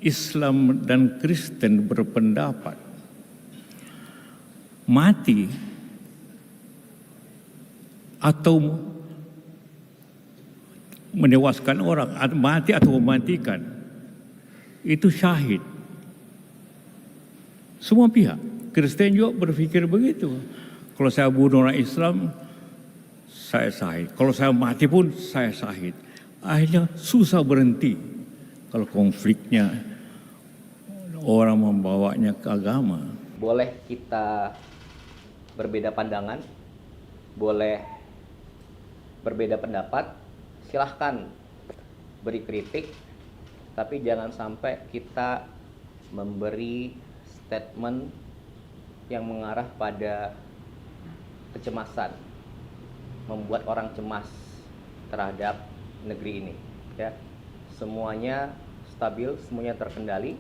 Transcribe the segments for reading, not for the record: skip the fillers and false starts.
Islam dan Kristen berpendapat mati atau menewaskan orang, mati atau mematikan, itu syahid. Semua pihak, Kristen juga berpikir begitu. Kalau saya bunuh orang Islam, saya syahid. Kalau saya mati pun, saya syahid. Akhirnya susah berhenti kalau konfliknya orang membawanya ke agama. Boleh kita berbeda pandangan, boleh berbeda pendapat, silahkan beri kritik, tapi jangan sampai kita memberi statement yang mengarah pada kecemasan, membuat orang cemas terhadap negeri ini. Ya, semuanya stabil, semuanya terkendali,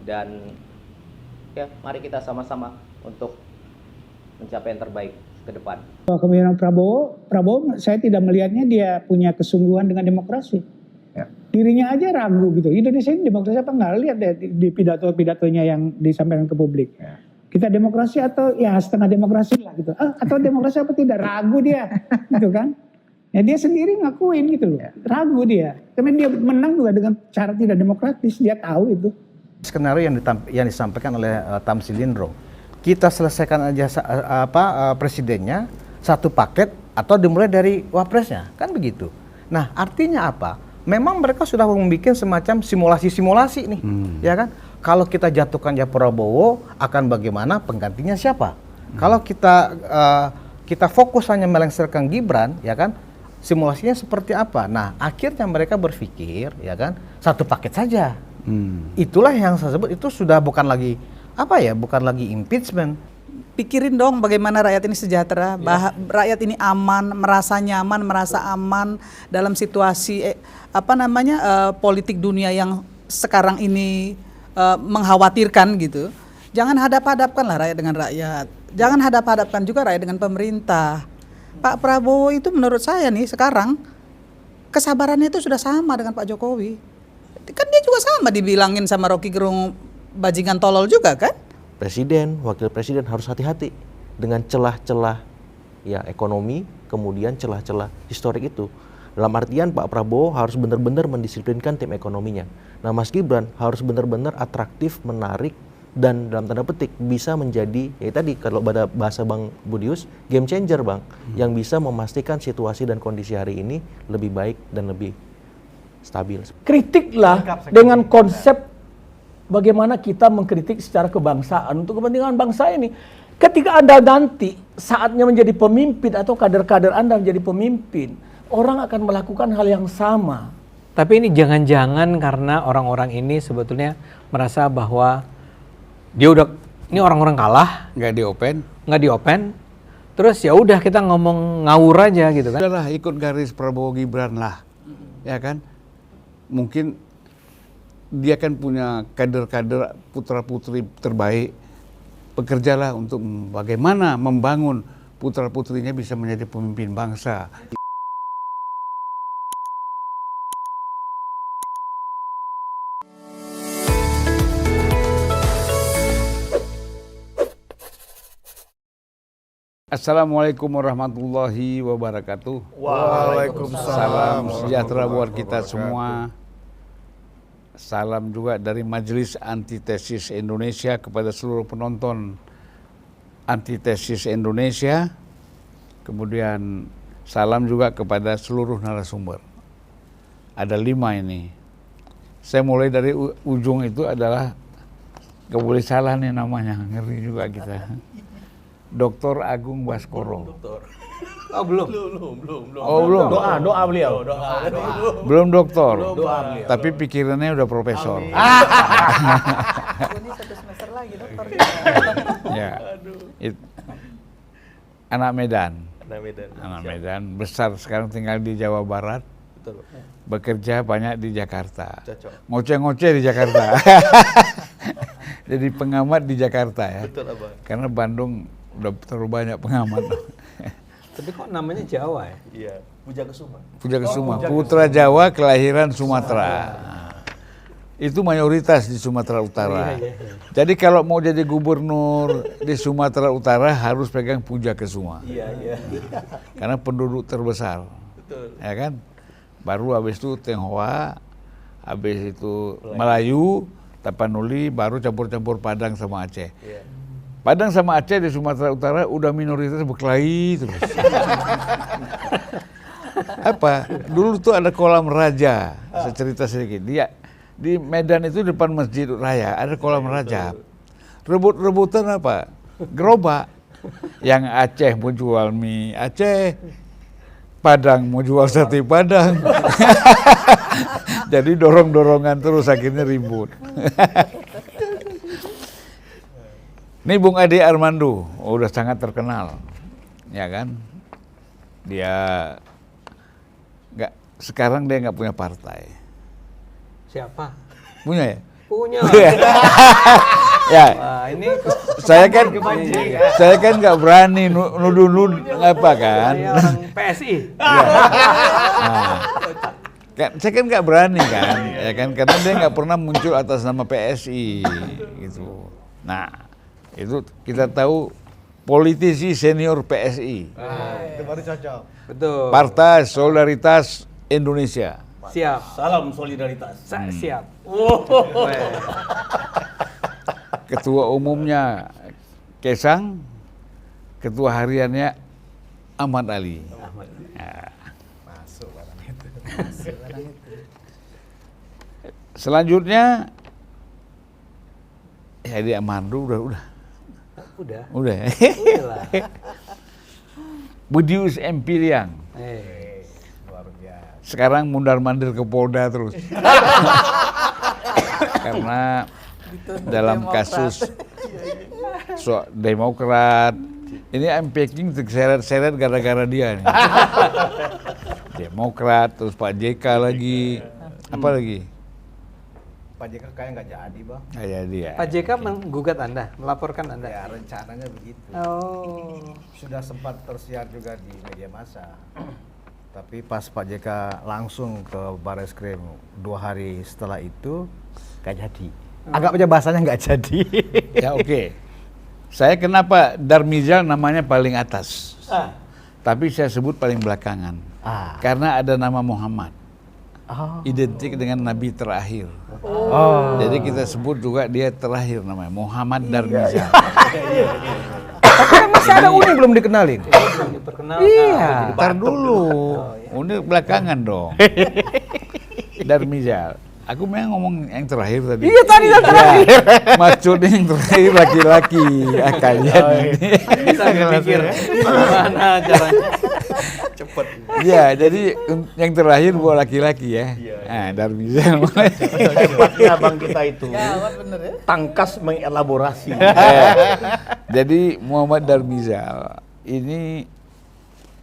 dan ya, mari kita sama-sama untuk mencapai yang terbaik ke depan. Kepemimpinan Prabowo, saya tidak melihatnya dia punya kesungguhan dengan demokrasi. Ya. Dirinya aja ragu gitu. Indonesia ini demokrasi apa enggak? Lihat deh di pidato-pidatonya yang disampaikan ke publik. Ya. Kita demokrasi atau ya setengah demokrasi lah gitu. Atau demokrasi apa tidak? Ragu dia, gitu kan? Ya dia sendiri ngakuin gitu loh. Ya. Ragu dia. Karena dia menang juga dengan cara tidak demokratis. Dia tahu itu. Skenario yang disampaikan oleh Tamsil Indro. Kita selesaikan aja presidennya satu paket atau dimulai dari wapresnya, kan begitu. Nah, artinya apa? Memang mereka sudah membuat semacam simulasi-simulasi nih, ya kan? Kalau kita jatuhkan ya Prabowo, akan bagaimana penggantinya siapa? Kalau kita fokus hanya melengsarkan Gibran, ya kan? Simulasinya seperti apa? Nah, akhirnya mereka berpikir, ya kan? Satu paket saja. Itulah yang saya sebut itu sudah bukan lagi bukan lagi impeachment. Pikirin dong bagaimana rakyat ini sejahtera, rakyat ini aman, merasa nyaman, merasa aman dalam situasi politik dunia yang sekarang ini mengkhawatirkan gitu. Jangan hadap-hadapkanlah rakyat dengan rakyat. Jangan hadap-hadapkan juga rakyat dengan pemerintah. Pak Prabowo itu menurut saya nih sekarang kesabarannya itu sudah sama dengan Pak Jokowi. Kan dia juga sama dibilangin sama Rocky Gerung bajingan tolol juga kan? Presiden, wakil presiden harus hati-hati dengan celah-celah ya ekonomi, kemudian celah-celah historik itu. Dalam artian Pak Prabowo harus benar-benar mendisiplinkan tim ekonominya. Nah, Mas Gibran harus benar-benar atraktif, menarik, dan dalam tanda petik bisa menjadi, ya tadi kalau pada bahasa Bang Budius, game changer Bang, yang bisa memastikan situasi dan kondisi hari ini lebih baik dan lebih stabil. Kritiklah dengan konsep bagaimana kita mengkritik secara kebangsaan untuk kepentingan bangsa ini. Ketika Anda nanti saatnya menjadi pemimpin atau kader-kader Anda menjadi pemimpin, orang akan melakukan hal yang sama. Tapi ini jangan-jangan karena orang-orang ini sebetulnya merasa bahwa ini orang-orang kalah, nggak diopen, terus ya udah kita ngomong ngawur aja gitu kan. Udahlah ikut garis Prabowo Gibran lah, ya kan? Mungkin dia kan punya kader-kader putra-putri terbaik. Bekerjalah untuk bagaimana membangun putra-putrinya bisa menjadi pemimpin bangsa. Assalamualaikum warahmatullahi wabarakatuh. Waalaikumsalam. Salam sejahtera buat kita semua. Salam juga dari Majelis Antitesis Indonesia kepada seluruh penonton Antitesis Indonesia. Kemudian salam juga kepada seluruh narasumber. Ada 5 ini. Saya mulai dari ujung itu adalah, gak boleh salah nih namanya, ngeri juga kita. Dr. Agung Baskoro. Oh belum. Oh belum. Doa beliau. Belum doktor. Tapi pikirannya udah profesor. Ini 1 semester lagi dokter. Ya. Anak Medan. Besar sekarang tinggal di Jawa Barat. Betul. Bekerja banyak di Jakarta. Ngoceh-ngoceh di Jakarta. Jadi pengamat di Jakarta ya. Betul, Abang. Karena Bandung udah terlalu banyak pengamat. Tapi kok namanya Jawa ya? Iya, Puja Kesuma. Putra Jawa, kelahiran Sumatera. itu mayoritas di Sumatera Utara. Jadi kalau mau jadi gubernur di Sumatera Utara harus pegang Puja Kesuma. Karena penduduk terbesar. Ya kan? Baru habis itu Tionghoa, habis itu Melayu, Tapanuli, baru campur-campur Padang sama Aceh. Padang sama Aceh di Sumatera Utara udah minoritas berkelahi terus. Apa? Dulu tuh ada kolam raja, saya cerita sedikit. Dia di Medan itu depan Masjid Raya ada kolam raja. Rebut-rebutan apa? Gerobak. Yang Aceh mau jual mie Aceh, Padang mau jual sate Padang. Jadi dorong-dorongan terus akhirnya ribut. Ini Bung Ade Armando, udah sangat terkenal, ya kan? Dia sekarang dia nggak punya partai. Siapa? Punya ya? Punya. Ya. Wah, ini kok Saya kan nggak berani nuduh apa kan? saya orang PSI. Saya kan nggak berani kan, ya kan? Karena dia nggak pernah muncul atas nama PSI, gitu. Nah, itu kita tahu politisi senior PSI, Itu baru cocok. Betul. Partai Solidaritas Indonesia. Siap. Salam solidaritas. Siap. Ketua umumnya Kesang, ketua hariannya Ahmad Ali. Selanjutnya ya di Armando udah. Udahlah. Budius Empiriang. Sekarang mundar-mandir ke Polda terus. Karena dalam kasus Demokrat, ini I'm packing terseret-seret gara-gara dia nih. Demokrat, terus Pak JK lagi, apa lagi? Pak JK kayak nggak jadi, Bang. Nggak jadi ya. Pak JK menggugat Anda, melaporkan Anda. Ya rencananya begitu. Oh. Sudah sempat tersiar juga di media massa. Tapi pas Pak JK langsung ke Barreskrim 2 hari setelah itu nggak jadi. Agak aja bahasanya nggak jadi. Ya oke. Saya kenapa Darmizal namanya paling atas, tapi saya sebut paling belakangan. Karena ada nama Muhammad. Identik dengan Nabi terakhir. Jadi kita sebut juga dia terakhir namanya Muhammad Darmizal. Tapi kan masih ada Uni belum dikenalin. Iya. Ntar dulu, Uni belakangan dong. Darmizal. Aku memang ngomong yang terakhir tadi. Iya tadi yang terakhir. Maksudnya yang terakhir laki-laki. Kalian Bisa mikir gimana caranya. Cepet. Ya, jadi yang terakhir buat laki-laki ya. Nah, Darmizal. Hebatnya Bang kita itu. Tangkas mengelaborasi. Jadi Muhammad Darmizal ini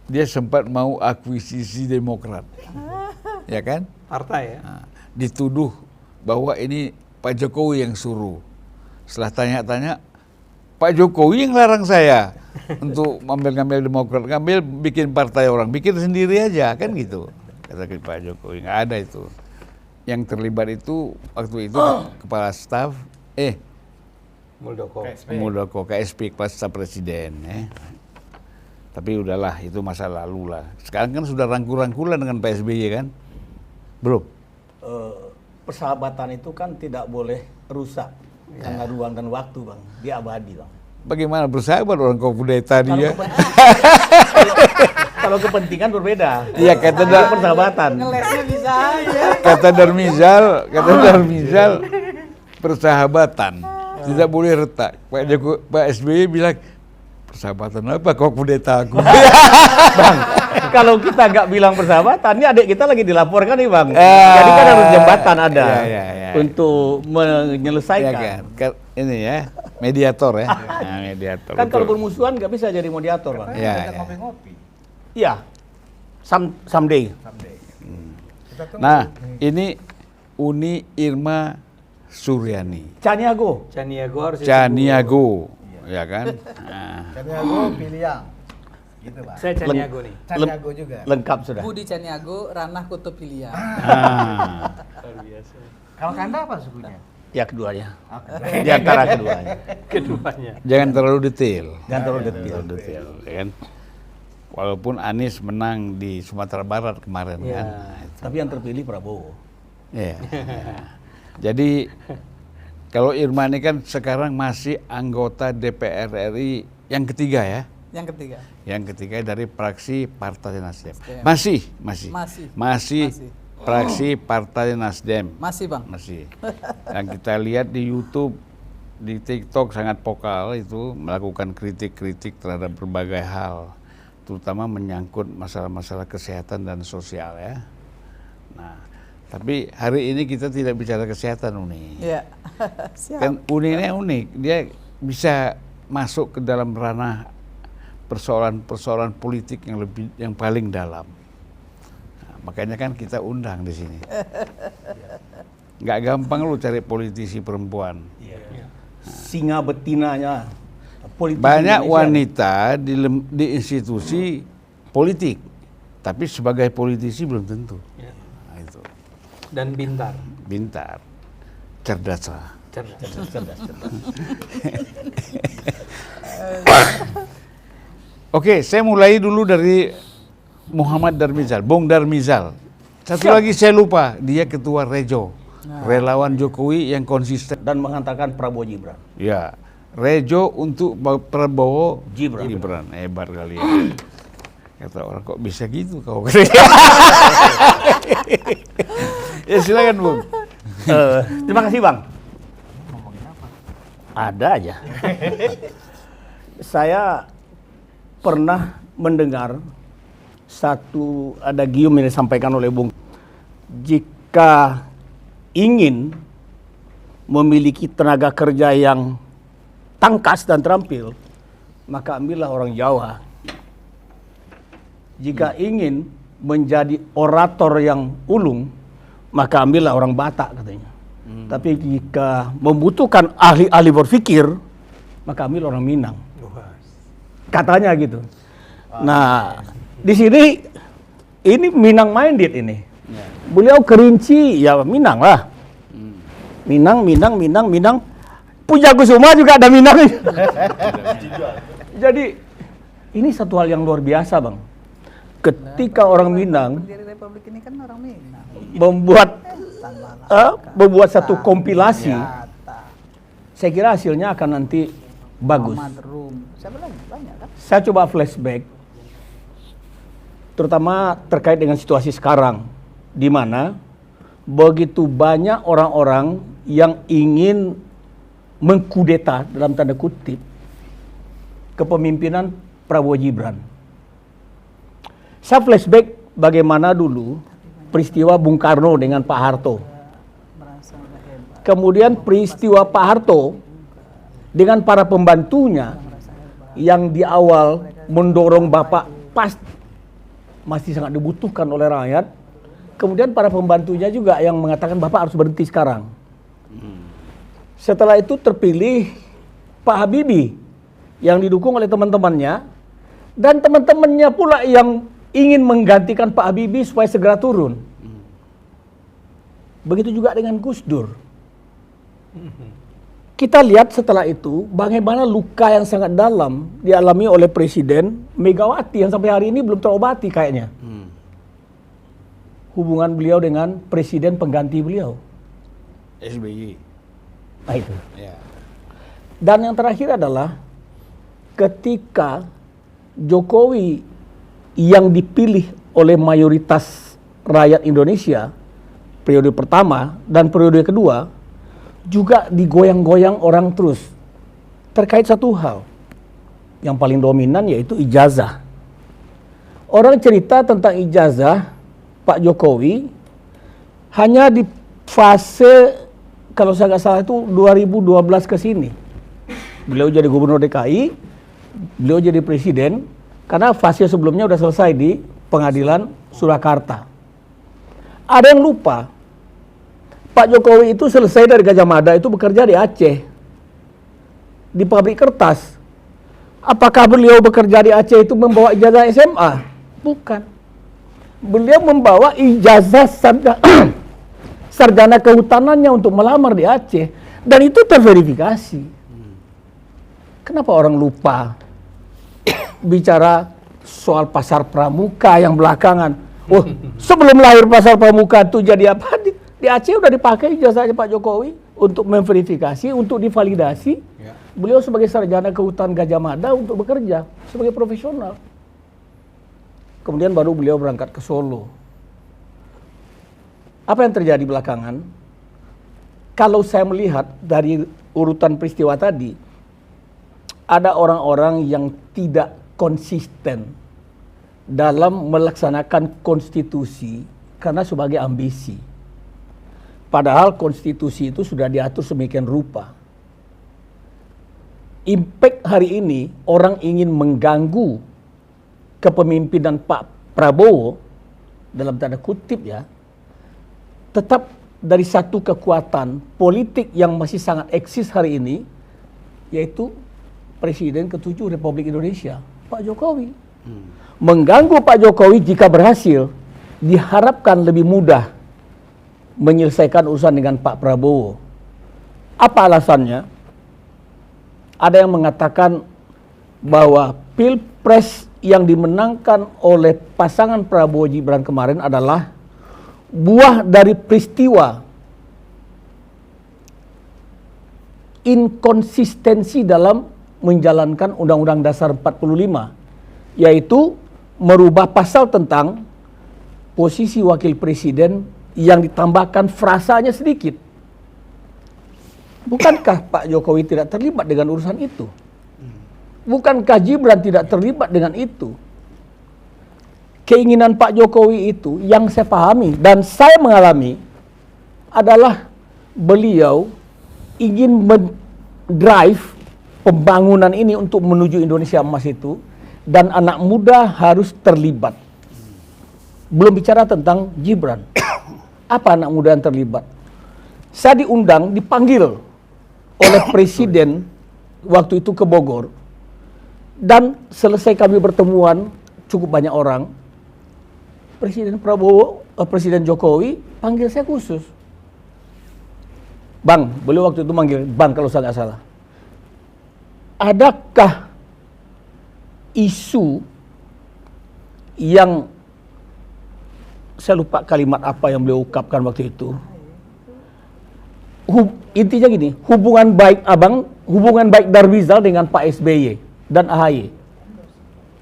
dia sempat mau akuisisi Demokrat. Ya kan? Partai ya. Nah, dituduh bahwa ini Pak Jokowi yang suruh. Setelah tanya-tanya, Pak Jokowi yang larang saya untuk ngambil Demokrat, bikin partai orang, bikin sendiri aja, kan gitu. Kata Pak Jokowi, nggak ada itu. Yang terlibat itu waktu itu kepala staf, Muldoko, KSP, kepala staf presiden. Tapi udahlah, itu masa lalu lah. Sekarang kan sudah rangkul-rangkulan dengan Pak SBY kan? Belum? Persahabatan itu kan tidak boleh rusak karena ruang dan waktu, Bang. Dia abadi, Bang. Bagaimana bersahabat orang kudeta dia? Kalau kepentingan berbeda. Iya, kata persahabatan. Ngelesnya bisa aja. kata Darmizal persahabatan tidak boleh retak. Pak SBY bilang persahabatan apa kok kudeta aku? Bang, kalau kita nggak bilang persahabatan, ini adik kita lagi dilaporkan nih, Bang. Jadi kan harus jembatan ada untuk menyelesaikan. Ya, ini ya, mediator ya. Nah, mediator. Kan kalau bermusuhan nggak bisa jadi mediator, Bang. Ya. Iya. Someday. Nah, ini Uni Irma Suryani. Caniago. Harus Caniago. Ya kan? Nah. Caniago Piliang. Gitu, Pak. Saya Caniago nih. Caniago juga. Lengkap sudah. Budi Caniago, Ranah Kutub Piliang. Kalau Kanda apa sukunya? Ya keduanya. Di antara keduanya. Keduanya. Jangan terlalu detail. Jangan terlalu detail. Ya kan? Walaupun Anies menang di Sumatera Barat kemarin kan. Nah, itu. Tapi yang terpilih Prabowo. Iya. Jadi kalau Irma ini kan sekarang masih anggota DPR RI yang ketiga ya. Yang ketiga. Yang ketiga dari fraksi Partai Nasdem. Masih. Fraksi Partai Nasdem. Masih, Bang. Masih. Yang kita lihat di YouTube, di TikTok sangat vokal itu melakukan kritik-kritik terhadap berbagai hal, terutama menyangkut masalah-masalah kesehatan dan sosial ya. Nah, tapi hari ini kita tidak bicara kesehatan, Uni. Iya. Siap. Kan Uni ini unik, dia bisa masuk ke dalam ranah persoalan-persoalan politik yang paling dalam. Nah, makanya kan kita undang di sini. Nggak gampang lu cari politisi perempuan. Singa betinanya. Politik Banyak Indonesia. wanita di institusi politik, tapi sebagai politisi belum tentu. Nah, itu. Dan Pintar, cerdas lah. cerdas. Oke, saya mulai dulu dari Muhammad Darmizal, Bung Darmizal. Satu lagi saya lupa, dia ketua Rejo, relawan Jokowi yang konsisten. Dan menghantarkan Prabowo Gibran. Ya, Rejo untuk Prabowo Gibran. Hebat kali ya. Kata orang kok bisa gitu kau. Ya silakan Bung. Terima kasih Bang. Ada aja. Saya pernah mendengar ada gium yang disampaikan oleh Bung. Jika ingin memiliki tenaga kerja yang tangkas dan terampil, maka ambillah orang Jawa. Jika ingin menjadi orator yang ulung, maka ambillah orang Batak katanya. Tapi jika membutuhkan ahli-ahli berpikir, maka ambil orang Minang. Katanya gitu. Nah, di sini ini Minang minded ini. Beliau kerinci, ya Minang lah. Minang. Pujakusuma juga ada Minang. Jadi ini satu hal yang luar biasa, Bang. Ketika orang Minang Pendiri Republik ini kan orang Minang. membuat satu kompilasi, saya kira hasilnya akan nanti bagus. Muhammad Rum. Siapa lagi? Banyak kan? Saya coba flashback, terutama terkait dengan situasi sekarang, di mana begitu banyak orang-orang yang ingin mengkudeta dalam tanda kutip kepemimpinan Prabowo Gibran. Saya flashback bagaimana dulu peristiwa Bung Karno dengan Pak Harto. Kemudian peristiwa Pak Harto dengan para pembantunya yang di awal mendorong Bapak masih sangat dibutuhkan oleh rakyat. Kemudian para pembantunya juga yang mengatakan Bapak harus berhenti sekarang. Setelah itu terpilih Pak Habibie yang didukung oleh teman-temannya, dan teman-temannya pula yang ingin menggantikan Pak Habibie supaya segera turun. Begitu juga dengan Gus Dur. Kita lihat setelah itu bagaimana luka yang sangat dalam dialami oleh Presiden Megawati yang sampai hari ini belum terobati kayaknya. Hubungan beliau dengan presiden pengganti beliau. SBY. Nah itu. Ya. Dan yang terakhir adalah ketika Jokowi yang dipilih oleh mayoritas rakyat Indonesia periode pertama dan periode kedua juga digoyang-goyang orang terus terkait satu hal yang paling dominan, yaitu ijazah. Orang cerita tentang ijazah Pak Jokowi hanya di fase, kalau saya nggak salah itu 2012 ke sini. Beliau jadi gubernur DKI, beliau jadi presiden, karena fase sebelumnya sudah selesai di pengadilan Surakarta. Ada yang lupa, Pak Jokowi itu selesai dari Gajah Mada itu bekerja di Aceh, di pabrik kertas. Apakah beliau bekerja di Aceh itu membawa ijazah SMA? sarjana kehutanannya untuk melamar di Aceh, dan itu terverifikasi. Kenapa orang lupa bicara soal pasar pramuka yang belakangan? Oh, sebelum lahir pasar pramuka itu jadi apa? Di Aceh udah dipakai jasanya Pak Jokowi untuk memverifikasi, untuk divalidasi. Beliau sebagai sarjana kehutan Gajah Mada untuk bekerja sebagai profesional. Kemudian baru beliau berangkat ke Solo. Apa yang terjadi belakangan? Kalau saya melihat dari urutan peristiwa tadi, ada orang-orang yang tidak konsisten dalam melaksanakan konstitusi karena sebagai ambisi. Padahal konstitusi itu sudah diatur sedemikian rupa. Impact hari ini orang ingin mengganggu kepemimpinan Pak Prabowo, dalam tanda kutip ya, tetap dari satu kekuatan politik yang masih sangat eksis hari ini, yaitu Presiden ke-7 Republik Indonesia, Pak Jokowi. Mengganggu Pak Jokowi jika berhasil, diharapkan lebih mudah menyelesaikan urusan dengan Pak Prabowo. Apa alasannya? Ada yang mengatakan bahwa Pilpres yang dimenangkan oleh pasangan Prabowo Gibran kemarin adalah buah dari peristiwa inkonsistensi dalam menjalankan Undang-Undang Dasar 45, yaitu merubah pasal tentang posisi wakil presiden yang ditambahkan frasanya sedikit. Bukankah Pak Jokowi tidak terlibat dengan urusan itu? Bukankah Gibran tidak terlibat dengan itu? Keinginan Pak Jokowi itu yang saya pahami dan saya mengalami adalah beliau ingin mendrive pembangunan ini untuk menuju Indonesia Emas itu, dan anak muda harus terlibat. Belum bicara tentang Gibran. Apa anak muda yang terlibat? Saya diundang, dipanggil oleh Presiden waktu itu ke Bogor, dan selesai kami bertemuan cukup banyak orang, Presiden Jokowi panggil saya khusus. Bang, beliau waktu itu manggil Bang kalau saya nggak salah. Adakah isu yang, saya lupa kalimat apa yang beliau ungkapkan waktu itu. Intinya gini, hubungan baik Darwizal dengan Pak SBY dan AHY.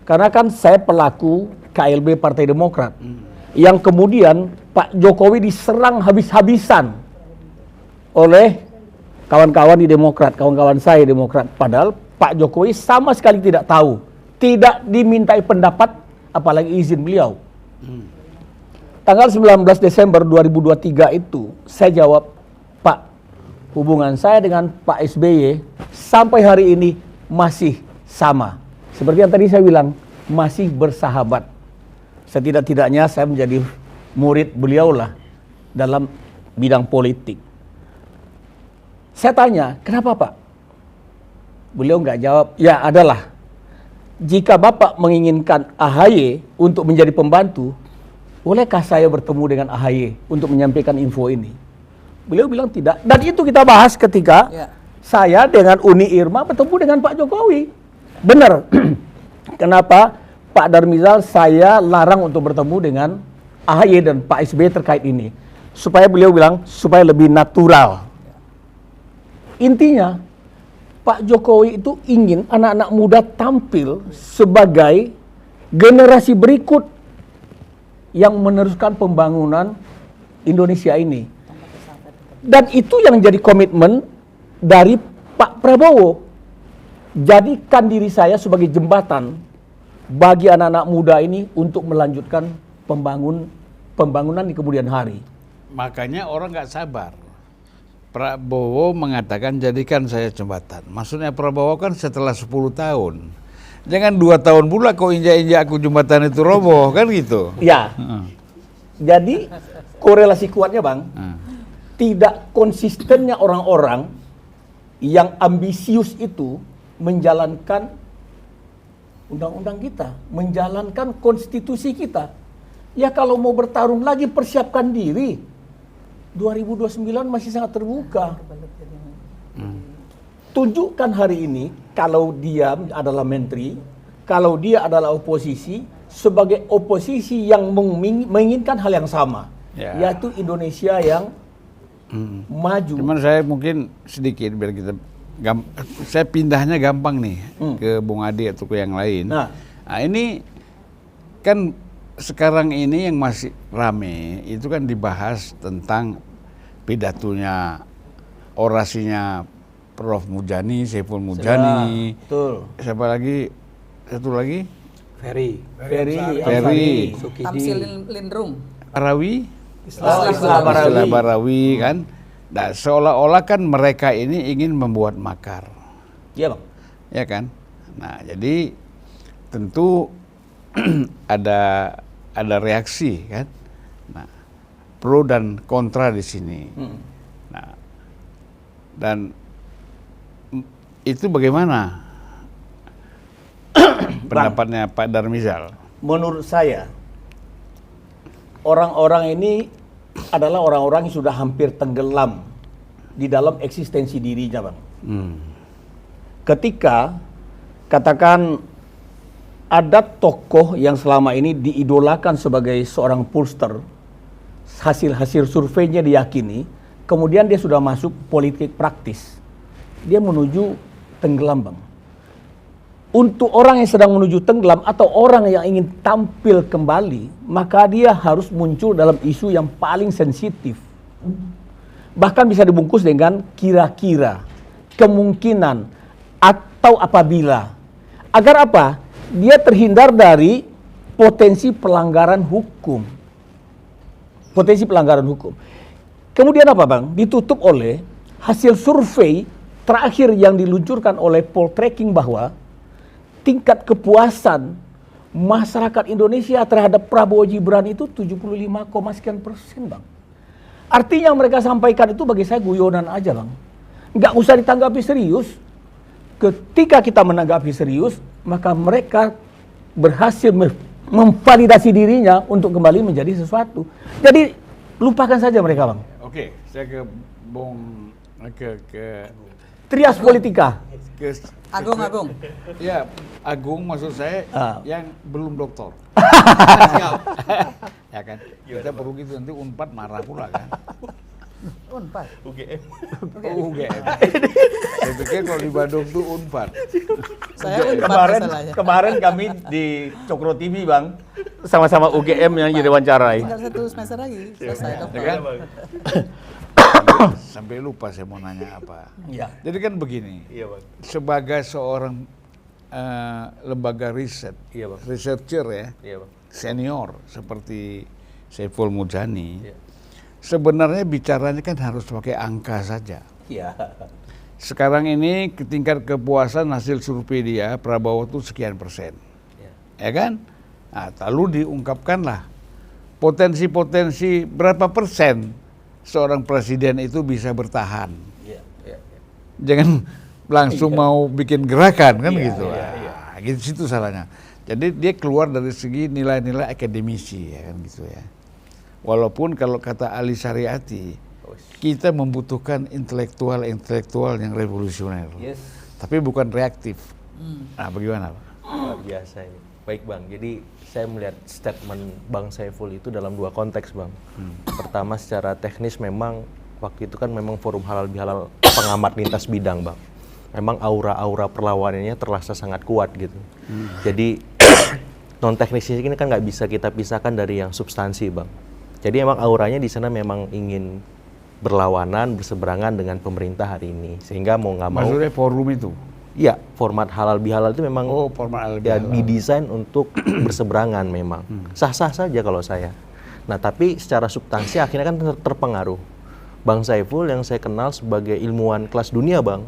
Karena kan saya pelaku KLB Partai Demokrat, yang kemudian Pak Jokowi diserang habis-habisan oleh kawan-kawan di Demokrat, kawan-kawan saya di Demokrat. Padahal Pak Jokowi sama sekali tidak tahu, tidak dimintai pendapat, apalagi izin beliau. Tanggal 19 Desember 2023 itu, saya jawab, Pak, hubungan saya dengan Pak SBY sampai hari ini masih sama. Seperti yang tadi saya bilang, masih bersahabat. Setidak-tidaknya saya menjadi murid beliau lah dalam bidang politik. Saya tanya, kenapa Pak? Beliau nggak jawab, ya adalah. Jika Bapak menginginkan AHY untuk menjadi pembantu, bolehkah saya bertemu dengan AHY untuk menyampaikan info ini? Beliau bilang tidak. Dan itu kita bahas ketika saya dengan Uni Irma bertemu dengan Pak Jokowi. Benar. Kenapa Pak Darmizal saya larang untuk bertemu dengan AHY dan Pak SBY terkait ini? Supaya beliau bilang, supaya lebih natural. Intinya, Pak Jokowi itu ingin anak-anak muda tampil sebagai generasi berikut yang meneruskan pembangunan Indonesia ini. Dan itu yang jadi komitmen dari Pak Prabowo. Jadikan diri saya sebagai jembatan bagi anak-anak muda ini untuk melanjutkan pembangunan di kemudian hari. Makanya orang nggak sabar. Prabowo mengatakan jadikan saya jembatan. Maksudnya Prabowo kan setelah 10 tahun. Jangan 2 tahun pula kau injak-injak aku jembatan itu roboh, kan gitu. Ya. Jadi korelasi kuatnya Bang, tidak konsistennya orang-orang yang ambisius itu menjalankan undang-undang kita, menjalankan konstitusi kita. Ya kalau mau bertarung lagi persiapkan diri. 2029 masih sangat terbuka. Tunjukkan hari ini kalau dia adalah menteri, kalau dia adalah oposisi, sebagai oposisi yang menginginkan hal yang sama, yaitu Indonesia yang maju. Cuman saya mungkin sedikit biar kita saya pindahnya gampang nih ke Bung Adi atau ke yang lain. Nah, ini kan sekarang ini yang masih rame itu kan dibahas tentang pidatonya, orasinya Prof. Mujani, Saiful Mujani. Betul. Siapa lagi? Satu lagi? Ferry. Tamsil Lindrung. Barawi? Istilah Barawi kan. Nah, seolah-olah kan mereka ini ingin membuat makar. Iya, Bang. Ya kan? Nah, jadi tentu ada reaksi kan. Nah, pro dan kontra di sini. Nah, dan itu bagaimana pendapatnya Pak Darmizal? Menurut saya, orang-orang ini adalah orang-orang yang sudah hampir tenggelam di dalam eksistensi dirinya, Bang. Ketika katakan ada tokoh yang selama ini diidolakan sebagai seorang pollster, hasil-hasil surveinya diyakini, kemudian dia sudah masuk politik praktis, dia menuju tenggelam, Bang. Untuk orang yang sedang menuju tenggelam atau orang yang ingin tampil kembali, maka dia harus muncul dalam isu yang paling sensitif. Bahkan bisa dibungkus dengan kira-kira, kemungkinan, atau apabila. Agar apa? Dia terhindar dari potensi pelanggaran hukum. Potensi pelanggaran hukum. Kemudian apa, Bang? Ditutup oleh hasil survei terakhir yang diluncurkan oleh poll tracking bahwa tingkat kepuasan masyarakat Indonesia terhadap Prabowo Gibran itu 75,sekian%, Bang. Artinya yang mereka sampaikan itu bagi saya guyonan aja, Bang. Nggak usah ditanggapi serius. Ketika kita menanggapi serius, maka mereka berhasil memvalidasi dirinya untuk kembali menjadi sesuatu. Jadi lupakan saja mereka, Bang. Oke, saya ke Bung ke Trias Politika. Agung. Ya, Agung maksud saya yang belum doktor. Ya kan? Kita perlu gitu nanti Unpad marah pula kan. Unpad. UGM. Saya pikir kalau di Bandung tuh Unpad. Saya Unpad masalahnya. Kemarin kami di Cokro TV, Bang, sama-sama UGM yang jadi wawancarai. Tinggal 1 semester lagi selesai dokter. Ya kan? Sampai lupa saya mau nanya apa. Ya. Jadi kan begini. Iya, Bang. Sebagai seorang lembaga riset, Iya, Bang. researcher ya, Iya, Bang. senior seperti Saiful Mujani, Iya. sebenarnya bicaranya kan harus pakai angka saja. Iya. Sekarang ini tingkat kepuasan hasil survei dia Prabowo itu sekian persen, ya kan? Nah, lalu diungkapkanlah potensi-potensi berapa persen seorang presiden itu bisa bertahan. Iya. Jangan langsung mau bikin gerakan kan Iya, gitu. iya. Gitu situ salahnya. Jadi dia keluar dari segi nilai-nilai akademisi ya kan gitu ya. Walaupun kalau kata Ali Syariati, kita membutuhkan intelektual yang revolusioner. Yes. Tapi bukan reaktif. Nah, bagaimana, Pak? Luar biasa ini. Baik, Bang. Jadi saya melihat statement Bang Saiful itu dalam 2 konteks, Bang. Pertama, secara teknis memang waktu itu kan memang forum halal bihalal pengamat lintas bidang, Bang. Memang aura-aura perlawanannya terasa sangat kuat gitu. Jadi non teknisnya ini kan nggak bisa kita pisahkan dari yang substansi, Bang. Jadi emang auranya di sana memang ingin berlawanan, berseberangan dengan pemerintah hari ini, sehingga mau nggak mau. Maksudnya forum itu? Iya, format halal bihalal itu memang format halal ya bihalal. didesain untuk berseberangan memang. Sah-sah saja kalau saya. Nah, tapi secara substansi akhirnya kan terpengaruh. Bang Saiful yang saya kenal sebagai ilmuwan kelas dunia, Bang.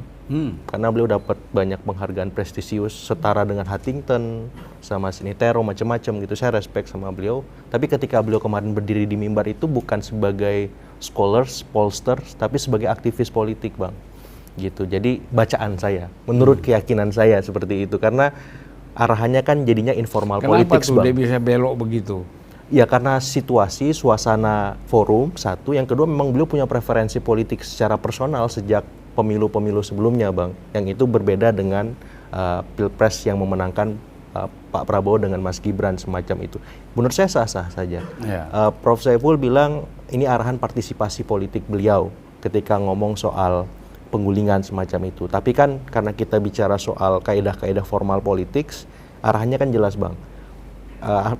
Karena beliau dapat banyak penghargaan prestisius setara dengan Huntington, sama Sinitero, macam-macam gitu. Saya respect sama beliau. Tapi ketika beliau kemarin berdiri di mimbar itu bukan sebagai scholars, pollster, tapi sebagai aktivis politik, Bang. Gitu. Jadi bacaan saya, menurut keyakinan saya seperti itu, karena arahannya kan jadinya informal Kenapa politik, tuh Bang. dia bisa belok begitu? Ya karena situasi, suasana forum, satu. Yang kedua memang beliau punya preferensi politik secara personal sejak pemilu-pemilu sebelumnya, Bang. Yang itu berbeda dengan Pilpres yang memenangkan Pak Prabowo dengan Mas Gibran semacam itu. Menurut saya sah-sah saja. Prof. Saiful bilang ini arahan partisipasi politik beliau ketika ngomong soal penggulingan semacam itu. Tapi kan karena kita bicara soal kaidah-kaidah formal politik, arahannya kan jelas, Bang.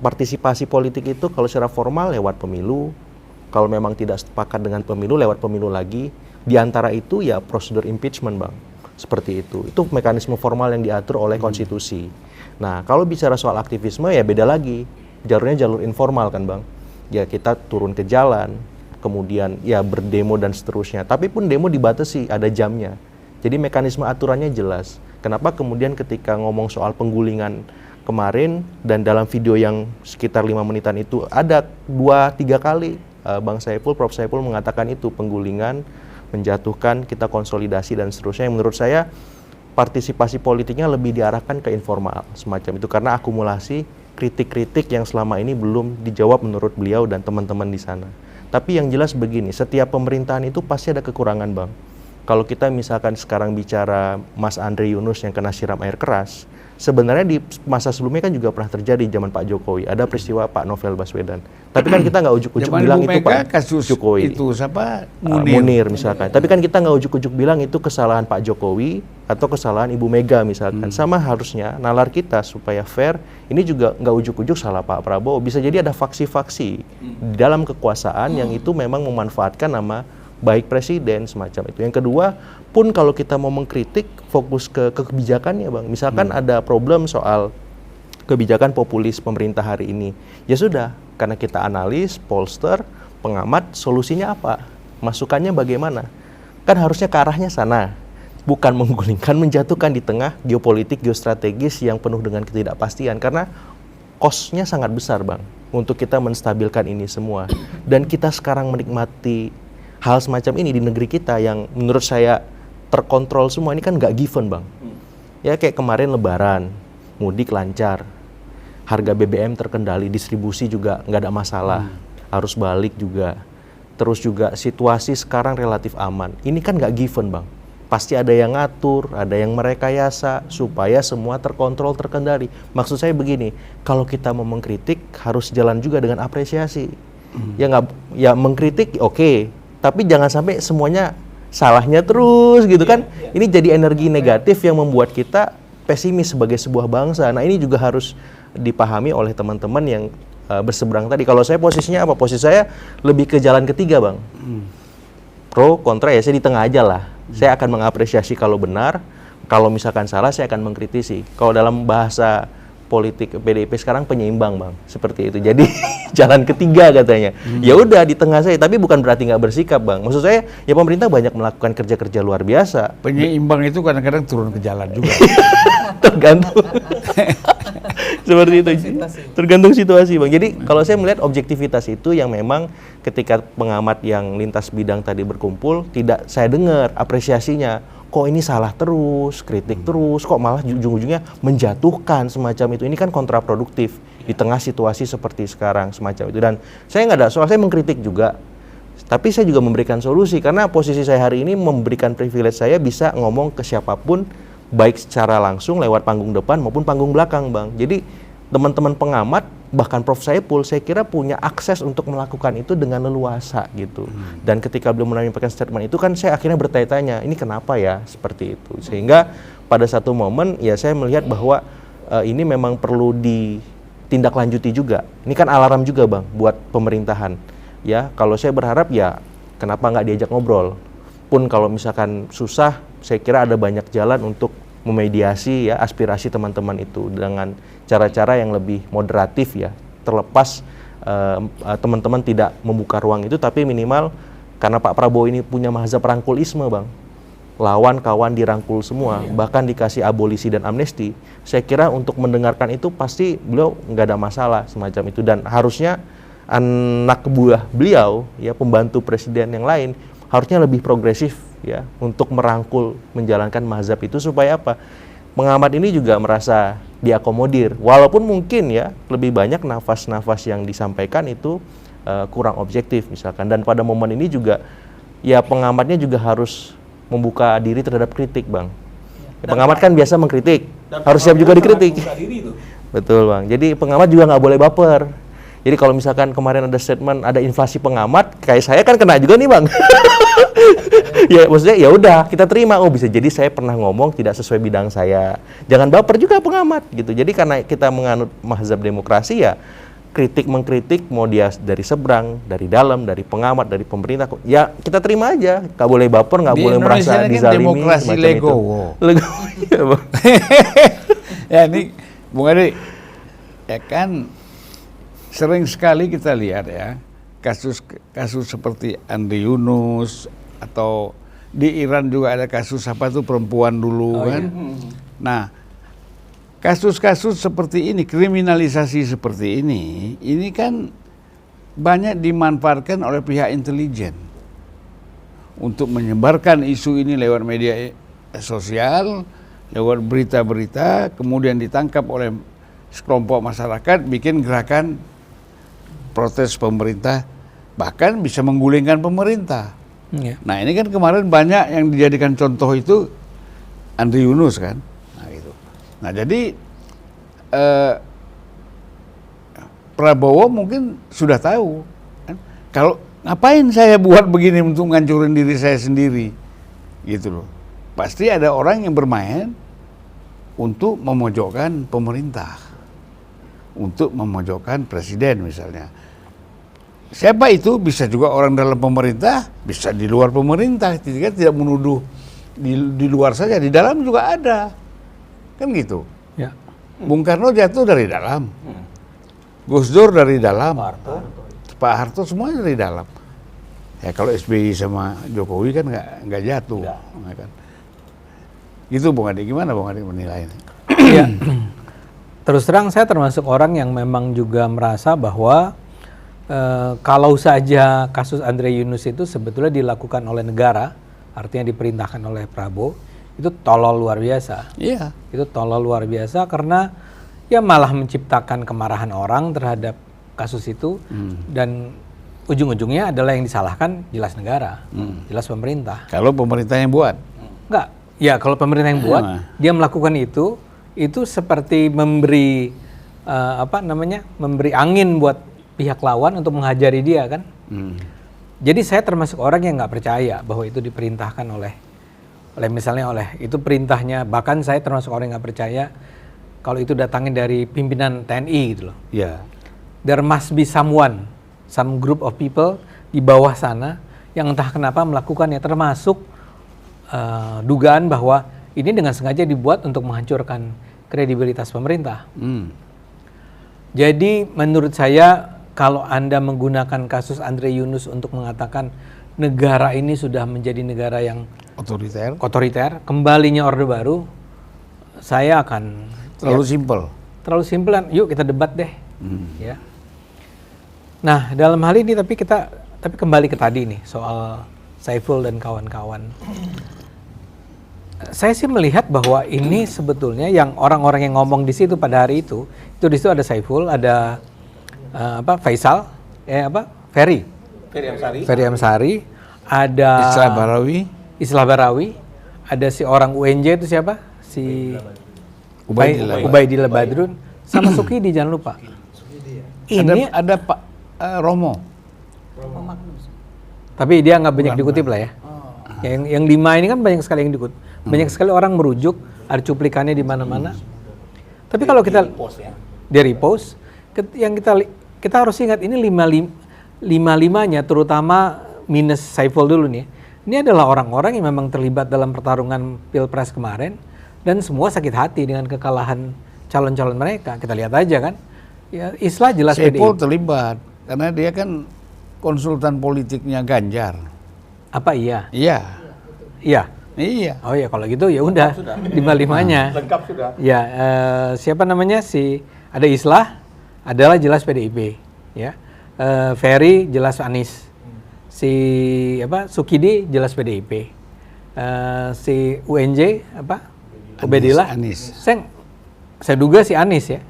Partisipasi politik itu kalau secara formal lewat pemilu, kalau memang tidak sepakat dengan pemilu lewat pemilu lagi, di antara itu ya prosedur impeachment, Bang. Seperti itu mekanisme formal yang diatur oleh konstitusi. Nah kalau bicara soal aktivisme ya beda lagi, jalurnya jalur informal kan, Bang. Ya kita turun ke jalan, kemudian ya berdemo dan seterusnya, tapi pun demo dibatasi, ada jamnya. Jadi mekanisme aturannya jelas. Kenapa kemudian ketika ngomong soal penggulingan kemarin dan dalam video yang sekitar 5 menitan itu ada 2-3 kali Bang Saiful, Prof. Saiful mengatakan itu penggulingan, menjatuhkan, kita konsolidasi dan seterusnya. Yang menurut saya partisipasi politiknya lebih diarahkan ke informal semacam itu karena akumulasi kritik-kritik yang selama ini belum dijawab menurut beliau dan teman-teman di sana. Tapi yang jelas begini, setiap pemerintahan itu pasti ada kekurangan, Bang. Kalau kita misalkan sekarang bicara Mas Andre Yunus yang kena siram air keras, sebenarnya di masa sebelumnya kan juga pernah terjadi zaman Pak Jokowi. Ada peristiwa Pak Novel Baswedan. Tapi kan kita nggak ujuk-ujuk bilang itu Pak Jokowi. Itu siapa? Munir misalkan. Tapi kan kita nggak ujuk-ujuk bilang itu kesalahan Pak Jokowi atau kesalahan Ibu Mega misalkan. Sama harusnya nalar kita supaya fair. Ini juga nggak ujuk-ujuk salah Pak Prabowo. Bisa jadi ada faksi-faksi di dalam kekuasaan yang itu memang memanfaatkan nama baik presiden semacam itu. Yang kedua, pun kalau kita mau mengkritik fokus ke kebijakannya, Bang. Misalkan ada problem soal kebijakan populis pemerintah hari ini. Ya sudah, karena kita analis, polster, pengamat, solusinya apa? Masukannya bagaimana? Kan harusnya ke arahnya sana. Bukan menggulingkan, menjatuhkan di tengah geopolitik, geostrategis yang penuh dengan ketidakpastian. Karena cost-nya sangat besar, Bang, untuk kita menstabilkan ini semua. Dan kita sekarang menikmati hal semacam ini di negeri kita yang menurut saya terkontrol semua, ini kan nggak given, Bang. Ya kayak kemarin Lebaran, mudik lancar, harga BBM terkendali, distribusi juga nggak ada masalah, arus balik juga, terus juga situasi sekarang relatif aman. Ini kan nggak given, Bang. Pasti ada yang ngatur, ada yang merekayasa supaya semua terkontrol, terkendali. Maksud saya begini, kalau kita mau mengkritik harus jalan juga dengan apresiasi. Ya mengkritik oke. Tapi jangan sampai semuanya salahnya terus gitu kan. Ini jadi energi negatif yang membuat kita pesimis sebagai sebuah bangsa. Nah ini juga harus dipahami oleh teman-teman yang berseberang tadi. Kalau saya posisinya apa? Posisi saya lebih ke jalan ketiga, Bang. Pro, kontra ya saya di tengah aja lah. Saya akan mengapresiasi kalau benar. Kalau misalkan salah saya akan mengkritisi. Kalau dalam bahasa politik PDIP sekarang penyeimbang, Bang, seperti itu. Jadi jalan ketiga katanya. Ya udah di tengah saya, tapi bukan berarti nggak bersikap, Bang. Maksud saya ya pemerintah banyak melakukan kerja-kerja luar biasa. Penyeimbang itu kadang-kadang turun ke jalan juga. Tergantung. Seperti itu. Tergantung situasi, Bang. Jadi kalau saya melihat objektivitas itu yang memang ketika pengamat yang lintas bidang tadi berkumpul tidak saya dengar apresiasinya. Kok ini salah terus, kritik terus, kok malah ujung-ujungnya menjatuhkan semacam itu. Ini kan kontraproduktif di tengah situasi seperti sekarang semacam itu. Dan saya nggak ada soal, saya mengkritik juga. Tapi saya juga memberikan solusi karena posisi saya hari ini memberikan privilege saya bisa ngomong ke siapapun baik secara langsung lewat panggung depan maupun panggung belakang, Bang. Jadi teman-teman pengamat bahkan Prof. Saiful saya kira punya akses untuk melakukan itu dengan leluasa gitu. Dan ketika beliau menyampaikan statement itu kan saya akhirnya bertanya-tanya, ini kenapa ya seperti itu. Sehingga pada satu momen ya saya melihat bahwa ini memang perlu ditindaklanjuti juga. Ini kan alarm juga, Bang, buat pemerintahan. Ya, kalau saya berharap ya kenapa nggak diajak ngobrol. Pun kalau misalkan susah, saya kira ada banyak jalan untuk memediasi ya aspirasi teman-teman itu dengan cara-cara yang lebih moderatif ya, terlepas teman-teman tidak membuka ruang itu, tapi minimal karena Pak Prabowo ini punya mazhab rangkulisme, Bang, lawan kawan dirangkul semua, bahkan dikasih abolisi dan amnesti. Saya kira untuk mendengarkan itu pasti beliau nggak ada masalah semacam itu. Dan harusnya anak buah beliau ya, pembantu presiden yang lain harusnya lebih progresif ya untuk merangkul menjalankan mazhab itu supaya apa? Pengamat ini juga merasa diakomodir. Walaupun mungkin ya lebih banyak nafas-nafas yang disampaikan itu kurang objektif misalkan. Dan pada momen ini juga ya pengamatnya juga harus membuka diri terhadap kritik, Bang. Pengamat kan biasa mengkritik, harus siap juga dikritik. Betul, Bang. Jadi pengamat juga nggak boleh baper. Jadi kalau misalkan kemarin ada statement ada inflasi pengamat, kayak saya kan kena juga nih, Bang. Ya maksudnya ya udah kita terima. Oh bisa jadi saya pernah ngomong tidak sesuai bidang saya. Jangan baper juga pengamat gitu. Jadi karena kita menganut mazhab demokrasi ya kritik mengkritik mau dia dari seberang, dari dalam, dari pengamat, dari pemerintah, ya kita terima aja. Nggak boleh baper, nggak boleh merasa dizalimi. Demokrasi legowo. Legowo, ya, Bang. Ya ini Bung Ade, ya kan sering sekali kita lihat ya kasus seperti Andri Yunus atau di Iran juga ada kasus apa tuh perempuan dulu kan. Nah, kasus-kasus seperti ini, kriminalisasi seperti ini kan banyak dimanfaatkan oleh pihak intelijen untuk menyebarkan isu ini lewat media sosial, lewat berita-berita, kemudian ditangkap oleh sekelompok masyarakat, bikin gerakan protes pemerintah, bahkan bisa menggulingkan pemerintah. Nah ini kan kemarin banyak yang dijadikan contoh itu Andri Yunus kan. Nah jadi Prabowo mungkin sudah tahu kan? Kalau ngapain saya buat begini untuk ngancurin diri saya sendiri gitu loh. Pasti ada orang yang bermain untuk memojokkan pemerintah, untuk memojokkan presiden misalnya. Siapa itu? Bisa juga orang dalam pemerintah, bisa di luar pemerintah. Tidak menuduh di luar saja, di dalam juga ada. Kan gitu. Ya. Bung Karno jatuh dari dalam. Gus Dur dari dalam. Pak Harto semuanya dari dalam. Ya kalau SBY sama Jokowi kan nggak jatuh. Ya. Kan. Gitu Bung Ade, gimana Bung Ade menilai ini? Ya. Terus terang saya termasuk orang yang memang juga merasa bahwa kalau saja kasus Andri Yunus itu sebetulnya dilakukan oleh negara, artinya diperintahkan oleh Prabowo, itu tolol luar biasa. Iya. Itu tolol luar biasa karena ya malah menciptakan kemarahan orang terhadap kasus itu dan ujung-ujungnya adalah yang disalahkan jelas negara, jelas pemerintah. Kalau pemerintah yang buat? Enggak. Ya kalau pemerintah yang buat, dia melakukan itu seperti memberi memberi angin buat pihak lawan untuk menghajari dia kan. Jadi saya termasuk orang yang nggak percaya bahwa itu diperintahkan oleh itu perintahnya, bahkan saya termasuk orang yang nggak percaya kalau itu datangnya dari pimpinan TNI gitu loh. Ya. There must be some group of people di bawah sana yang entah kenapa melakukannya, termasuk dugaan bahwa ini dengan sengaja dibuat untuk menghancurkan kredibilitas pemerintah. Jadi menurut saya kalau Anda menggunakan kasus Andri Yunus untuk mengatakan negara ini sudah menjadi negara yang otoriter, kembalinya Orde Baru, saya akan terlalu simpel. Terlalu simpelan. Yuk kita debat deh. Ya. Nah, dalam hal ini tapi kembali ke tadi nih soal Saiful dan kawan-kawan. Saya sih melihat bahwa ini sebetulnya yang orang-orang yang ngomong di situ pada hari itu di situ ada Saiful, ada Faisal, Ferry Amsari, ada Islah Barawi, ada si orang UNJ itu siapa? Si Ubaidillah Badrun, sama Sukidi jangan lupa. Ini ada Pak Romo. Tapi dia nggak banyak dikutip lah ya. Yang 5 ini kan banyak sekali yang dikutip. Banyak sekali orang merujuk, ada cuplikannya di mana-mana. Tapi kalau kita dia repost, yang kita harus ingat ini 5-5-nya terutama minus Saiful dulu nih. Ini adalah orang-orang yang memang terlibat dalam pertarungan Pilpres kemarin dan semua sakit hati dengan kekalahan calon-calon mereka. Kita lihat aja kan. Ya, Islah jelas Saiful terlibat karena dia kan konsultan politiknya Ganjar. Apa iya? Iya. Iya. Iya. Oh ya kalau gitu ya udah 5-5-nya. Lengkap sudah. Ya siapa namanya ada Islah adalah jelas PDIP ya. Ferry jelas Anies. Sukidi jelas PDIP. Si UNJ Ubaidillah Anies. saya duga si Anies ya.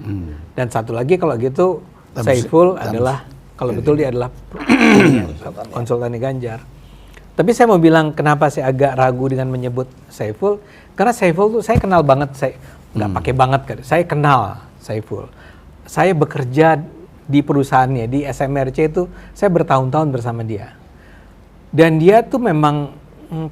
Dan satu lagi kalau gitu Saiful adalah kalau betul dia adalah konsultan Ganjar. Tapi saya mau bilang kenapa saya agak ragu dengan menyebut Saiful, karena Saiful tuh saya kenal banget, saya nggak pakai banget kan. Saya kenal Saiful. Saya bekerja di perusahaannya di SMRC itu saya bertahun-tahun bersama dia. Dan dia tuh memang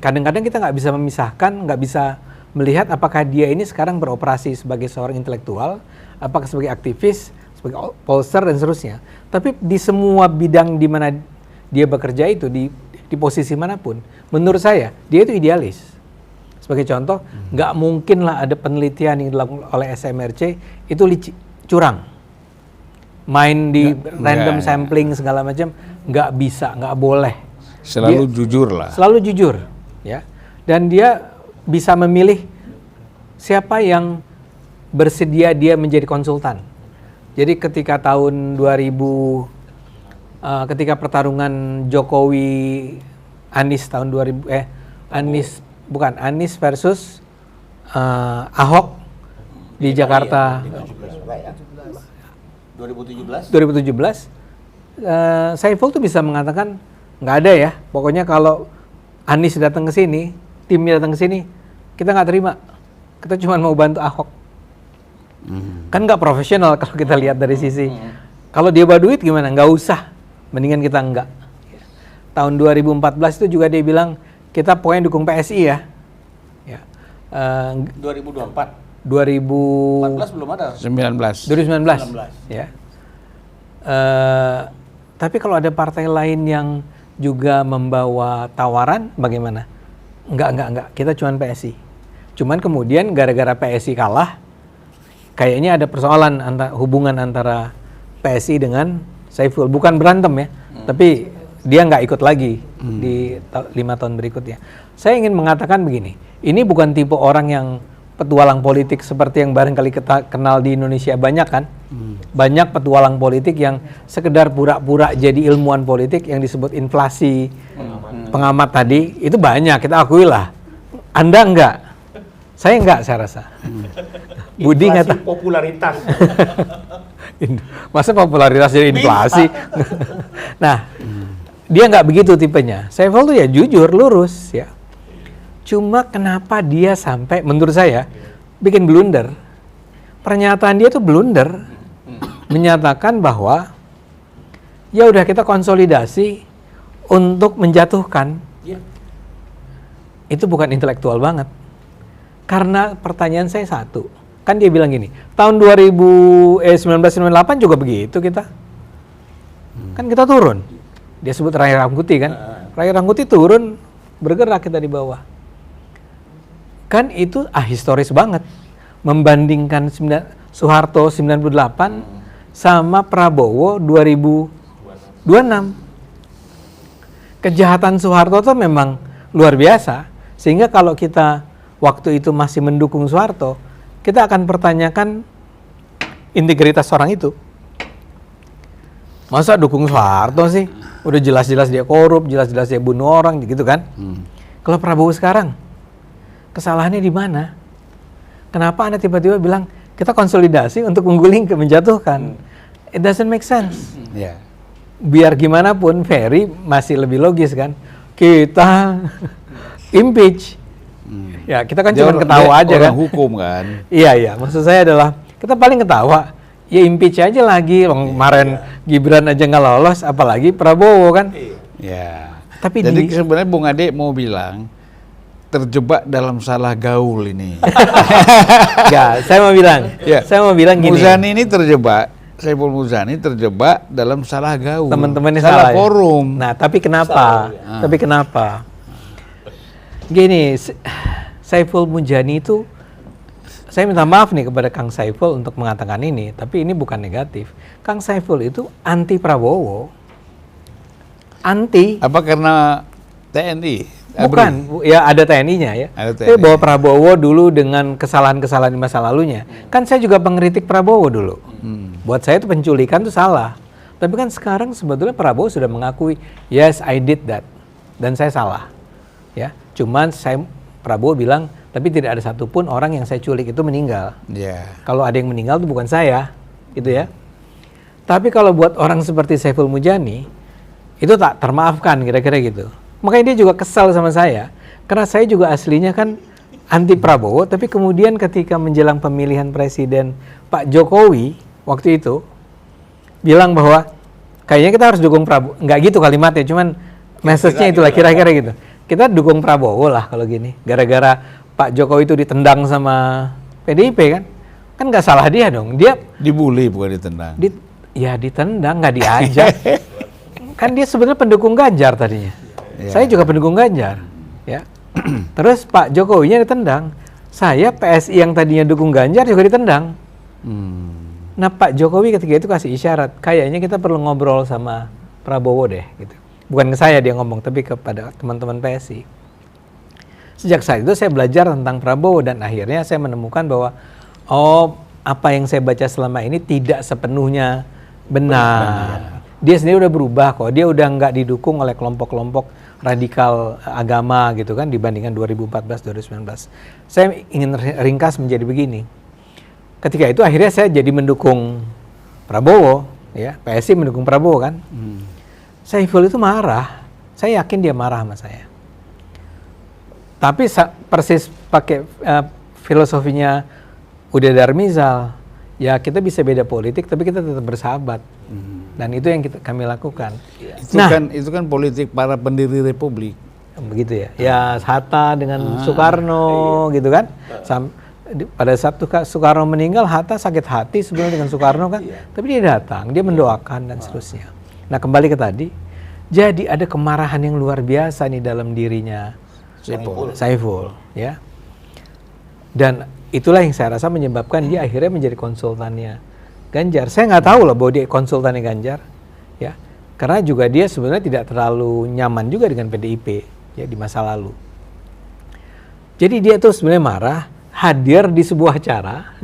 kadang-kadang kita nggak bisa memisahkan, nggak bisa melihat apakah dia ini sekarang beroperasi sebagai seorang intelektual, apakah sebagai aktivis, sebagai pollster dan seterusnya. Tapi di semua bidang di mana dia bekerja itu, di posisi manapun, menurut saya dia itu idealis. Sebagai contoh, nggak mungkin lah ada penelitian yang dilakukan oleh SMRC itu curang, main di random sampling segala macam, nggak bisa, nggak boleh. Selalu jujur lah. Selalu jujur, ya. Dan dia bisa memilih siapa yang bersedia dia menjadi konsultan. Jadi ketika tahun 2000, ketika pertarungan Jokowi Anies tahun 2000, Anies versus Ahok di Jakarta 2017, Saiful tuh bisa mengatakan nggak ada ya, pokoknya kalau Anies datang ke sini, timnya datang ke sini, kita nggak terima, kita cuma mau bantu Ahok. Kan nggak profesional kalau kita lihat dari sisi, kalau dia bawa duit gimana, nggak usah, mendingan kita enggak. Tahun 2014 itu juga dia bilang kita pokoknya dukung PSI ya. 2024. 2014 belum ada. 19. 2019. Ya. Tapi kalau ada partai lain yang juga membawa tawaran, bagaimana? Enggak. Kita cuma PSI. Cuman kemudian gara-gara PSI kalah, kayaknya ada persoalan hubungan antara PSI dengan Saiful. Bukan berantem ya, tapi dia nggak ikut lagi di 5 tahun berikutnya. Saya ingin mengatakan begini, ini bukan tipe orang yang petualang politik seperti yang barangkali kita kenal di Indonesia banyak kan. Banyak petualang politik yang sekedar pura-pura jadi ilmuwan politik yang disebut inflasi, pengamat tadi, itu banyak, kita akui lah. Anda enggak, saya enggak, saya rasa. Budi ngata popularitas. Masa popularitas jadi inflasi? Nah, dia nggak begitu tipenya. Saiful tuh ya jujur, lurus ya. Cuma kenapa dia sampai, menurut saya, bikin blunder. Pernyataan dia tuh blunder. Menyatakan bahwa, ya udah kita konsolidasi untuk menjatuhkan. Itu bukan intelektual banget. Karena pertanyaan saya satu. Kan dia bilang gini, tahun 1998 juga begitu kita. Kan kita turun. Dia sebut Ray Rangkuti kan. Ray Rangkuti turun, bergerak kita di bawah. Kan itu historis banget. Membandingkan Soeharto 98 sama Prabowo 2026. Kejahatan Soeharto itu memang luar biasa. Sehingga kalau kita waktu itu masih mendukung Soeharto, kita akan pertanyakan integritas orang itu. Masa dukung Soeharto sih? Udah jelas-jelas dia korup, jelas-jelas dia bunuh orang gitu kan. Kalau Prabowo sekarang, kesalahannya di mana? Kenapa Anda tiba-tiba bilang kita konsolidasi untuk menggulingkan, menjatuhkan? It doesn't make sense. Biar gimana pun Ferry masih lebih logis kan. Kita impeach. Ya kita kan cuma ketawa aja kan. Hukum kan. Iya. Maksud saya adalah kita paling ketawa. Ya impeach aja lagi. Kemarin Gibran aja nggak lolos, apalagi Prabowo kan. Ya. Tapi jadi sebenarnya Bung Ade mau bilang terjebak dalam salah gaul ini. Enggak, saya mau bilang. Saya mau bilang gini. Muzani ini terjebak, Saiful Muzani terjebak dalam salah gaul. Teman-temannya salah salah forum. Nah, tapi kenapa? Tapi kenapa? Gini, Saiful Muzani itu, saya minta maaf nih kepada Kang Saiful untuk mengatakan ini, tapi ini bukan negatif. Kang Saiful itu anti Prabowo. Anti. Apa karena TNI? Bukan, ya ada TNI-nya ya. Tapi bahwa Prabowo dulu dengan kesalahan-kesalahan di masa lalunya. Kan saya juga pengkritik Prabowo dulu. Buat saya itu penculikan itu salah. Tapi kan sekarang sebetulnya Prabowo sudah mengakui, yes I did that. Dan saya salah. Ya, cuman Prabowo bilang Tapi tidak ada satupun orang yang saya culik itu meninggal. Kalau ada yang meninggal itu bukan saya, gitu ya. Tapi kalau buat orang seperti Saiful Mujani, itu tak termaafkan kira-kira gitu. Makanya dia juga kesal sama saya, karena saya juga aslinya kan anti Prabowo, tapi kemudian ketika menjelang pemilihan presiden Pak Jokowi waktu itu bilang bahwa kayaknya kita harus dukung Prabowo. Nggak gitu kalimatnya, cuman message-nya itulah kira-kira gitu. Kita dukung Prabowo lah kalau gini, gara-gara Pak Jokowi itu ditendang sama PDIP kan? Kan nggak salah dia dong. Dia dibully bukan ditendang. Ya ditendang, nggak diajak. Kan dia sebenarnya pendukung Ganjar tadinya. Saya juga pendukung Ganjar. Ya. Terus Pak Jokowinya ditendang. Saya PSI yang tadinya dukung Ganjar juga ditendang. Nah Pak Jokowi ketika itu kasih isyarat, kayaknya kita perlu ngobrol sama Prabowo deh. Gitu. Bukan ke saya dia ngomong, tapi kepada teman-teman PSI. Sejak saat itu saya belajar tentang Prabowo dan akhirnya saya menemukan bahwa apa yang saya baca selama ini tidak sepenuhnya benar. Dia sendiri udah berubah kok. Dia udah nggak didukung oleh kelompok-kelompok radikal agama gitu kan dibandingkan 2014-2019. Saya ingin ringkas menjadi begini. Ketika itu akhirnya saya jadi mendukung Prabowo, ya PSI mendukung Prabowo kan. Saiful itu marah. Saya yakin dia marah sama saya. Tapi persis pakai filosofinya Uda Darmizal, ya kita bisa beda politik, tapi kita tetap bersahabat. Dan itu yang kami lakukan. Itu kan politik para pendiri Republik. Begitu ya. Ya Hatta dengan Soekarno gitu kan. Pada saat Soekarno meninggal, Hatta sakit hati sebenarnya dengan Soekarno kan. Tapi dia datang, dia mendoakan dan seterusnya. Nah kembali ke tadi, jadi ada kemarahan yang luar biasa nih dalam dirinya Saiful, ya. Dan itulah yang saya rasa menyebabkan dia akhirnya menjadi konsultannya Ganjar. Saya nggak tahu lah bahwa dia konsultannya Ganjar, ya. Karena juga dia sebenarnya tidak terlalu nyaman juga dengan PDIP, ya di masa lalu. Jadi dia tuh sebenarnya marah, hadir di sebuah acara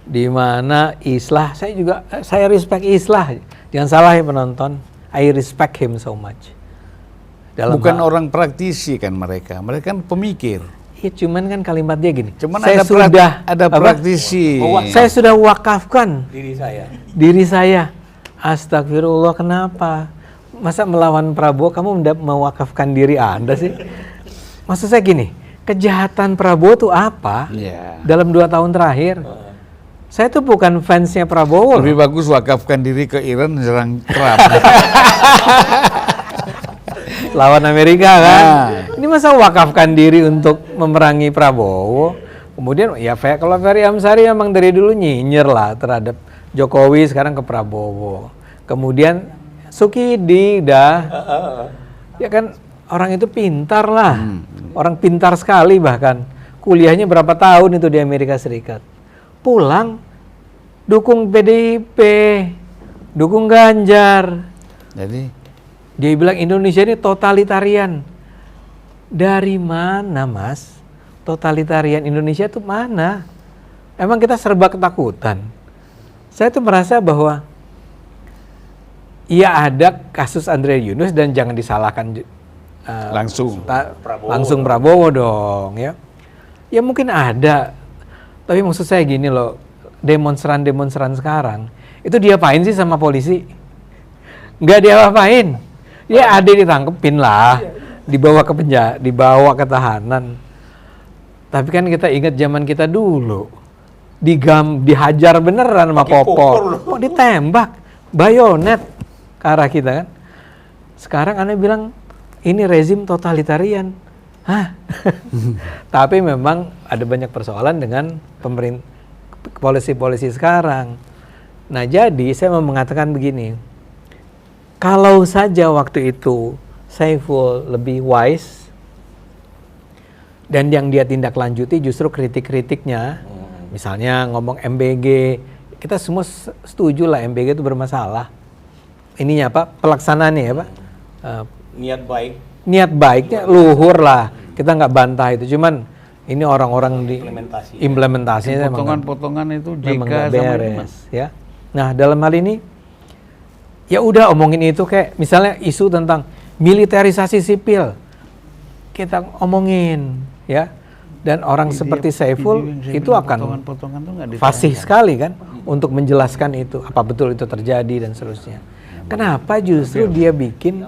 di mana Islah, saya respect Islah. Jangan salah ya penonton, I respect him so much. Bukan orang praktisi kan mereka kan pemikir. Ya cuman kan kalimat dia gini. Cuman saya ada praktisi. Saya sudah wakafkan diri saya. Astagfirullah, kenapa? Masa melawan Prabowo kamu mewakafkan diri Anda sih? Maksud saya gini, kejahatan Prabowo tuh apa? Dalam 2 tahun terakhir. Saya tuh bukan fansnya Prabowo. Lebih bagus wakafkan diri ke Iran serang Trump. Lawan Amerika kan. Ini masa wakafkan diri untuk memerangi Prabowo. Kemudian ya kalau Ferry Amsari emang dari dulu nyinyir lah terhadap Jokowi, sekarang ke Prabowo. Kemudian Sukidi ya kan orang itu pintar lah. Orang pintar sekali bahkan. Kuliahnya berapa tahun itu di Amerika Serikat. Pulang dukung PDIP, dukung Ganjar. Jadi dia bilang Indonesia ini totalitarian. Dari mana Mas? Totalitarian Indonesia itu mana? Emang kita serba ketakutan. Saya tuh merasa bahwa ya ada kasus Andre Yunus dan jangan disalahkan langsung Prabowo dong ya. Ya mungkin ada. Tapi maksud saya gini loh, demonstran sekarang itu diapain sih sama polisi? Nggak diapa-apain. Ya ada ditangkepin lah, dibawa ke penjara, dibawa ke tahanan. Tapi kan kita ingat zaman kita dulu, dihajar beneran sama popor, kok ditembak, bayonet ke arah kita kan. Sekarang Anda bilang ini rezim totalitarian, tapi memang ada banyak persoalan dengan polisi-polisi sekarang. Nah jadi saya mau mengatakan begini. Kalau saja waktu itu Saiful lebih wise dan yang dia tindak lanjuti justru kritik-kritiknya, misalnya ngomong MBG, kita semua setuju lah MBG itu bermasalah. Ininya apa? Pelaksanaannya ya Pak? Niat baiknya luhur lah, kita nggak bantah itu. Cuman ini orang-orang di implementasinya potongan-potongan itu memang jika nggak beres, ya. Nah dalam hal ini ya udah omongin itu kayak misalnya isu tentang militerisasi sipil. Kita omongin ya. Dan orang seperti Saiful itu akan potongan-potongan tuh nggak fasih sekali kan untuk menjelaskan itu, apa betul itu terjadi dan seterusnya. Kenapa justru dia bikin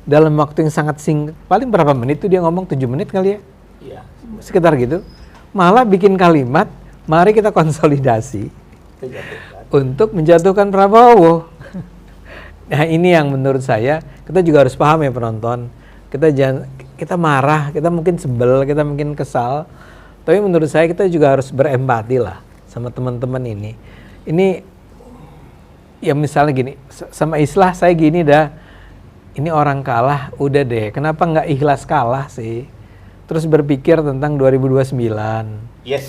dalam waktu yang sangat singkat, paling berapa menit tuh dia ngomong, 7 menit kali ya? Iya. Sekitar gitu. Malah bikin kalimat, mari kita konsolidasi untuk menjatuhkan Prabowo. Nah ini yang menurut saya, kita juga harus paham ya penonton. Kita marah, kita mungkin sebel, kita mungkin kesal. Tapi menurut saya kita juga harus berempati lah sama teman-teman ini. Ini ya misalnya gini, sama Islah saya gini dah, ini orang kalah, udah deh, kenapa nggak ikhlas kalah sih? Terus berpikir tentang 2029. Yes.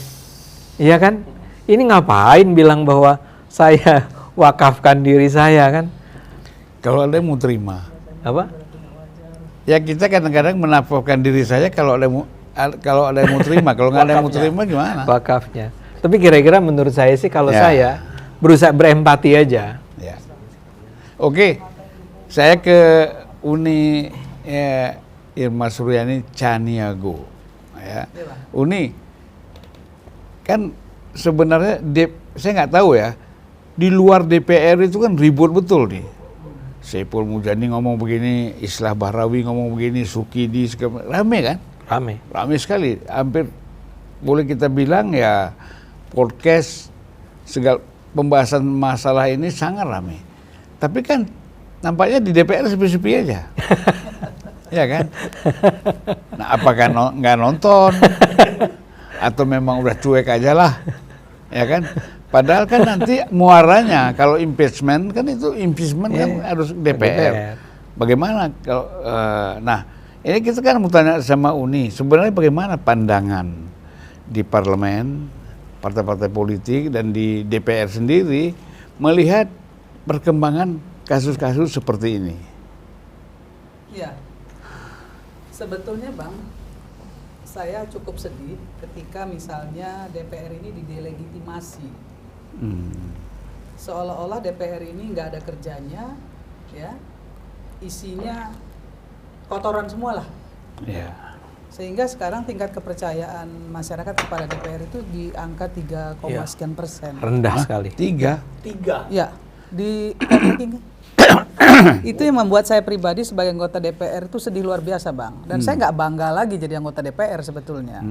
Iya kan? Ini ngapain bilang bahwa saya wakafkan diri saya kan? Kalau ada yang mau terima. Apa? Ya kita kadang-kadang menafkahkan diri saya kalau ada yang mau terima, kalau nggak ada yang mau terima gimana? Wakafnya. Tapi kira-kira menurut saya sih kalau Ya. saya berusaha berempati aja. Ya. Oke, saya ke Uni Irma Suryani Caniago. Ya. Uni, kan sebenarnya saya nggak tahu ya, di luar DPR itu kan ribut betul nih. Saiful Mujani ngomong begini, Islah Bahrawi ngomong begini, Sukidi, rame kan? Rame sekali. Hampir boleh kita bilang ya podcast segala pembahasan masalah ini sangat rame. Tapi kan nampaknya di DPR sepi-sepi aja. Ya kan? Nah apakah nggak nonton? Atau memang udah cuek aja lah? Ya kan? Padahal kan nanti muaranya kalau impeachment kan kan harus DPR. Bagaimana kalau nah ini kita kan mau tanya sama Uni, sebenarnya bagaimana pandangan di parlemen, partai-partai politik dan di DPR sendiri melihat perkembangan kasus-kasus seperti ini? Ya, sebetulnya Bang, saya cukup sedih ketika misalnya DPR ini didelegitimasi. Seolah-olah DPR ini nggak ada kerjanya, ya, isinya kotoran semua lah. Ya. Sehingga sekarang tingkat kepercayaan masyarakat kepada DPR itu di angka 3, sekian persen. Rendah sekali. 3. Ya, di itu yang membuat saya pribadi sebagai anggota DPR itu sedih luar biasa Bang. Dan saya nggak bangga lagi jadi anggota DPR sebetulnya.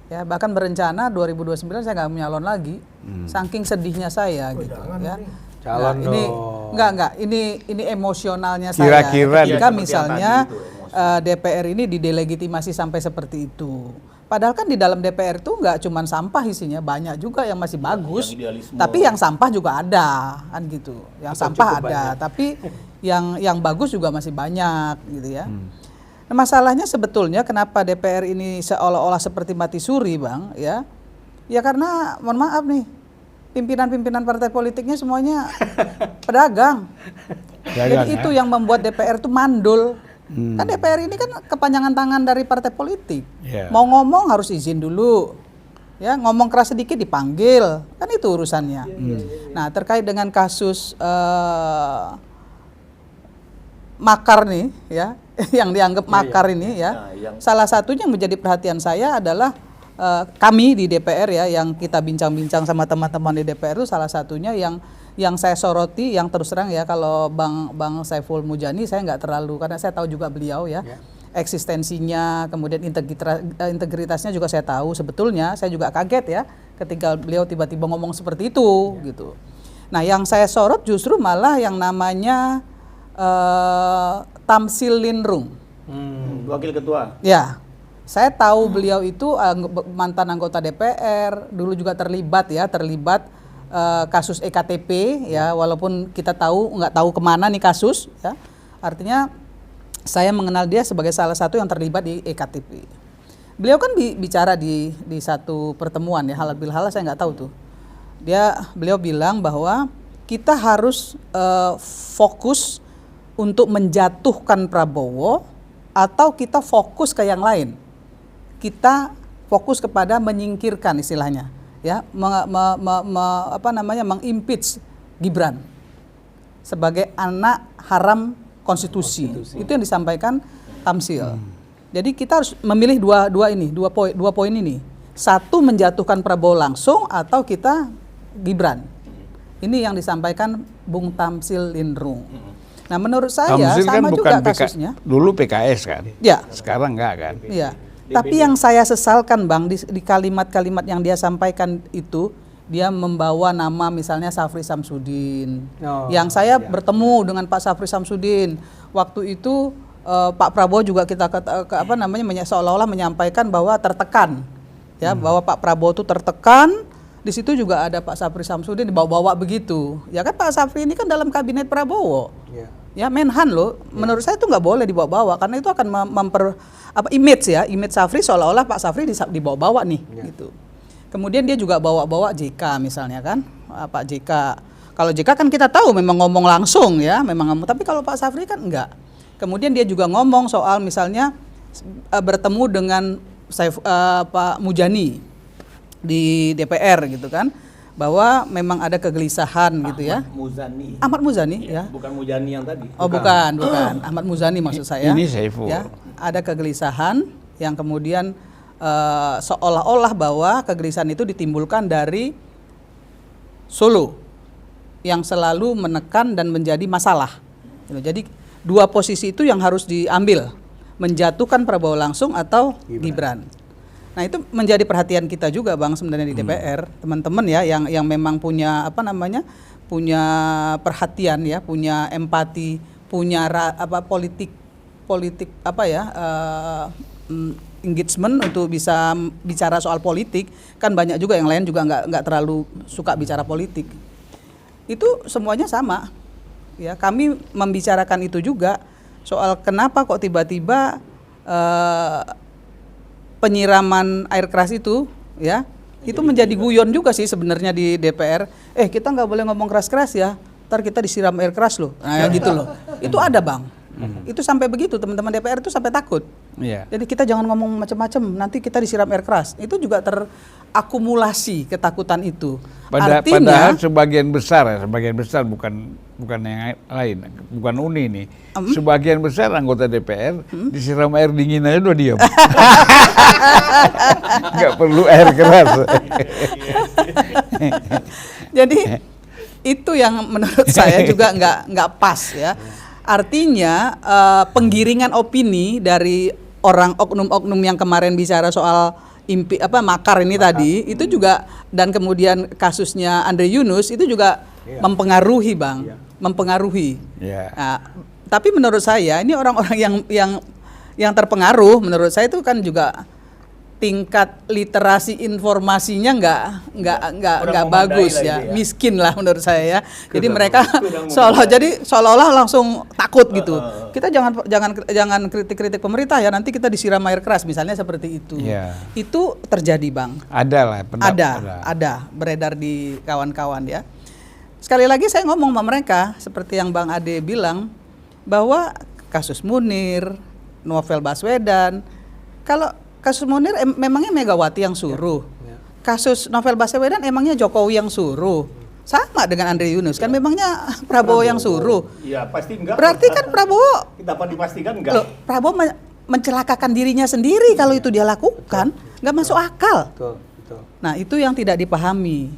Ya, bahkan berencana 2029 saya nggak menyalon lagi, saking sedihnya saya gitu ya. Calon ini dong. enggak ini emosionalnya saya Kira-kira ketika misalnya DPR ini didelegitimasi sampai seperti itu. Padahal kan di dalam DPR itu nggak cuma sampah isinya, banyak juga yang masih bagus. Tapi yang sampah juga ada kan gitu. Yang sampah ada, tapi yang bagus juga masih banyak gitu ya. Nah, masalahnya sebetulnya kenapa DPR ini seolah-olah seperti mati suri Bang ya. Ya karena mohon maaf nih, pimpinan-pimpinan partai politiknya semuanya pedagang. Jadi itu yang membuat DPR itu mandul. Kan DPR ini kan kepanjangan tangan dari partai politik. Mau ngomong harus izin dulu. Ya, ngomong keras sedikit dipanggil. Kan itu urusannya. Nah, terkait dengan kasus makar nih ya, yang dianggap makar ini ya. Salah satunya yang menjadi perhatian saya adalah kami di DPR ya, yang kita bincang-bincang sama teman-teman di DPR itu salah satunya yang saya soroti, yang terus terang ya, kalau Bang Saiful Mujani saya nggak terlalu, karena saya tahu juga beliau ya, eksistensinya, kemudian integritasnya juga saya tahu. Sebetulnya saya juga kaget ya ketika beliau tiba-tiba ngomong seperti itu gitu. Nah yang saya sorot justru malah yang namanya Tamsil Linrung, Wakil ketua. ya. Saya tahu beliau itu mantan anggota DPR, dulu juga terlibat kasus EKTP ya, walaupun kita nggak tahu kemana nih kasus ya. Artinya saya mengenal dia sebagai salah satu yang terlibat di EKTP. Beliau kan bicara di satu pertemuan ya, halal bil halal, saya nggak tahu tuh. Beliau bilang bahwa kita harus fokus untuk menjatuhkan Prabowo atau kita fokus ke yang lain. Kita fokus kepada menyingkirkan istilahnya, ya, mengimpeach Gibran sebagai anak haram konstitusi. Itu yang disampaikan Tamsil. Jadi kita harus memilih dua poin ini. satu menjatuhkan Prabowo langsung atau kita Gibran. Ini yang disampaikan Bung Tamsil Lindrung. Nah, menurut saya Tamsil kan sama bukan juga kasusnya. dulu PKS kan, Ya. sekarang enggak kan. Iya. Tapi yang saya sesalkan Bang di kalimat-kalimat yang dia sampaikan itu, dia membawa nama misalnya Safri Samsudin. Yang saya bertemu dengan Pak Safri Samsudin waktu itu, Pak Prabowo juga kita seolah-olah menyampaikan bahwa tertekan, ya, bahwa Pak Prabowo itu tertekan. Di situ juga ada Pak Safri Samsudin dibawa-bawa begitu. Ya kan Pak Safri ini kan dalam kabinet Prabowo. Ya Menhan loh. Menurut saya itu nggak boleh dibawa-bawa karena itu akan image Safri seolah-olah Pak Safri dibawa-bawa nih gitu. Kemudian dia juga bawa-bawa JK misalnya kan. Pak JK. Kalau JK kan kita tahu memang ngomong langsung ya, memang ngomong, tapi kalau Pak Safri kan enggak. Kemudian dia juga ngomong soal misalnya bertemu dengan Pak Mujani di DPR gitu kan, bahwa memang ada kegelisahan gitu ya. Ahmad Muzani ya. Bukan Mujani yang tadi. Oh bukan. Ahmad Muzani maksud saya. Ini Saiful. Ya, ada kegelisahan yang kemudian seolah-olah bahwa kegelisahan itu ditimbulkan dari Solo yang selalu menekan dan menjadi masalah. Jadi dua posisi itu yang harus diambil, menjatuhkan Prabowo langsung atau Gibran. Nah itu menjadi perhatian kita juga Bang sebenarnya di DPR, teman-teman ya yang memang punya punya perhatian ya, punya empati, punya politik engagement untuk bisa bicara soal politik. Kan banyak juga yang lain juga nggak terlalu suka bicara politik. Itu semuanya sama. Ya, kami membicarakan itu juga soal kenapa kok tiba-tiba penyiraman air keras itu ya itu menjadi guyon juga sih sebenarnya di DPR. Kita nggak boleh ngomong keras-keras ya, ntar kita disiram air keras loh. Nah gitu loh. Itu ada Bang. Itu sampai begitu teman-teman DPR itu sampai takut. Jadi kita jangan ngomong macam-macam, nanti kita disiram air keras. Itu juga terakumulasi ketakutan itu. Padahal sebagian besar bukan yang lain, bukan Uni nih. Sebagian besar anggota DPR disiram air dingin aja udah diam. Nggak perlu air keras. Jadi itu yang menurut saya juga nggak pas ya. Artinya penggiringan opini dari orang oknum-oknum yang kemarin bicara soal makar ini tadi itu juga, dan kemudian kasusnya Andre Yunus itu juga mempengaruhi Bang, mempengaruhi. Nah, tapi menurut saya ini orang-orang yang terpengaruh, menurut saya itu kan juga tingkat literasi informasinya nggak bagus ya, miskin lah menurut saya ya. Jadi mereka seolah-olah langsung takut gitu. Kita jangan kritik pemerintah ya, nanti kita disiram air keras misalnya seperti itu. Itu terjadi Bang. Ada Beredar di kawan-kawan ya. Sekali lagi saya ngomong sama mereka seperti yang Bang Ade bilang bahwa kasus Munir, Novel Baswedan, kalau kasus Munir memangnya Megawati yang suruh. Kasus Novel Baswedan emangnya Jokowi yang suruh. Sama dengan Andre Yunus kan memangnya Prabowo yang suruh. Iya, pasti enggak. Berarti kan Prabowo dapat dipastikan enggak. Loh, Prabowo mencelakakan dirinya sendiri kalau itu dia lakukan, nggak masuk akal. Betul. Nah, itu yang tidak dipahami.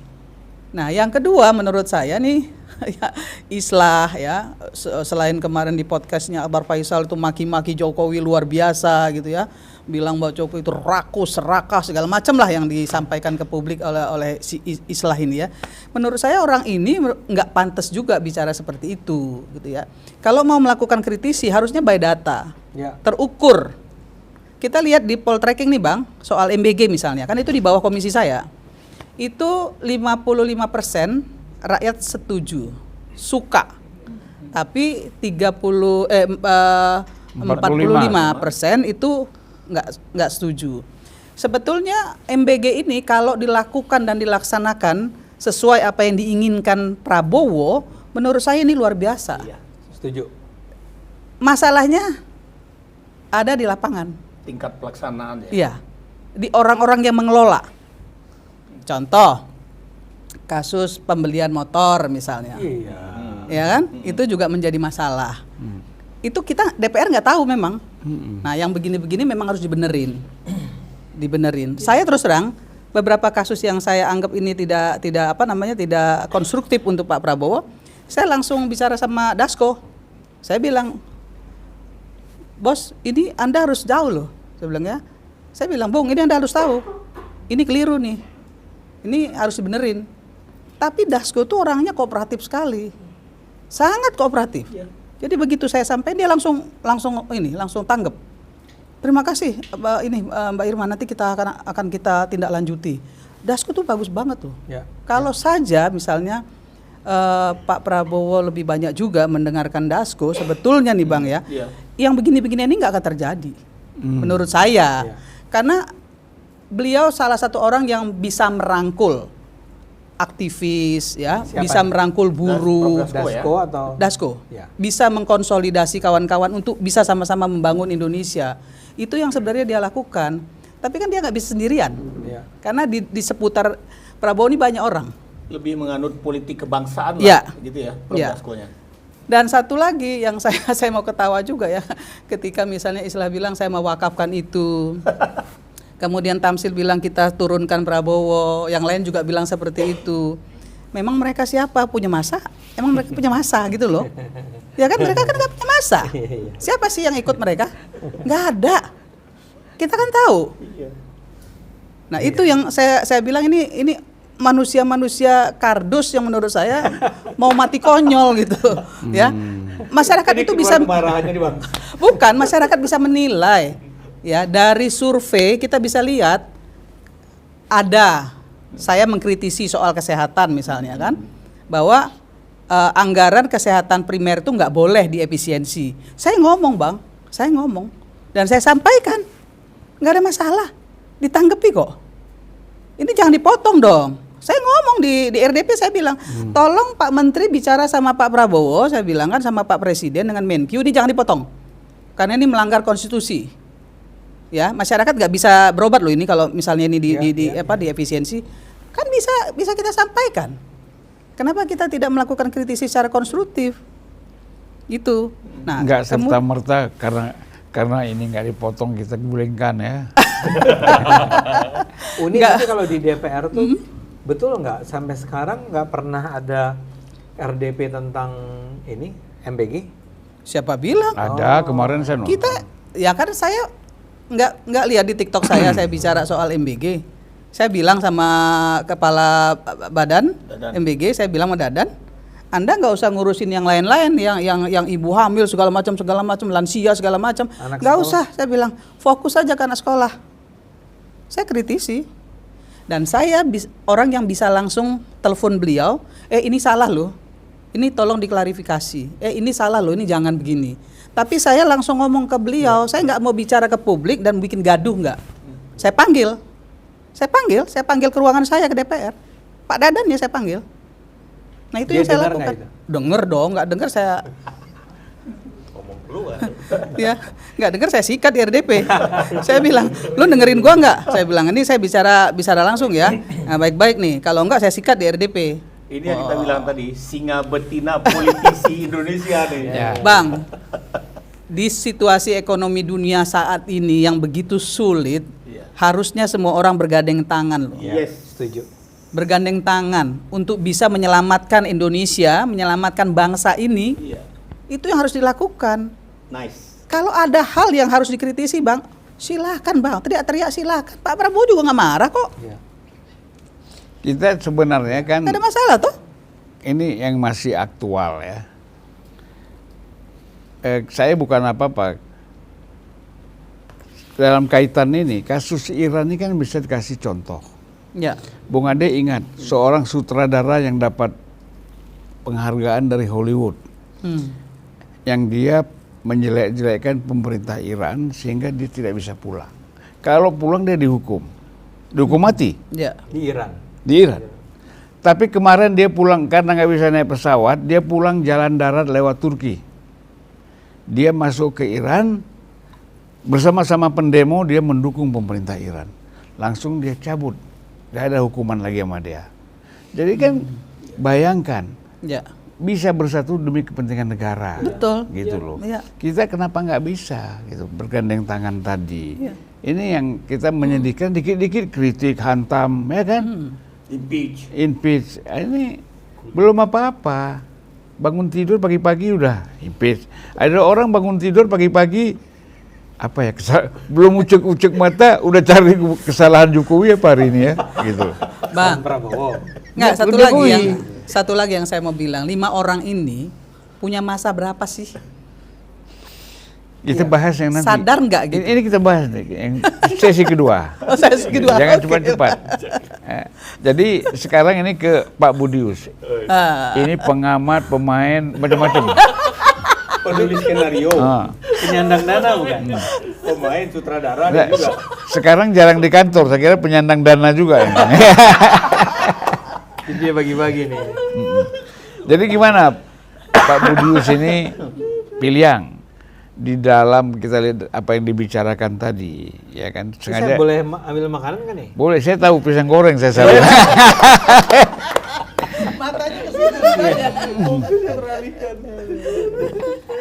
Nah, yang kedua menurut saya nih ya, Islah ya, selain kemarin di podcastnya Akbar Faisal itu maki-maki Jokowi luar biasa gitu ya, bilang bahwa Jokowi itu rakus, serakah, segala macam lah yang disampaikan ke publik oleh si Islah ini ya. Menurut saya orang ini nggak pantas juga bicara seperti itu gitu ya. Kalau mau melakukan kritisi harusnya by data, terukur. Kita lihat di poll tracking nih Bang, soal MBG misalnya, kan itu di bawah komisi saya. Itu 55% rakyat setuju, suka. Tapi 45% itu nggak setuju. Sebetulnya MBG ini kalau dilakukan dan dilaksanakan sesuai apa yang diinginkan Prabowo, menurut saya ini luar biasa. Setuju. Masalahnya ada di lapangan. Tingkat pelaksanaan ya. Iya, di orang-orang yang mengelola. Contoh, kasus pembelian motor misalnya. Ya kan? Itu juga menjadi masalah. Itu kita DPR nggak tahu memang. Nah, yang begini-begini memang harus dibenerin. Saya terus terang beberapa kasus yang saya anggap ini tidak konstruktif untuk Pak Prabowo, saya langsung bicara sama Dasko. Saya bilang, bos, ini Anda harus tahu loh. Saya bilang ya. Saya bilang, Bung, ini Anda harus tahu. Ini keliru nih. Ini harus dibenerin. Tapi Dasko tuh orangnya kooperatif sekali. Sangat kooperatif. Jadi begitu saya sampai dia langsung tanggap. Terima kasih Mbak Irma, nanti kita akan kita tindak lanjuti. Dasko tuh bagus banget tuh. Kalau saja misalnya Pak Prabowo lebih banyak juga mendengarkan Dasko, sebetulnya nih Bang ya, yang begini-begini ini nggak akan terjadi. Menurut saya. Karena beliau salah satu orang yang bisa merangkul aktivis ya, bisa merangkul buruh, Dasko, bisa mengkonsolidasi kawan-kawan untuk bisa sama-sama membangun Indonesia. Itu yang sebenarnya dia lakukan. Tapi kan dia nggak bisa sendirian, karena di seputar Prabowo ini banyak orang. Lebih menganut politik kebangsaan lah, gitu ya, Daskonya. Dan satu lagi yang saya mau ketawa juga ya, ketika misalnya Islah bilang saya mau wakafkan itu. Kemudian Tamsil bilang kita turunkan Prabowo, yang lain juga bilang seperti itu. Memang mereka siapa? Punya masa? Emang mereka punya masa gitu loh. Ya kan mereka kan nggak punya masa. Siapa sih yang ikut mereka? Nggak ada. Kita kan tahu. Nah itu yang saya bilang ini manusia-manusia kardus yang menurut saya mau mati konyol gitu. Ya, masyarakat itu bisa. Bukan, masyarakat bisa menilai. Ya, dari survei kita bisa lihat saya mengkritisi soal kesehatan misalnya kan, bahwa anggaran kesehatan primer itu nggak boleh diefisiensi. Saya ngomong Bang, dan saya sampaikan nggak ada masalah, ditanggapi kok. Ini jangan dipotong dong. Saya ngomong di RDP, saya bilang tolong Pak Menteri bicara sama Pak Prabowo, saya bilang kan sama Pak Presiden dengan Menkyu, ini jangan dipotong karena ini melanggar konstitusi. Ya, masyarakat nggak bisa berobat loh ini kalau misalnya ini di efisiensi, kan bisa kita sampaikan. Kenapa kita tidak melakukan kritisi secara konstruktif? Gitu. Nah, nggak serta-merta karena ini nggak dipotong kita gulingkan ya. Unik tapi kalau di DPR tuh betul nggak sampai sekarang nggak pernah ada RDP tentang ini MBG? Siapa bilang? Ada kemarin saya nonton. Kita ya kan saya nggak lihat di TikTok saya bicara soal MBG. Saya bilang sama kepala badan MBG, saya bilang sama Dadan, Anda nggak usah ngurusin yang lain-lain, yang ibu hamil segala macam, lansia segala macam, nggak usah. Saya bilang fokus aja ke anak sekolah. Saya kritisi, dan saya orang yang bisa langsung telepon beliau, ini salah loh, ini tolong diklarifikasi, ini salah loh, ini jangan begini. Tapi saya langsung ngomong ke beliau, saya nggak mau bicara ke publik dan bikin gaduh nggak. Saya panggil ke ruangan saya ke DPR. Pak Dadan ya saya panggil. Nah itu yang saya lakukan. Dengar dong, nggak dengar saya. Ngomong keluar. Ya, nggak dengar saya sikat di RDP. Saya bilang, lu dengerin gua nggak? Saya bilang ini saya bicara langsung ya. Nah baik-baik nih, kalau nggak saya sikat di RDP. Ini yang kita bilang tadi, singa betina politisi Indonesia nih. Bang, di situasi ekonomi dunia saat ini yang begitu sulit, harusnya semua orang bergandeng tangan loh. Yes, setuju. Bergandeng tangan untuk bisa menyelamatkan Indonesia, menyelamatkan bangsa ini. Itu yang harus dilakukan. Nice. Kalau ada hal yang harus dikritisi Bang, silahkan Bang, teriak-teriak silahkan. Pak Prabowo juga nggak marah kok. Kita sebenarnya kan nggak ada masalah tuh. Ini yang masih aktual ya. Saya bukan apa-apa. Dalam kaitan ini, kasus Iran ini kan bisa dikasih contoh. Ya. Bung Ade ingat, seorang sutradara yang dapat penghargaan dari Hollywood. Yang dia menjelek-jelekkan pemerintah Iran sehingga dia tidak bisa pulang. Kalau pulang dia dihukum. Dihukum mati. Ya. Di Iran. Di Iran. Tapi kemarin dia pulang karena nggak bisa naik pesawat, dia pulang jalan darat lewat Turki. Dia masuk ke Iran, bersama-sama pendemo dia mendukung pemerintah Iran. Langsung dia cabut, gak ada hukuman lagi sama dia. Jadi kan bayangkan, bisa bersatu demi kepentingan negara. Betul. Gitu loh. Kita kenapa nggak bisa gitu bergandeng tangan tadi? Ini yang kita menyedihkan, dikit-dikit kritik, hantam, ya kan? Impeach. Ini belum apa-apa. Bangun tidur pagi-pagi udah impeach. Ada orang bangun tidur pagi-pagi apa ya? Belum ucek-ucek mata udah cari kesalahan Jokowi apa hari ini ya, gitu. Bang, nggak, satu lagi yang saya mau bilang, 5 orang ini punya masa berapa sih? Kita bahas yang nanti. Sadar nggak gitu? Ini kita bahas nih, yang sesi kedua. Oh, sesi kedua. Jangan Oke. cepat-cepat. Jadi sekarang ini ke Pak Budius. Ini pengamat, pemain, macam-macam. Penulis skenario, penyandang dana bukan? Pemain, sutradara Nggak, sekarang jarang di kantor, saya kira penyandang dana juga. Dia bagi-bagi nih. Jadi gimana Pak Budius ini pilihan di dalam kita lihat apa yang dibicarakan tadi, ya kan? Saya boleh ambil makanan kan nih? Boleh, saya tahu pisang goreng saya salah. Matanya ke situ.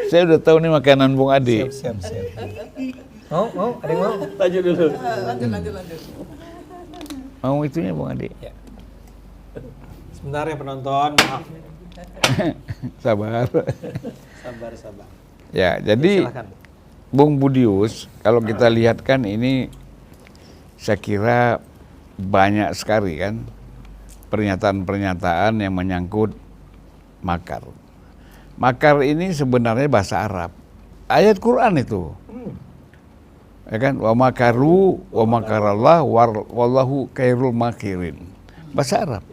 Saya udah tahu nih makanan Bung Adi. Siap. Mau? Ada yang mau? Lanjut dulu. Lanjut. Mau itunya Bung Adi? Sebentar ya penonton, maaf. Sabar. Sabar. Ya, jadi Silakan. Bung Budius, kalau kita lihat kan ini saya kira banyak sekali kan pernyataan-pernyataan yang menyangkut makar. Makar ini sebenarnya bahasa Arab. Ayat Quran itu. Ya kan? Wa makaru wa makarallah wallahu khairul makirin. Bahasa Arab.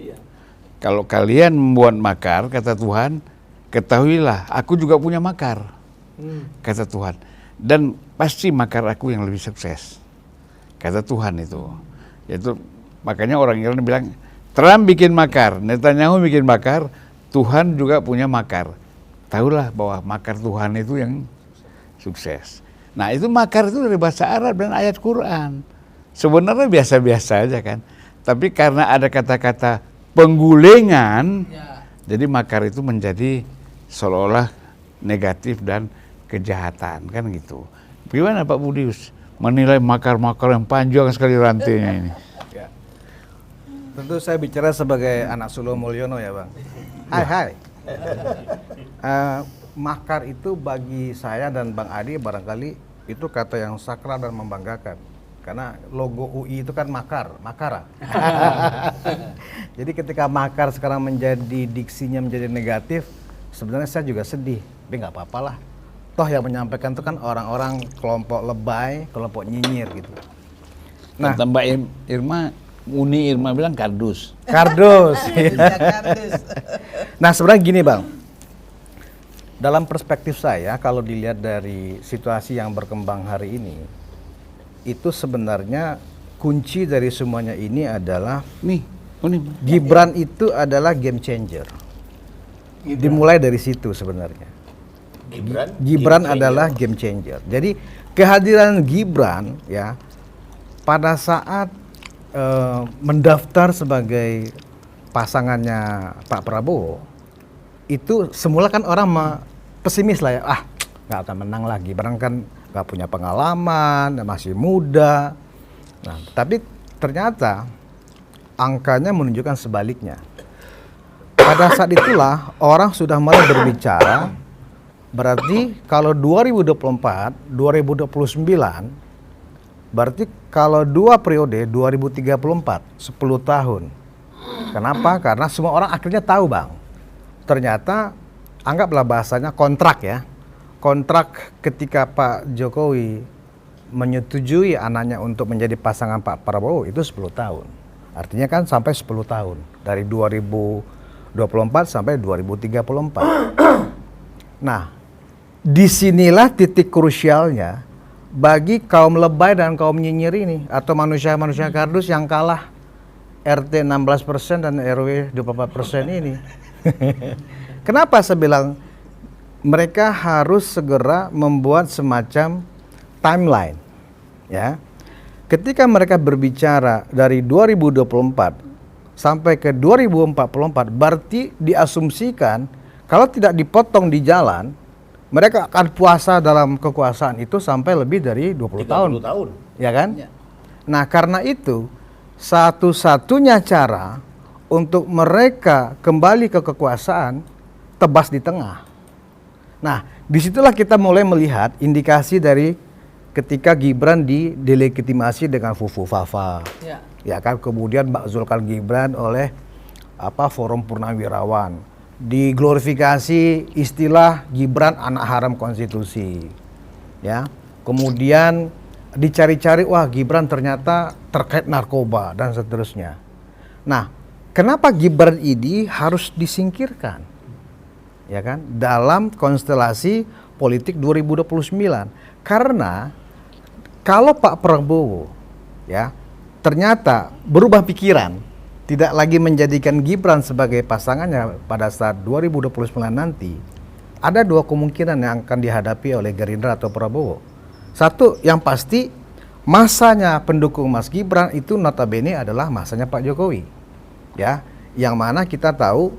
Kalau kalian membuat makar, kata Tuhan, ketahuilah aku juga punya makar. Kata Tuhan, dan pasti makar aku yang lebih sukses, kata Tuhan itu. Yaitu makanya orang Iran bilang Trump bikin makar, Netanyahu bikin makar, Tuhan juga punya makar. Tahulah bahwa makar Tuhan itu yang sukses. Nah itu makar itu dari bahasa Arab dan ayat Quran. Sebenarnya biasa-biasa aja kan, tapi karena ada kata-kata penggulingan, jadi makar itu menjadi seolah-olah negatif dan kejahatan, kan gitu. Gimana Pak Budius menilai makar-makar yang panjang sekali rantainya ini? Ya. Tentu saya bicara sebagai anak Sulo Mulyono ya Bang. Hai. Makar itu bagi saya dan Bang Adi barangkali itu kata yang sakral dan membanggakan. Karena logo UI itu kan makara. Jadi ketika makar sekarang menjadi diksinya menjadi negatif, sebenarnya saya juga sedih. Tapi nggak apa-apa lah. Toh yang menyampaikan itu kan orang-orang kelompok lebay, kelompok nyinyir gitu. Nah, Mbak Irma bilang kardus. Kardus. Nah sebenarnya gini Bang, dalam perspektif saya kalau dilihat dari situasi yang berkembang hari ini, itu sebenarnya kunci dari semuanya ini adalah Gibran itu adalah game changer. Dimulai dari situ sebenarnya. Gibran adalah game changer. Jadi kehadiran Gibran ya pada saat mendaftar sebagai pasangannya Pak Prabowo itu semula kan orang pesimis lah ya, nggak akan menang lagi. Gibran kan nggak punya pengalaman, masih muda. Nah, tapi ternyata angkanya menunjukkan sebaliknya. Pada saat itulah orang sudah mulai berbicara, berarti kalau 2024, 2029, berarti kalau 2 periode 2034, 10 tahun. Kenapa? Karena semua orang akhirnya tahu Bang. Ternyata anggaplah bahasanya kontrak ya. Kontrak ketika Pak Jokowi menyetujui anaknya untuk menjadi pasangan Pak Prabowo itu 10 tahun. Artinya kan sampai 10 tahun. Dari 2024 sampai 2034. Nah, disinilah titik krusialnya bagi kaum lebay dan kaum nyinyir ini atau manusia-manusia kardus yang kalah RT 16% dan RW 24% ini. Kenapa saya bilang mereka harus segera membuat semacam timeline ya. Ketika mereka berbicara dari 2024 sampai ke 2044 berarti diasumsikan kalau tidak dipotong di jalan mereka akan puasa dalam kekuasaan itu sampai lebih dari 20 tahun. ya kan? Nah, karena itu satu-satunya cara untuk mereka kembali ke kekuasaan tebas di tengah. Nah, disitulah kita mulai melihat indikasi dari ketika Gibran didelegitimasi dengan Fufu Fafa, ya kan? Kemudian makzulkan Gibran oleh Forum Purnawirawan, diglorifikasi istilah Gibran anak haram konstitusi, ya. Kemudian dicari-cari, wah Gibran ternyata terkait narkoba dan seterusnya. Nah, kenapa Gibran ini harus disingkirkan? Ya kan? Dalam konstelasi politik 2029. Karena kalau Pak Prabowo ya ternyata berubah pikiran, tidak lagi menjadikan Gibran sebagai pasangannya pada saat 2029 nanti, ada dua kemungkinan yang akan dihadapi oleh Gerindra atau Prabowo. Satu, yang pasti masanya pendukung Mas Gibran itu notabene adalah masanya Pak Jokowi, ya, yang mana kita tahu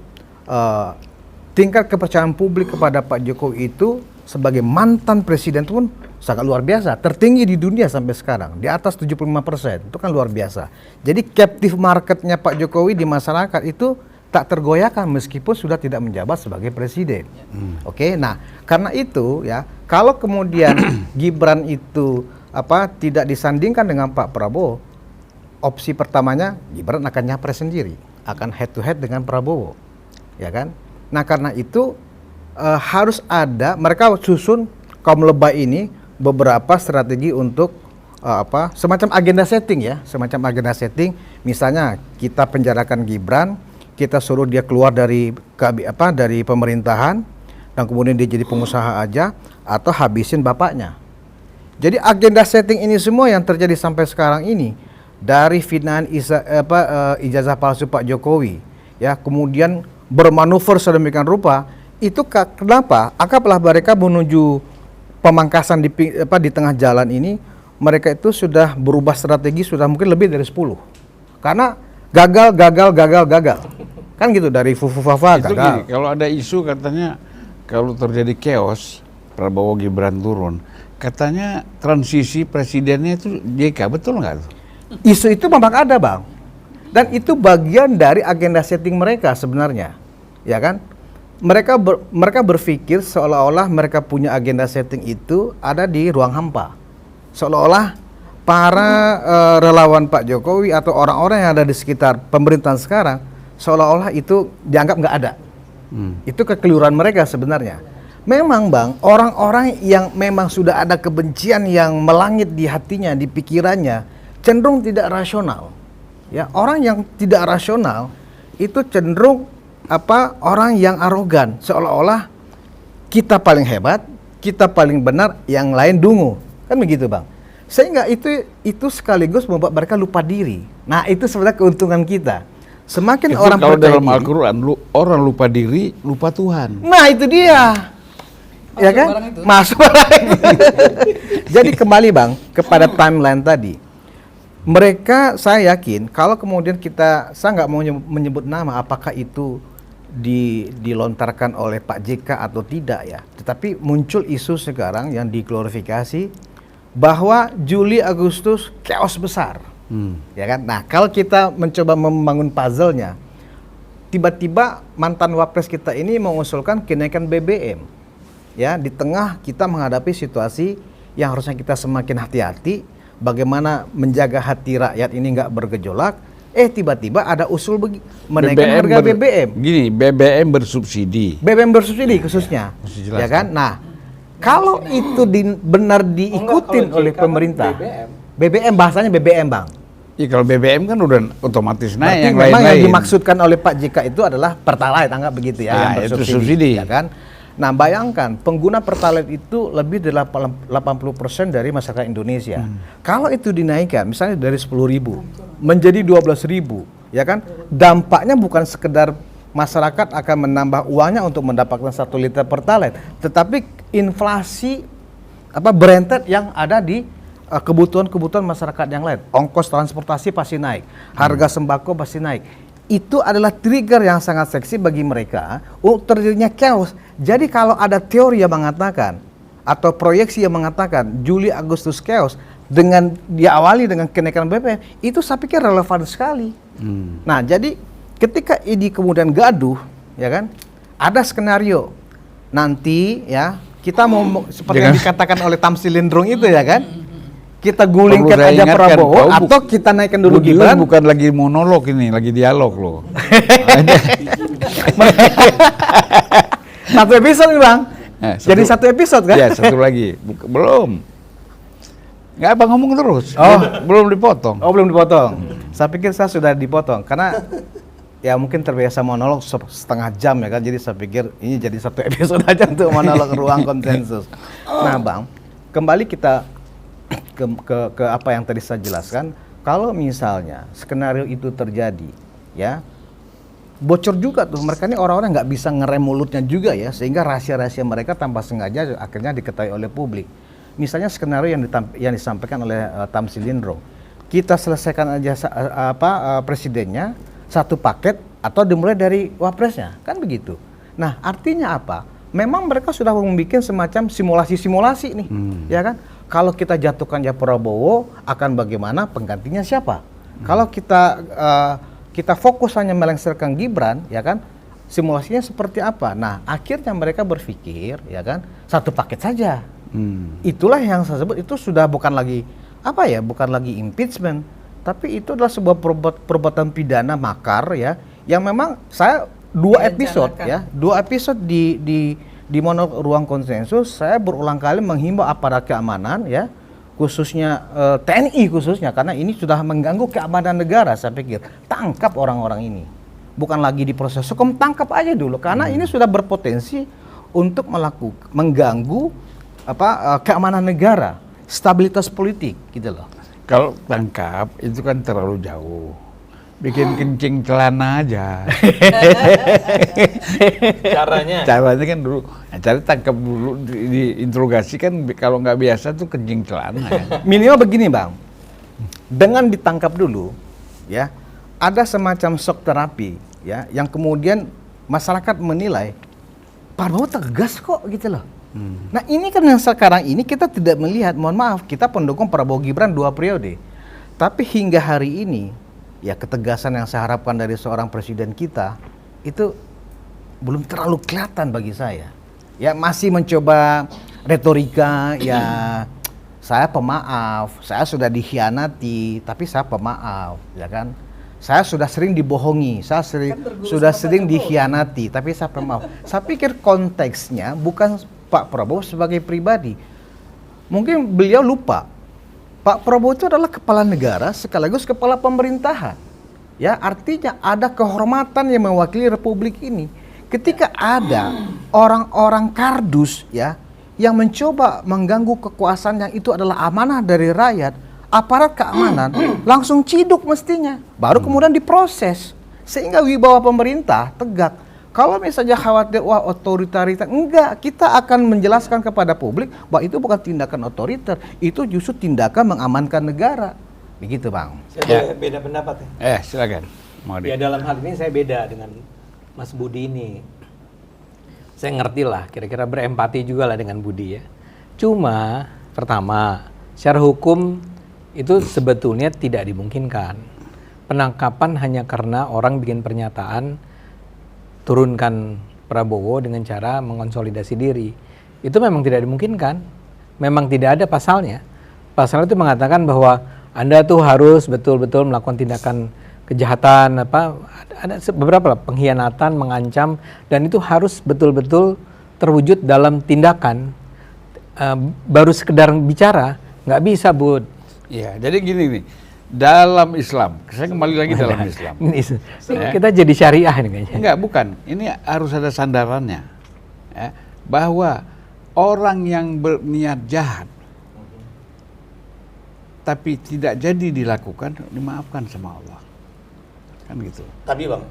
tingkat kepercayaan publik kepada Pak Jokowi itu sebagai mantan presiden pun sangat luar biasa, tertinggi di dunia sampai sekarang, di atas 75%, itu kan luar biasa. Jadi captive marketnya Pak Jokowi di masyarakat itu tak tergoyahkan meskipun sudah tidak menjabat sebagai presiden. Oke, nah karena itu ya, kalau kemudian Gibran itu tidak disandingkan dengan Pak Prabowo, opsi pertamanya Gibran akan nyapres sendiri, akan head to head dengan Prabowo, ya kan? Nah karena itu harus ada, mereka susun kaum lebay ini beberapa strategi untuk semacam agenda setting ya, semacam agenda setting. Misalnya kita penjarakan Gibran, kita suruh dia keluar dari dari pemerintahan dan kemudian dia jadi pengusaha aja, atau habisin bapaknya. Jadi agenda setting ini semua yang terjadi sampai sekarang ini, dari finaan ijazah palsu Pak Jokowi, ya, kemudian bermanuver sedemikian rupa, itu kenapa? Anggaplah mereka menuju pemangkasan di tengah jalan ini, mereka itu sudah berubah strategi sudah mungkin lebih dari 10. Karena gagal. Kan gitu, dari Fufu Fafa gagal. Gini, kalau ada isu katanya kalau terjadi chaos, Prabowo Gibran turun, katanya transisi presidennya itu JK, betul nggak tuh? Isu itu memang ada, Bang. Dan itu bagian dari agenda setting mereka sebenarnya. Ya kan? Mereka berpikir seolah-olah mereka punya agenda setting itu ada di ruang hampa. Seolah-olah para relawan Pak Jokowi atau orang-orang yang ada di sekitar pemerintahan sekarang, seolah-olah itu dianggap nggak ada. Itu kekeliruan mereka sebenarnya. Memang, Bang, orang-orang yang memang sudah ada kebencian yang melangit di hatinya, di pikirannya, cenderung tidak rasional. Ya, orang yang tidak rasional itu cenderung orang yang arogan, seolah-olah kita paling hebat, kita paling benar, yang lain dungu. Kan begitu, Bang. Sehingga itu sekaligus membuat mereka lupa diri. Nah, itu sebenarnya keuntungan kita. Semakin itu orang kalau percaya dalam diri, Al-Quran orang lupa diri, lupa Tuhan. nah itu dia. Ya kan? Masuk barang itu. Jadi kembali, Bang, kepada timeline tadi. Mereka, saya yakin kalau kemudian saya nggak mau menyebut nama apakah itu dilontarkan oleh Pak JK atau tidak ya, tetapi muncul isu sekarang yang diglorifikasi bahwa Juli Agustus chaos besar, ya kan? Nah, kalau kita mencoba membangun puzzle-nya, tiba-tiba mantan wapres kita ini mengusulkan kenaikan BBM, ya, di tengah kita menghadapi situasi yang harusnya kita semakin hati-hati, bagaimana menjaga hati rakyat ini nggak bergejolak. Tiba-tiba ada usul menaikkan harga BBM. Gini, BBM bersubsidi. BBM bersubsidi khususnya, ya kan? Nah, kalau itu benar diikutin oleh pemerintah, BBM bahasanya BBM, Bang. Iya, kalau BBM kan udah otomatis naik. Berarti yang memang lain-lain yang dimaksudkan oleh Pak JK itu adalah Pertalite, anggap begitu ya, yang itu bersubsidi, subsidi. ya kan? Nah, bayangkan pengguna Pertalite itu lebih dari 80% dari masyarakat Indonesia. Kalau itu dinaikkan, misalnya dari 10.000 menjadi 12.000, ya kan? Dampaknya bukan sekedar masyarakat akan menambah uangnya untuk mendapatkan 1 liter Pertalite, tetapi inflasi berentet yang ada di kebutuhan-kebutuhan masyarakat yang lain. Ongkos transportasi pasti naik, harga sembako pasti naik. Itu adalah trigger yang sangat seksi bagi mereka untuk terjadinya chaos. Jadi kalau ada teori yang mengatakan atau proyeksi yang mengatakan Juli Agustus chaos, dengan diawali dengan kenaikan BBM, itu saya pikir relevan sekali. Nah, jadi ketika ini kemudian gaduh, ya kan, ada skenario nanti ya kita mau seperti yang dikatakan oleh Tamsil Lindrung itu ya kan, kita gulingkan Perlu saya aja ingatkan, Prabowo kau atau kita naikkan dulu Budi Gibran. bukan lagi monolog ini, lagi dialog loh. Satu episode nih Bang. Jadi satu episode kan? Ya, satu lagi. Belum. Nggak apa ngomong terus. Oh. Belum dipotong. Oh, belum dipotong. Saya pikir saya sudah dipotong karena ya mungkin terbiasa monolog setengah jam ya kan. Jadi saya pikir ini jadi satu episode aja untuk monolog ruang konsensus. Nah, Bang, kembali kita ke apa yang tadi saya jelaskan. Kalau misalnya skenario itu terjadi, ya bocor juga tuh, mereka ini orang-orang nggak bisa ngerem mulutnya juga ya, sehingga rahasia-rahasia mereka tanpa sengaja akhirnya diketahui oleh publik. Misalnya skenario yang disampaikan oleh Tamsil Lindrung, kita selesaikan aja presidennya satu paket atau dimulai dari wapresnya, kan begitu. Nah, artinya apa? Memang mereka sudah membuat semacam simulasi-simulasi nih, ya kan? Kalau kita jatuhkan ya Prabowo, akan bagaimana, penggantinya siapa? Kalau kita fokus hanya melengsarkan Gibran, ya kan, simulasinya seperti apa? Nah, akhirnya mereka berpikir, ya kan, satu paket saja. Itulah yang saya sebut itu sudah bukan lagi apa ya, bukan lagi impeachment, tapi itu adalah sebuah perbuatan pidana makar ya, yang memang saya dua episode di monolog ruang konsensus saya berulang kali menghimbau aparat keamanan ya, khususnya TNI khususnya, karena ini sudah mengganggu keamanan negara. Saya pikir tangkap orang-orang ini, bukan lagi di proses hukum, tangkap aja dulu karena ini sudah berpotensi untuk mengganggu keamanan negara, stabilitas politik gitu loh. Kalau tangkap itu kan terlalu jauh. Bikin kencing celana aja. Caranya Kan dulu, cari tangkap dulu, diinterogasi kan kalau nggak biasa tuh kencing celana ya. Minimal begini Bang, dengan ditangkap dulu, ya ada semacam shock terapi, ya, yang kemudian masyarakat menilai Prabowo tegas kok gitu loh. Nah ini kan yang sekarang ini kita tidak melihat, mohon maaf, kita pendukung Prabowo Gibran 2 periode, tapi hingga hari ini ya ketegasan yang saya harapkan dari seorang presiden kita itu belum terlalu kelihatan bagi saya. Ya masih mencoba retorika, ya saya pemaaf, saya sudah dikhianati, tapi saya pemaaf, ya kan. Saya sudah sering dibohongi, saya sudah sering dikhianati, tapi saya pemaaf. Saya pikir konteksnya bukan Pak Prabowo sebagai pribadi. Mungkin beliau lupa Pak Prabowo itu adalah kepala negara sekaligus kepala pemerintahan. Ya, artinya ada kehormatan yang mewakili republik ini. Ketika ada orang-orang kardus ya yang mencoba mengganggu kekuasaan yang itu adalah amanah dari rakyat, aparat keamanan langsung ciduk mestinya. Baru kemudian diproses sehingga wibawa pemerintah tegak. Kalau misalnya khawatir wah otoriter, enggak, kita akan menjelaskan kepada publik bahwa itu bukan tindakan otoriter, itu justru tindakan mengamankan negara. Begitu Bang. saya beda pendapat ya. Silakan. Ya dalam hal ini saya beda dengan Mas Budi ini. Saya ngerti lah, kira-kira berempati juga lah dengan Budi ya. Cuma pertama, secara hukum itu sebetulnya tidak dimungkinkan. Penangkapan hanya karena orang bikin pernyataan turunkan Prabowo dengan cara mengonsolidasi diri. Itu memang tidak dimungkinkan. Memang tidak ada pasalnya. Pasal itu mengatakan bahwa Anda tuh harus betul-betul melakukan tindakan kejahatan, ada beberapa lah, pengkhianatan, mengancam, dan itu harus betul-betul terwujud dalam tindakan. Baru sekedar bicara, nggak bisa, Bud. Iya, jadi gini nih. Dalam Islam, saya kembali lagi dalam Islam. Kita jadi syariah nih kayaknya. Enggak, bukan. Ini harus ada sandarannya. Ya, bahwa orang yang berniat jahat tapi tidak jadi dilakukan, dimaafkan sama Allah. Kan gitu. Tapi Bang,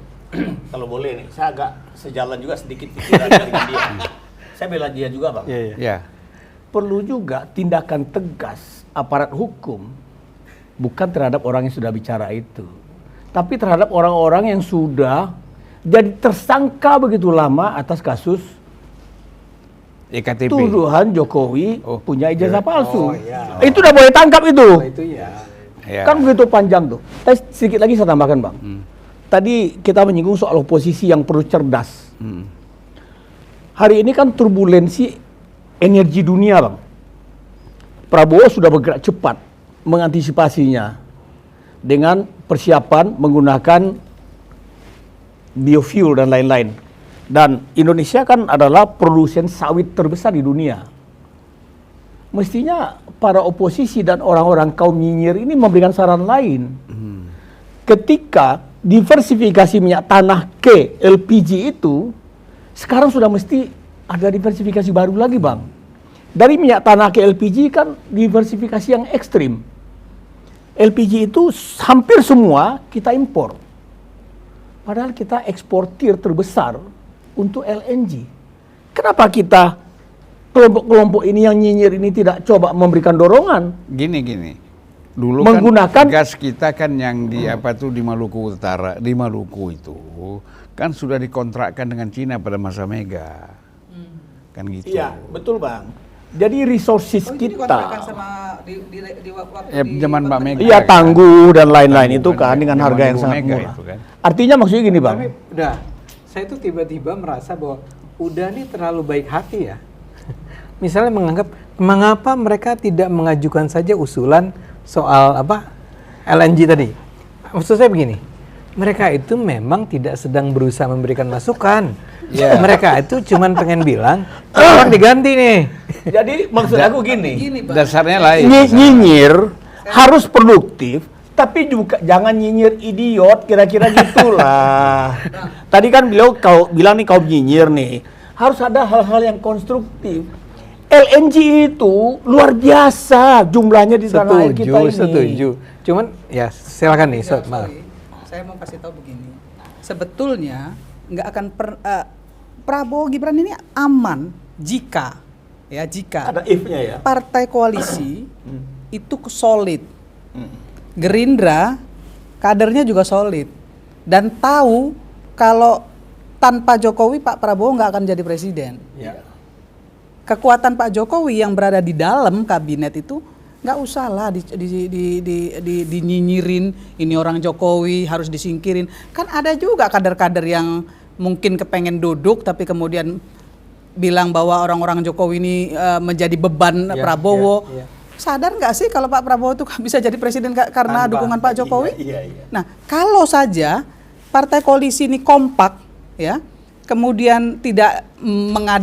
kalau boleh nih, saya agak sejalan juga sedikit pikiran dengan dia. Saya bela dia juga Bang. Ya. Perlu juga tindakan tegas aparat hukum, bukan terhadap orang yang sudah bicara itu, tapi terhadap orang-orang yang sudah jadi tersangka begitu lama atas kasus EKTP. tuduhan Jokowi punya ijazah palsu. iya. Itu udah boleh tangkap itu. Itu ya. Ya. Kan begitu panjang tuh. Tapi sedikit lagi saya tambahkan, Bang. Tadi kita menyinggung soal oposisi yang perlu cerdas. Hari ini kan turbulensi energi dunia, Bang. Prabowo sudah bergerak cepat mengantisipasinya dengan persiapan menggunakan biofuel dan lain-lain. Dan Indonesia kan adalah produsen sawit terbesar di dunia. Mestinya para oposisi dan orang-orang kaum nyinyir ini memberikan saran lain. Ketika diversifikasi minyak tanah ke LPG itu, sekarang sudah mesti ada diversifikasi baru lagi, Bang. Dari minyak tanah ke LPG kan diversifikasi yang ekstrim. LPG itu hampir semua kita impor. Padahal kita eksportir terbesar untuk LNG. Kenapa kita kelompok-kelompok ini yang nyinyir ini tidak coba memberikan dorongan? Gini. Dulu Menggunakan- kan gas kita kan yang di apa tuh di Maluku Utara, di Maluku itu kan sudah dikontrakkan dengan Cina pada masa Mega. Kan gitu. Iya, betul, Bang. Jadi resources kita, Ya, zaman Mbak Mega. iya kan. tangguh dan lain-lain Tangguh itu kan dengan zaman harga yang Ibu sangat Mega murah. itu kan. Artinya maksudnya gini, Bang. Tapi udah, saya tuh tiba-tiba merasa bahwa udah nih terlalu baik hati ya. Misalnya menganggap mengapa mereka tidak mengajukan saja usulan soal apa LNG tadi. Maksud saya begini, mereka itu memang tidak sedang berusaha memberikan masukan. Mereka itu cuman pengen bilang, orang diganti nih. Jadi maksud aku gini, Dasarnya lain. nyinyir harus produktif, tapi juga jangan nyinyir idiot, kira-kira gitulah. Tadi kan beliau bilang nih kaum nyinyir nih, harus ada hal-hal yang konstruktif. LNG itu luar biasa jumlahnya di tanah air kita ini. Setuju. Cuman ya silakan nih, maaf. Saya mau kasih tahu begini. Sebetulnya nggak akan Prabowo Gibran ini aman jika Ada if-nya ya. partai koalisi itu solid. Gerindra kadernya juga solid dan tahu kalau tanpa Jokowi Pak Prabowo nggak akan jadi presiden. Kekuatan Pak Jokowi yang berada di dalam kabinet itu nggak usah lah dinyinyirin, ini orang Jokowi harus disingkirin. Kan ada juga kader-kader yang mungkin kepengen duduk tapi kemudian bilang bahwa orang-orang Jokowi ini menjadi beban Prabowo. Sadar nggak sih kalau Pak Prabowo itu bisa jadi presiden karena dukungan Pak Jokowi? Nah, kalau saja partai koalisi ini kompak, ya, kemudian tidak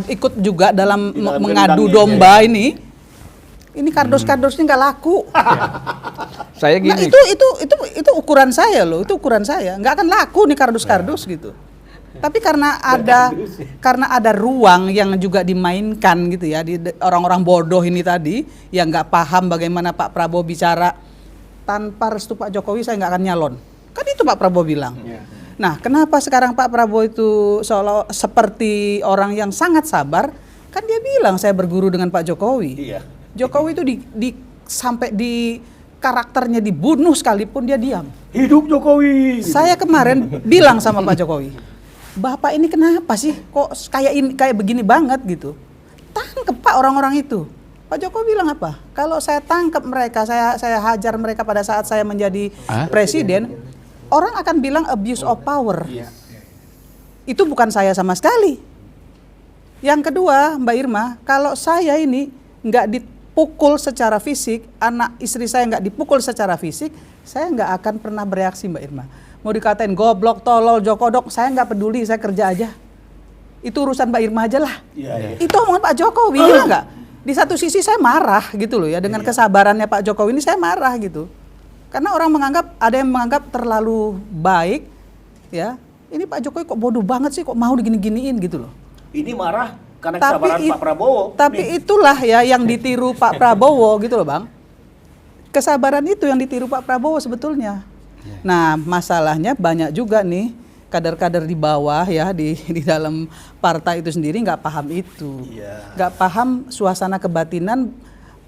ikut juga dalam mengadu domba ini kardus-kardusnya nggak laku. Saya Nah, gini. itu ukuran saya loh, itu ukuran saya. Nggak akan laku nih kardus-kardus gitu. Tapi karena ada ruang yang juga dimainkan gitu ya, di orang-orang bodoh ini tadi yang nggak paham bagaimana Pak Prabowo bicara tanpa restu Pak Jokowi saya nggak akan nyalon. Kan itu Pak Prabowo bilang. Nah, kenapa sekarang Pak Prabowo itu seolah seperti orang yang sangat sabar? Kan dia bilang saya berguru dengan Pak Jokowi. Jokowi itu sampai di karakternya dibunuh sekalipun dia diam. Hidup Jokowi. Saya kemarin bilang sama Pak Jokowi, Bapak ini kenapa sih kok kayak begini banget gitu? Tangkep Pak orang-orang itu. Pak Jokowi bilang apa? Kalau saya tangkap mereka, saya hajar mereka pada saat saya menjadi presiden, orang akan bilang abuse of power. Itu bukan saya sama sekali. Yang kedua, Mbak Irma, kalau saya ini nggak dipukul secara fisik, anak istri saya nggak dipukul secara fisik, saya nggak akan pernah bereaksi, Mbak Irma. Mau dikatain goblok, tolol, jokodok, saya nggak peduli, saya kerja aja. Itu urusan Mbak Irma aja lah. Itu omongan Pak Jokowi, ya nggak? Di satu sisi saya marah gitu loh ya, dengan kesabarannya Pak Jokowi ini saya marah gitu. Karena orang ada yang menganggap terlalu baik, ya. Ini Pak Jokowi kok bodoh banget sih, kok mau digini-giniin gitu loh. Ini marah karena kesabaran Pak Prabowo. Tapi itulah ya yang ditiru Pak Prabowo gitu loh Bang. Kesabaran itu yang ditiru Pak Prabowo sebetulnya. Nah, masalahnya banyak juga nih kader-kader di bawah ya di dalam partai itu sendiri nggak paham itu, nggak paham suasana kebatinan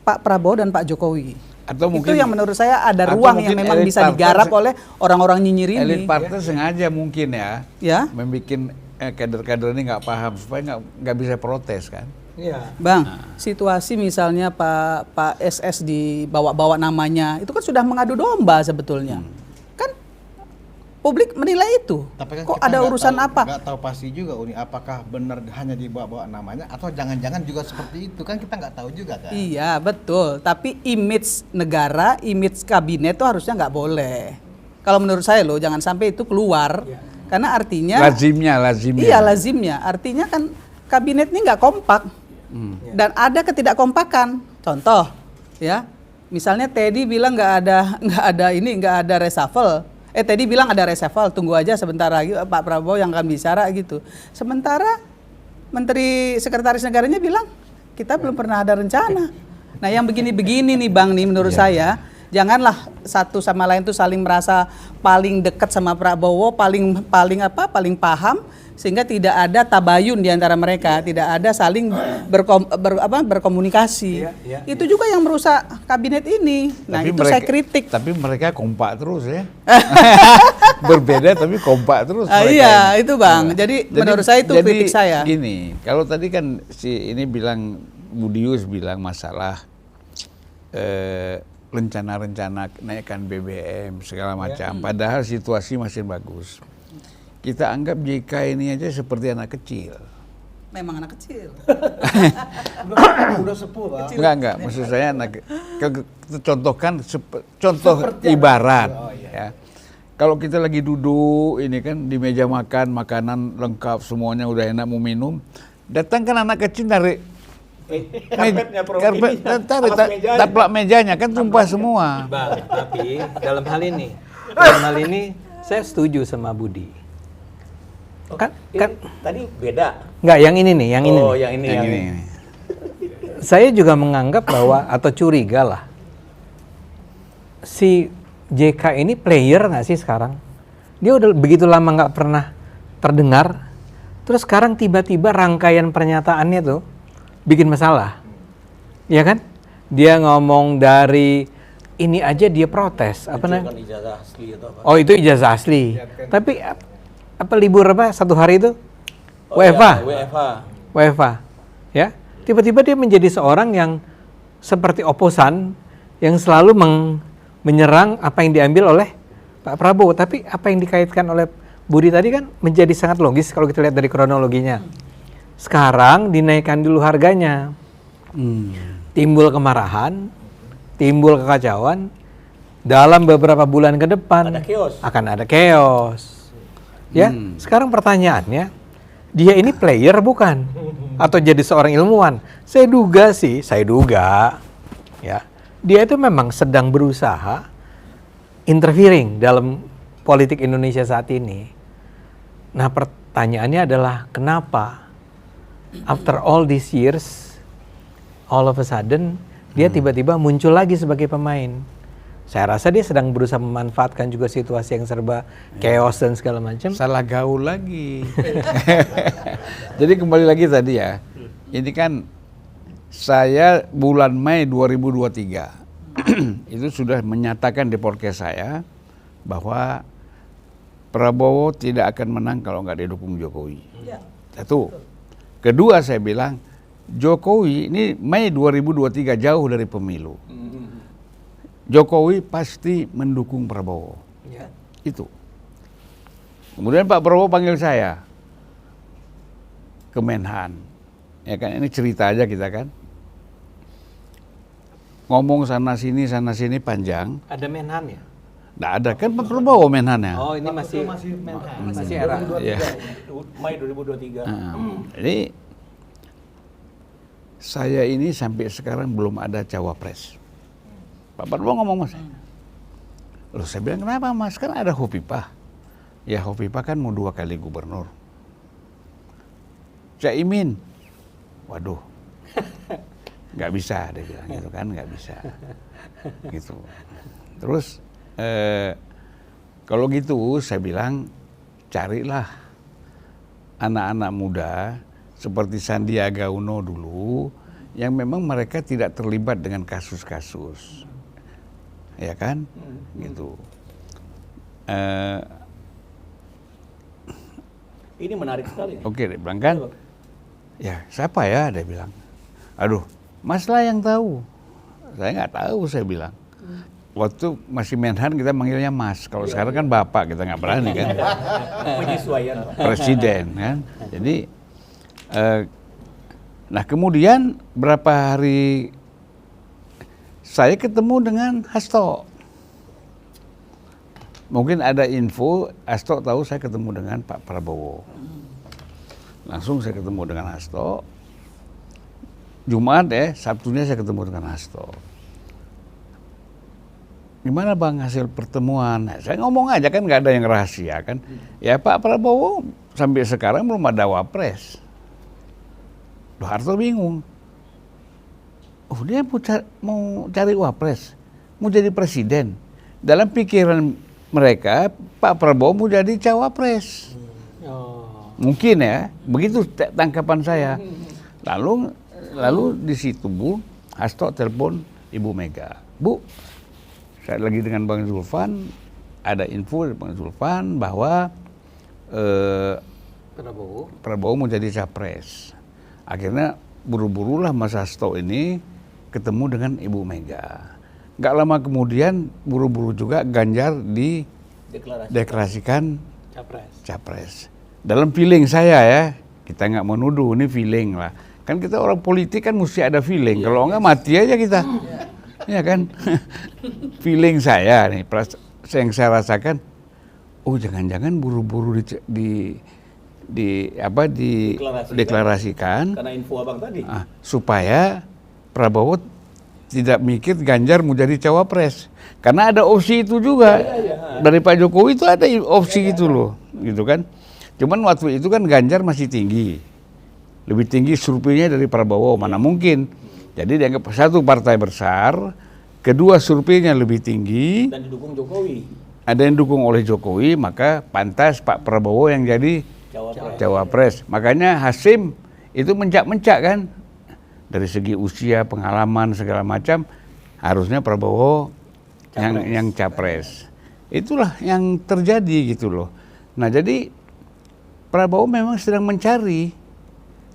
Pak Prabowo dan Pak Jokowi. Atau Itu mungkin yang menurut saya ada ruang yang memang bisa digarap oleh orang-orang nyinyir ini. elit partai sengaja mungkin Ya. membuat kader-kader ini nggak paham supaya nggak bisa protes kan. Bang, situasi misalnya Pak SS dibawa-bawa namanya, itu kan sudah mengadu domba sebetulnya. Kan publik menilai itu. Tapi kan kok kita ada nggak urusan tahu, apa? Nggak tahu pasti juga Uni, apakah benar hanya dibawa-bawa namanya atau jangan-jangan juga seperti itu, kan kita nggak tahu juga kan. Iya, betul. Tapi image negara, image kabinet itu harusnya nggak boleh. Kalau menurut saya loh, jangan sampai itu keluar. Karena artinya Lazimnya. Iya, lazimnya. Artinya kan kabinet ini nggak kompak. Dan ada ketidakkompakan. Contoh, ya, misalnya Teddy bilang nggak ada reshuffle. Teddy bilang ada reshuffle, tunggu aja sebentar lagi Pak Prabowo yang akan bicara gitu. Sementara Menteri Sekretaris Negaranya bilang kita belum pernah ada rencana. Nah, yang begini-begini nih Bang nih menurut saya, janganlah satu sama lain tuh saling merasa paling dekat sama Prabowo, paling paham, sehingga tidak ada tabayun di antara mereka, tidak ada saling berkomunikasi. Itu juga yang merusak kabinet ini. Nah, Tapi itu saya kritik. Tapi mereka kompak terus ya. Berbeda tapi kompak terus. Iya, itu Bang. Jadi menurut saya itu kritik saya. Gini, kalau tadi kan Budius bilang masalah rencana-rencana naikkan BBM segala macam. Padahal situasi masih bagus. Kita anggap JK ini aja seperti anak kecil. Memang anak kecil. Udah sepuh, Bang. Enggak. Maksud saya contohkan contoh ibarat. Ya. Kalau kita lagi duduk ini kan di meja makan, makanan lengkap semuanya udah enak mau minum, datang kan anak kecil narik karpet, taplak mejanya kan tumpah semua. Bang, tapi dalam hal ini saya setuju sama Budi. Kan Tadi beda. enggak, yang ini nih, yang ini. Oh, nih. yang ini. Saya juga menganggap bahwa atau curiga lah, si JK ini player nggak sih sekarang? Dia udah begitu lama nggak pernah terdengar, terus sekarang tiba-tiba rangkaian pernyataannya tuh bikin masalah, ya kan? Dia ngomong dari ini aja dia protes, apa namanya? Ijazah asli atau apa? Oh, itu ijazah asli. Tapi apa libur apa satu hari itu? WFH. Ya. Tiba-tiba dia menjadi seorang yang seperti oposan yang selalu menyerang apa yang diambil oleh Pak Prabowo. Tapi apa yang dikaitkan oleh Budi tadi kan menjadi sangat logis kalau kita lihat dari kronologinya. Sekarang dinaikkan dulu harganya. Timbul kemarahan, timbul kekacauan. Dalam beberapa bulan ke depan akan ada chaos. Ya, sekarang pertanyaannya, dia ini player bukan? Atau jadi seorang ilmuwan? Saya duga, ya, dia itu memang sedang berusaha interfering dalam politik Indonesia saat ini. Nah, pertanyaannya adalah kenapa after all these years, all of a sudden, dia tiba-tiba muncul lagi sebagai pemain. Saya rasa dia sedang berusaha memanfaatkan juga situasi yang serba chaos dan segala macam. Salah gaul lagi. Jadi kembali lagi tadi ya. Ini kan saya bulan Mei 2023 itu sudah menyatakan di podcast saya bahwa Prabowo tidak akan menang kalau nggak didukung Jokowi. Satu. Kedua saya bilang Jokowi ini Mei 2023 jauh dari pemilu. Jokowi pasti mendukung Prabowo. Itu. Kemudian Pak Prabowo panggil saya ke Menhan. Ya kan, ini cerita aja kita kan. Ngomong sana sini panjang. Ada Menhan ya? Nggak ada, kan Pak Prabowo Menhannya. Oh, ini masih era. Ya. Mei 2023. Jadi saya ini sampai sekarang belum ada cawapres. Pak Prabowo ngomong sama saya. Loh, saya bilang kenapa Mas? Kan ada Hovipah. Ya Hovipah kan mau 2 kali gubernur. Caimin. Waduh. Nggak bisa dia bilang gitu kan, nggak bisa. Gitu. Terus kalau gitu saya bilang carilah anak-anak muda seperti Sandiaga Uno dulu yang memang mereka tidak terlibat dengan kasus-kasus. Ya kan, gitu. Ini menarik sekali. Oke, dia bilang kan, ya siapa ya, dia bilang. Aduh, Mas lah yang tahu. Saya nggak tahu, saya bilang. Waktu masih Menhan kita manggilnya Mas. Kalau sekarang kan Bapak, kita nggak berani kan. Penyesuaian, Pak. Presiden kan. Jadi, nah kemudian berapa hari saya ketemu dengan Hasto. Mungkin ada info, Hasto tahu saya ketemu dengan Pak Prabowo. Langsung saya ketemu dengan Hasto. Jumat Sabtunya saya ketemu dengan Hasto. Gimana Bang hasil pertemuan? Nah, saya ngomong aja kan, nggak ada yang rahasia kan. Ya Pak Prabowo sampai sekarang belum ada wapres. Loh, Harto bingung. Oh, dia mau cari wapres, mau jadi presiden. Dalam pikiran mereka, Pak Prabowo mau jadi cawapres. Mungkin ya, begitu tangkapan saya. Lalu di situ Bu, Hasto telepon Ibu Mega. Bu, saya lagi dengan Bang Zulfan, ada info dari Bang Zulfan bahwa Prabowo mau jadi capres. Akhirnya buru-burulah Mas Hasto ini ketemu dengan Ibu Mega. Gak lama kemudian buru-buru juga Ganjar dideklarasikan capres. Dalam feeling saya ya, kita nggak menuduh, ini feeling lah. Kan kita orang politik kan mesti ada feeling. Kalau nggak mati aja kita. Ya kan? Feeling saya nih, yang saya rasakan, oh jangan-jangan buru-buru deklarasikan Karena info abang tadi. Supaya Prabowo tidak mikir Ganjar mau jadi cawapres. Karena ada opsi itu juga. Dari Pak Jokowi itu ada opsi itu loh, gitu kan. Cuman waktu itu kan Ganjar masih tinggi. Lebih tinggi surveinya dari Prabowo, mana mungkin. Jadi dianggap satu partai besar, kedua surveinya lebih tinggi. Dan didukung Jokowi. Ada yang didukung oleh Jokowi, maka pantas Pak Prabowo yang jadi cawapres. Makanya Hasim itu mencak-mencak kan. Dari segi usia, pengalaman, segala macam, harusnya Prabowo yang capres. Itulah yang terjadi gitu loh. Nah jadi Prabowo memang sedang mencari.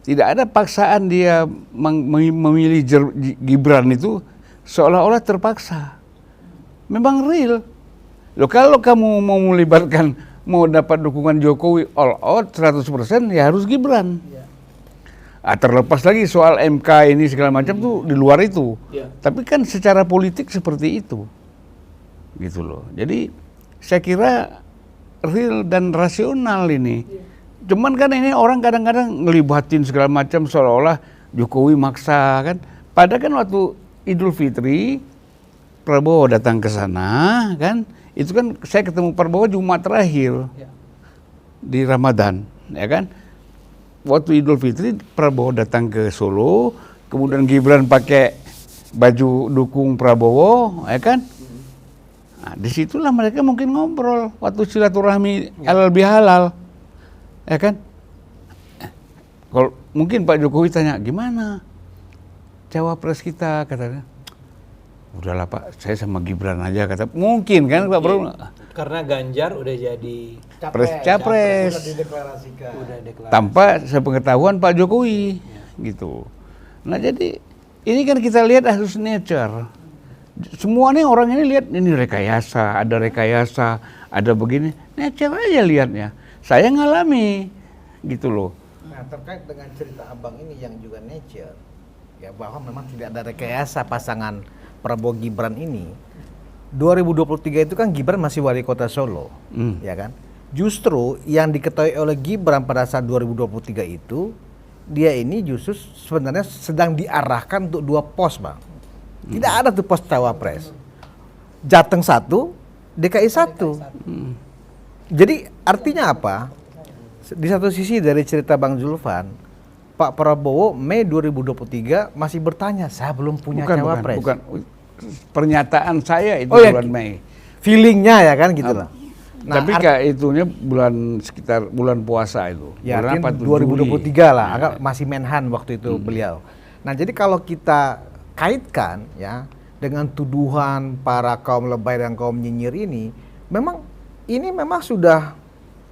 Tidak ada paksaan dia memilih Gibran itu seolah-olah terpaksa. Memang real. Loh, kalau kamu mau melibatkan, mau dapat dukungan Jokowi all out 100%, ya harus Gibran. Terlepas lagi soal MK ini segala macam tuh di luar itu. Tapi kan secara politik seperti itu. Gitu loh. Jadi saya kira real dan rasional ini. Cuman kan ini orang kadang-kadang ngelibatin segala macam seolah-olah Jokowi maksa kan. Padahal kan waktu Idul Fitri Prabowo datang ke sana kan. Itu kan saya ketemu Prabowo Jumat terakhir di Ramadan, ya kan. Waktu Idul Fitri Prabowo datang ke Solo, kemudian Gibran pakai baju dukung Prabowo, ya kan. Nah, disitulah mereka mungkin ngobrol waktu silaturahmi halal bihalal. Ya kan? Kalau mungkin Pak Jokowi tanya, gimana cawapres kita, katanya. Udahlah Pak, saya sama Gibran aja, kata. Mungkin kan Pak Bro. Karena Ganjar udah jadi capres. Udah deklarasi. Tanpa sepengetahuan Pak Jokowi, gitu. Nah jadi ini kan kita lihat harus nature. Semua nih orang ini lihat ini rekayasa, ada begini, nature aja lihatnya. Saya ngalami, gitu loh. Nah, terkait dengan cerita abang ini yang juga nature, ya bahwa memang tidak ada rekayasa pasangan Prabowo Gibran ini. 2023 itu kan Gibran masih wali kota Solo, ya kan? Justru yang diketahui oleh Gibran pada saat 2023 itu, dia ini justru sebenarnya sedang diarahkan untuk 2 pos, Bang. Tidak ada tuh pos cawapres. Jateng 1, DKI 1. Jadi artinya apa? Di satu sisi dari cerita Bang Zulfan, Pak Prabowo Mei 2023 masih bertanya, saya belum punya cawapres. Bukan. Pernyataan saya itu bulan Mei. Feelingnya ya kan gitu lah. Nah, tapi kayak itunya sekitar bulan puasa itu. Ya, bulan 2023 lah, agak masih Menhan waktu itu beliau. Nah, jadi kalau kita kaitkan ya dengan tuduhan para kaum lebay dan kaum nyinyir ini, memang sudah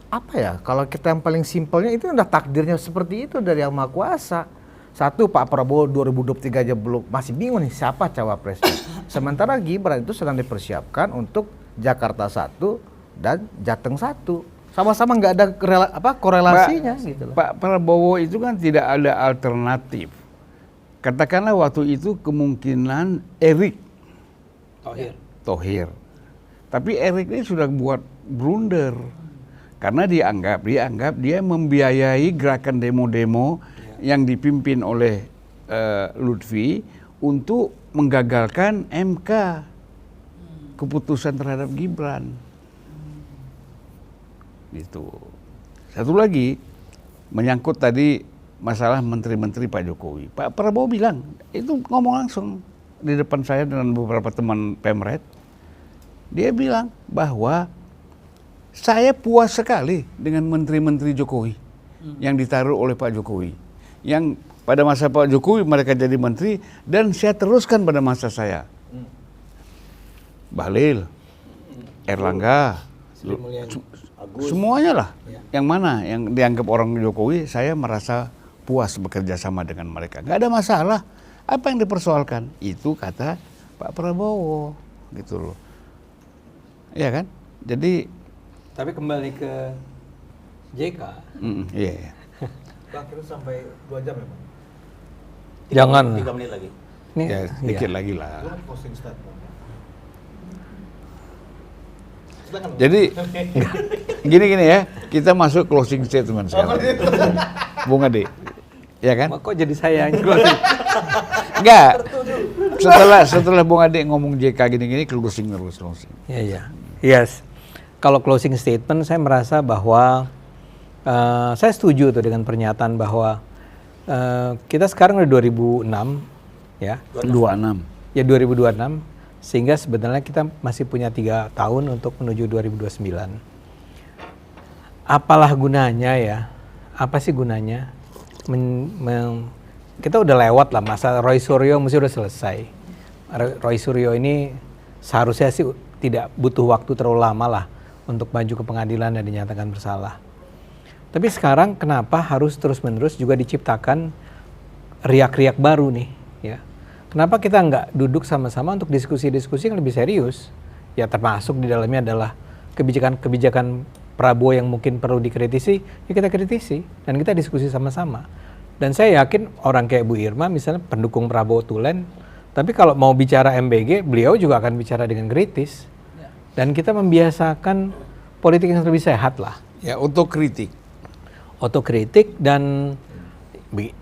apa ya? Kalau kita yang paling simpelnya itu udah takdirnya seperti itu dari Yang Maha Kuasa. Satu, Pak Prabowo 2023 aja belum, masih bingung nih siapa cawapresnya. Sementara Gibran itu sedang dipersiapkan untuk Jakarta 1 dan Jateng 1. Sama-sama nggak ada korelasinya gitu loh. Pak Prabowo itu kan tidak ada alternatif. Katakanlah waktu itu kemungkinan Erick Thohir. Tapi Erick ini sudah buat blunder. Karena dianggap dia membiayai gerakan demo-demo yang dipimpin oleh Lutfi untuk menggagalkan MK keputusan terhadap Gibran. Gitu. Satu lagi menyangkut tadi masalah menteri-menteri Pak Jokowi. Pak Prabowo bilang, itu ngomong langsung di depan saya dengan beberapa teman Pemret. Dia bilang bahwa saya puas sekali dengan menteri-menteri Jokowi yang ditaruh oleh Pak Jokowi. Yang pada masa Pak Jokowi mereka jadi menteri dan saya teruskan pada masa saya. Bahlil, Erlangga, semuanya lah. Yang mana yang dianggap orang Jokowi, saya merasa puas bekerja sama dengan mereka. Nggak ada masalah. Apa yang dipersoalkan? Itu kata Pak Prabowo, gitu loh. Iya kan? Jadi Tapi kembali ke JK. iya. Bang, kita sampai 2 jam ya, Bang? Jangan. 3 menit lagi. Nih, Ya, sedikit iya. lagi lah. Belum closing statement. Silakan, Bang. Jadi gini ya, kita masuk closing statement sekarang. Bung Ade, ya kan? Kok jadi saya yang closing? Enggak. Setelah Bung Ade ngomong JK gini-gini, closing. Iya. Yes. Kalau closing statement, saya merasa bahwa saya setuju tuh dengan pernyataan bahwa kita sekarang udah 2006, ya. 26. Ya 2026, sehingga sebenarnya kita masih punya 3 tahun untuk menuju 2029. Apalah gunanya ya? Apa sih gunanya? Kita udah lewat lah masa Roy Suryo, mesti udah selesai. Roy Suryo ini seharusnya sih tidak butuh waktu terlalu lama lah untuk maju ke pengadilan dan dinyatakan bersalah. Tapi sekarang kenapa harus terus-menerus juga diciptakan riak-riak baru nih, ya? Kenapa kita nggak duduk sama-sama untuk diskusi-diskusi yang lebih serius? Ya termasuk di dalamnya adalah kebijakan-kebijakan Prabowo yang mungkin perlu dikritisi, ya kita kritisi dan kita diskusi sama-sama. Dan saya yakin orang kayak Bu Irma misalnya pendukung Prabowo tulen, tapi kalau mau bicara MBG, beliau juga akan bicara dengan kritis. Dan kita membiasakan politik yang lebih sehat lah. Ya, otokritik. Otokritik, dan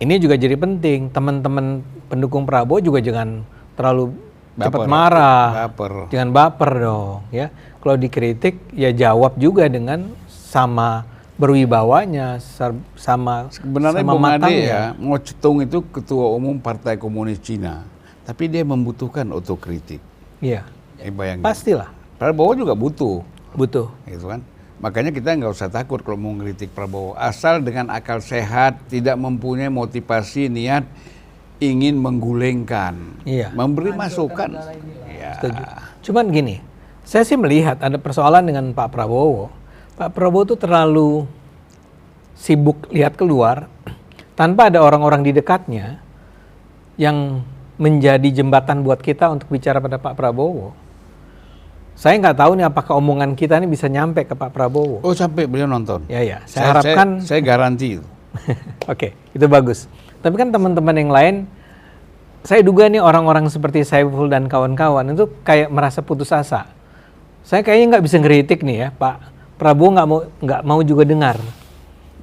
ini juga jadi penting. Teman-teman pendukung Prabowo juga jangan terlalu cepat marah. Baper. Jangan baper dong, ya. Kalau dikritik ya jawab juga dengan sama berwibawanya, sama Sebenarnya sama Bung Ade matangnya. ya, Mao Zedong itu ketua umum Partai Komunis Cina. Tapi dia membutuhkan otokritik. Iya. Bayangin. Pastilah. Prabowo juga butuh. Butuh. Gitu kan. Makanya kita nggak usah takut kalau mau ngeritik Prabowo. Asal dengan akal sehat, tidak mempunyai motivasi, niat ingin menggulingkan. Iya. Memberi masukan. Ya. Setuju. Cuman gini, saya sih melihat ada persoalan dengan Pak Prabowo. Pak Prabowo tuh terlalu sibuk lihat keluar tanpa ada orang-orang di dekatnya yang menjadi jembatan buat kita untuk bicara pada Pak Prabowo. Saya nggak tahu nih apakah omongan kita ini bisa nyampe ke Pak Prabowo. Oh, sampai beliau nonton. Ya, saya harapkan. Saya garansi itu. Oke, itu bagus. Tapi kan teman-teman yang lain, saya duga nih orang-orang seperti Saiful dan kawan-kawan itu kayak merasa putus asa. Saya kayaknya nggak bisa ngeritik nih ya, Pak Prabowo nggak mau juga dengar.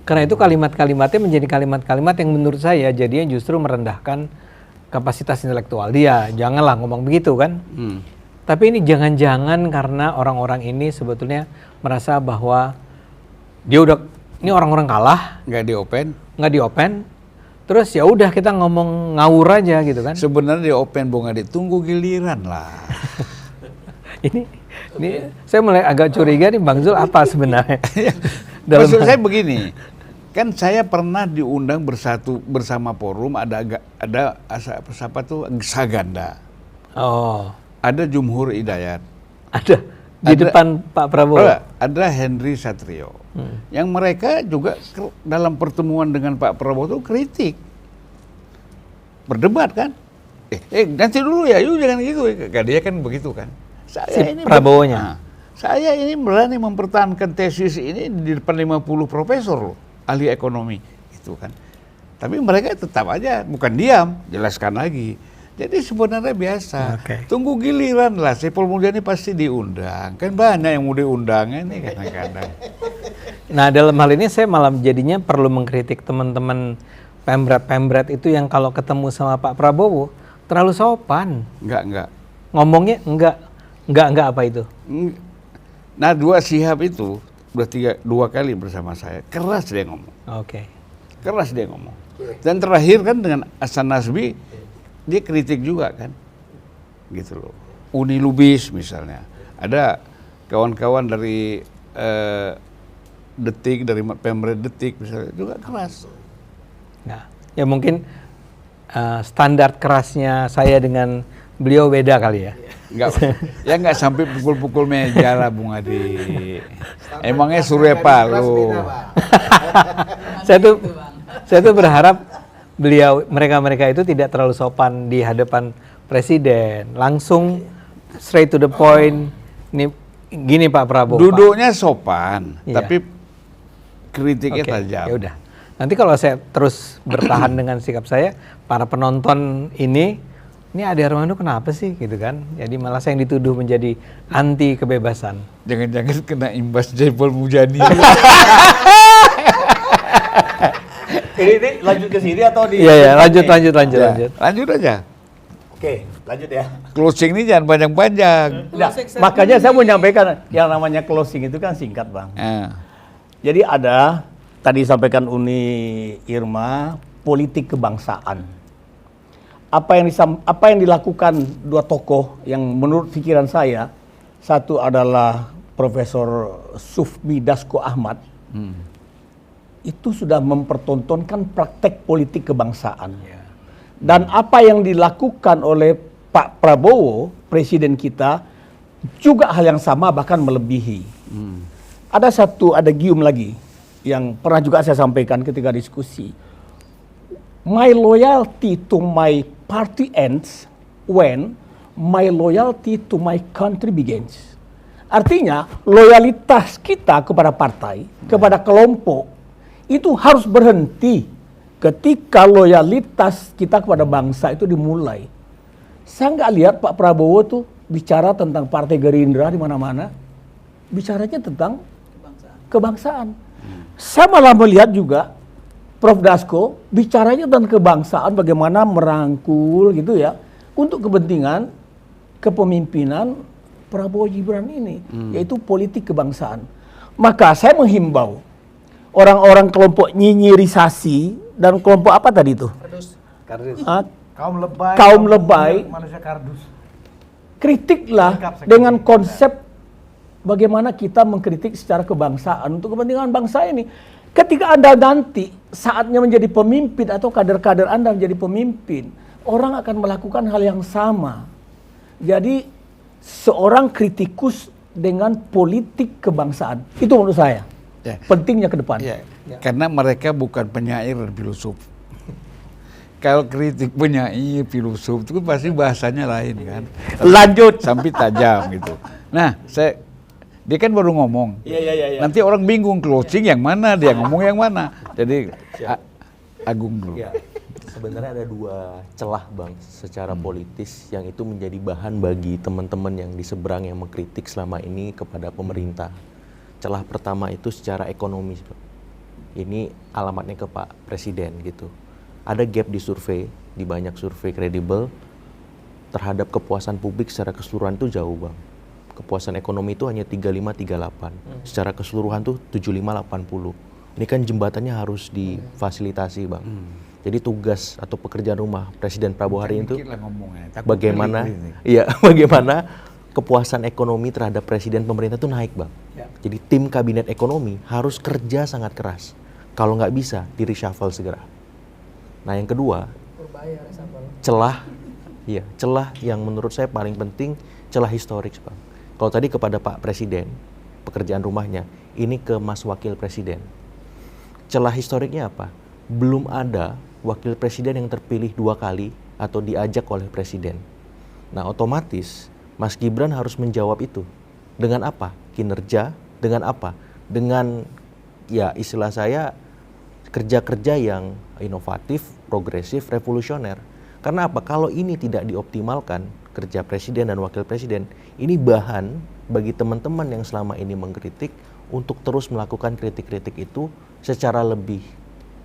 Karena itu kalimat-kalimatnya menjadi kalimat-kalimat yang menurut saya jadinya justru merendahkan kapasitas intelektual dia. Janganlah ngomong begitu kan. Tapi ini jangan-jangan karena orang-orang ini sebetulnya merasa bahwa dia ini orang-orang kalah, Nggak di open. Terus ya udah kita ngomong ngawur aja gitu kan. Sebenarnya di open, Bung Ade, tunggu giliran lah. ini saya mulai agak curiga nih Bang Zul apa sebenarnya. Maksud saya begini, kan saya pernah diundang bersama forum, ada siapa tuh Saganda. Oh. Ada Jumhur Hidayat. Ada di depan Pak Prabowo. Ada Henry Satrio. Yang mereka juga dalam pertemuan dengan Pak Prabowo itu kritik. berdebat kan. Nanti dulu ya, yuk jangan gitu. Dia kan begitu kan. Si Prabowo-nya. Saya ini berani mempertahankan tesis ini di depan 50 profesor loh, ahli ekonomi itu kan. Tapi mereka tetap aja bukan diam, jelaskan lagi. Jadi sebenarnya biasa. Tunggu giliran lah, Saiful Mujani pasti diundang. Kan banyak yang mau diundang ini kadang-kadang. Nah, dalam hal ini saya malah jadinya perlu mengkritik teman-teman pemret itu yang kalau ketemu sama Pak Prabowo terlalu sopan. Enggak. Ngomongnya enggak apa itu? Nah, dua Syihab itu udah 2 kali bersama saya. Keras dia ngomong. Keras dia ngomong. Dan terakhir kan dengan Hasan Nasbi, dia kritik juga kan. Gitu loh. Uni Lubis misalnya. Ada kawan-kawan dari Detik, dari Pemret Detik misalnya, juga keras. Nah, ya mungkin standar kerasnya saya dengan beliau beda kali ya. Enggak sampai pukul-pukul meja lah Bung Adi. Emangnya Surya Paloh. Saya tuh berharap mereka itu tidak terlalu sopan di hadapan presiden, langsung straight to the point. Ini gini Pak Prabowo. Duduknya sopan, tapi kritiknya tajam. Ya udah. Nanti kalau saya terus bertahan dengan sikap saya, para penonton ini Ade Armando kenapa sih gitu kan? Jadi malah saya yang dituduh menjadi anti kebebasan. Jangan-jangan kena imbas Saiful Mujani. Ini lanjut ke sini atau di? Iya, lanjut. Lanjut aja. Oke, lanjut ya. Closing ini jangan panjang-panjang. Nah, makanya saya mau menyampaikan yang namanya closing itu kan singkat, Bang. Jadi ada tadi disampaikan Uni Irma, politik kebangsaan. Apa yang dilakukan 2 tokoh yang menurut pikiran saya, satu adalah Profesor Sufmi Dasko Ahmad, itu sudah mempertontonkan praktek politik kebangsaan. Dan apa yang dilakukan oleh Pak Prabowo, presiden kita, juga hal yang sama bahkan melebihi. Ada gium lagi yang pernah juga saya sampaikan ketika diskusi. My loyalty to my party ends when my loyalty to my country begins. Artinya, loyalitas kita kepada partai, kepada kelompok, itu harus berhenti ketika loyalitas kita kepada bangsa itu dimulai. Saya nggak lihat Pak Prabowo tuh bicara tentang Partai Gerindra di mana-mana. Bicaranya tentang kebangsaan. Saya malah melihat juga Prof. Dasko bicaranya tentang kebangsaan, bagaimana merangkul gitu ya untuk kepentingan kepemimpinan Prabowo Gibran ini, yaitu politik kebangsaan. Maka saya menghimbau orang-orang kelompok nyinyirisasi dan kelompok apa tadi itu? Kaum lebay, manusia kardus. Kritiklah dengan konsep bagaimana kita mengkritik secara kebangsaan untuk kepentingan bangsa ini. Ketika Anda nanti saatnya menjadi pemimpin atau kader-kader Anda menjadi pemimpin, orang akan melakukan hal yang sama. Jadi seorang kritikus dengan politik kebangsaan, itu menurut saya pentingnya ke depan. Karena mereka bukan penyair dan filosof. Kalau kritik penyair, filosof itu pasti bahasanya lain kan. Lanjut sampai tajam gitu. Nah, dia kan baru ngomong. Nanti orang bingung closing yang mana, dia ngomong yang mana. Jadi Agung dulu. Sebenarnya ada 2 celah Bang secara politis yang itu menjadi bahan bagi teman-teman yang di seberang yang mengkritik selama ini kepada pemerintah. Celah pertama itu secara ekonomi. Ini alamatnya ke Pak Presiden gitu. Ada gap di survei, di banyak survei kredibel terhadap kepuasan publik secara keseluruhan itu jauh Bang. Kepuasan ekonomi itu hanya 35-38. Secara keseluruhan tuh 75-80. Ini kan jembatannya harus difasilitasi Bang. Jadi tugas atau pekerjaan rumah Presiden Prabowo hari itu bagaimana kepuasan ekonomi terhadap Presiden pemerintah itu naik Bang. Jadi tim kabinet ekonomi harus kerja sangat keras. Kalau nggak bisa di reshuffle segera. Nah yang kedua, celah yang menurut saya paling penting, celah historik Bang. Kalau tadi kepada Pak Presiden, pekerjaan rumahnya, ini ke Mas Wakil Presiden. Celah historiknya apa? Belum ada wakil presiden yang terpilih 2 kali atau diajak oleh presiden. Nah, otomatis Mas Gibran harus menjawab itu. Dengan apa? Kinerja, dengan apa? Dengan, ya istilah saya, kerja-kerja yang inovatif, progresif, revolusioner. Karena apa? Kalau ini tidak dioptimalkan, kerja presiden dan wakil presiden, ini bahan bagi teman-teman yang selama ini mengkritik untuk terus melakukan kritik-kritik itu secara lebih,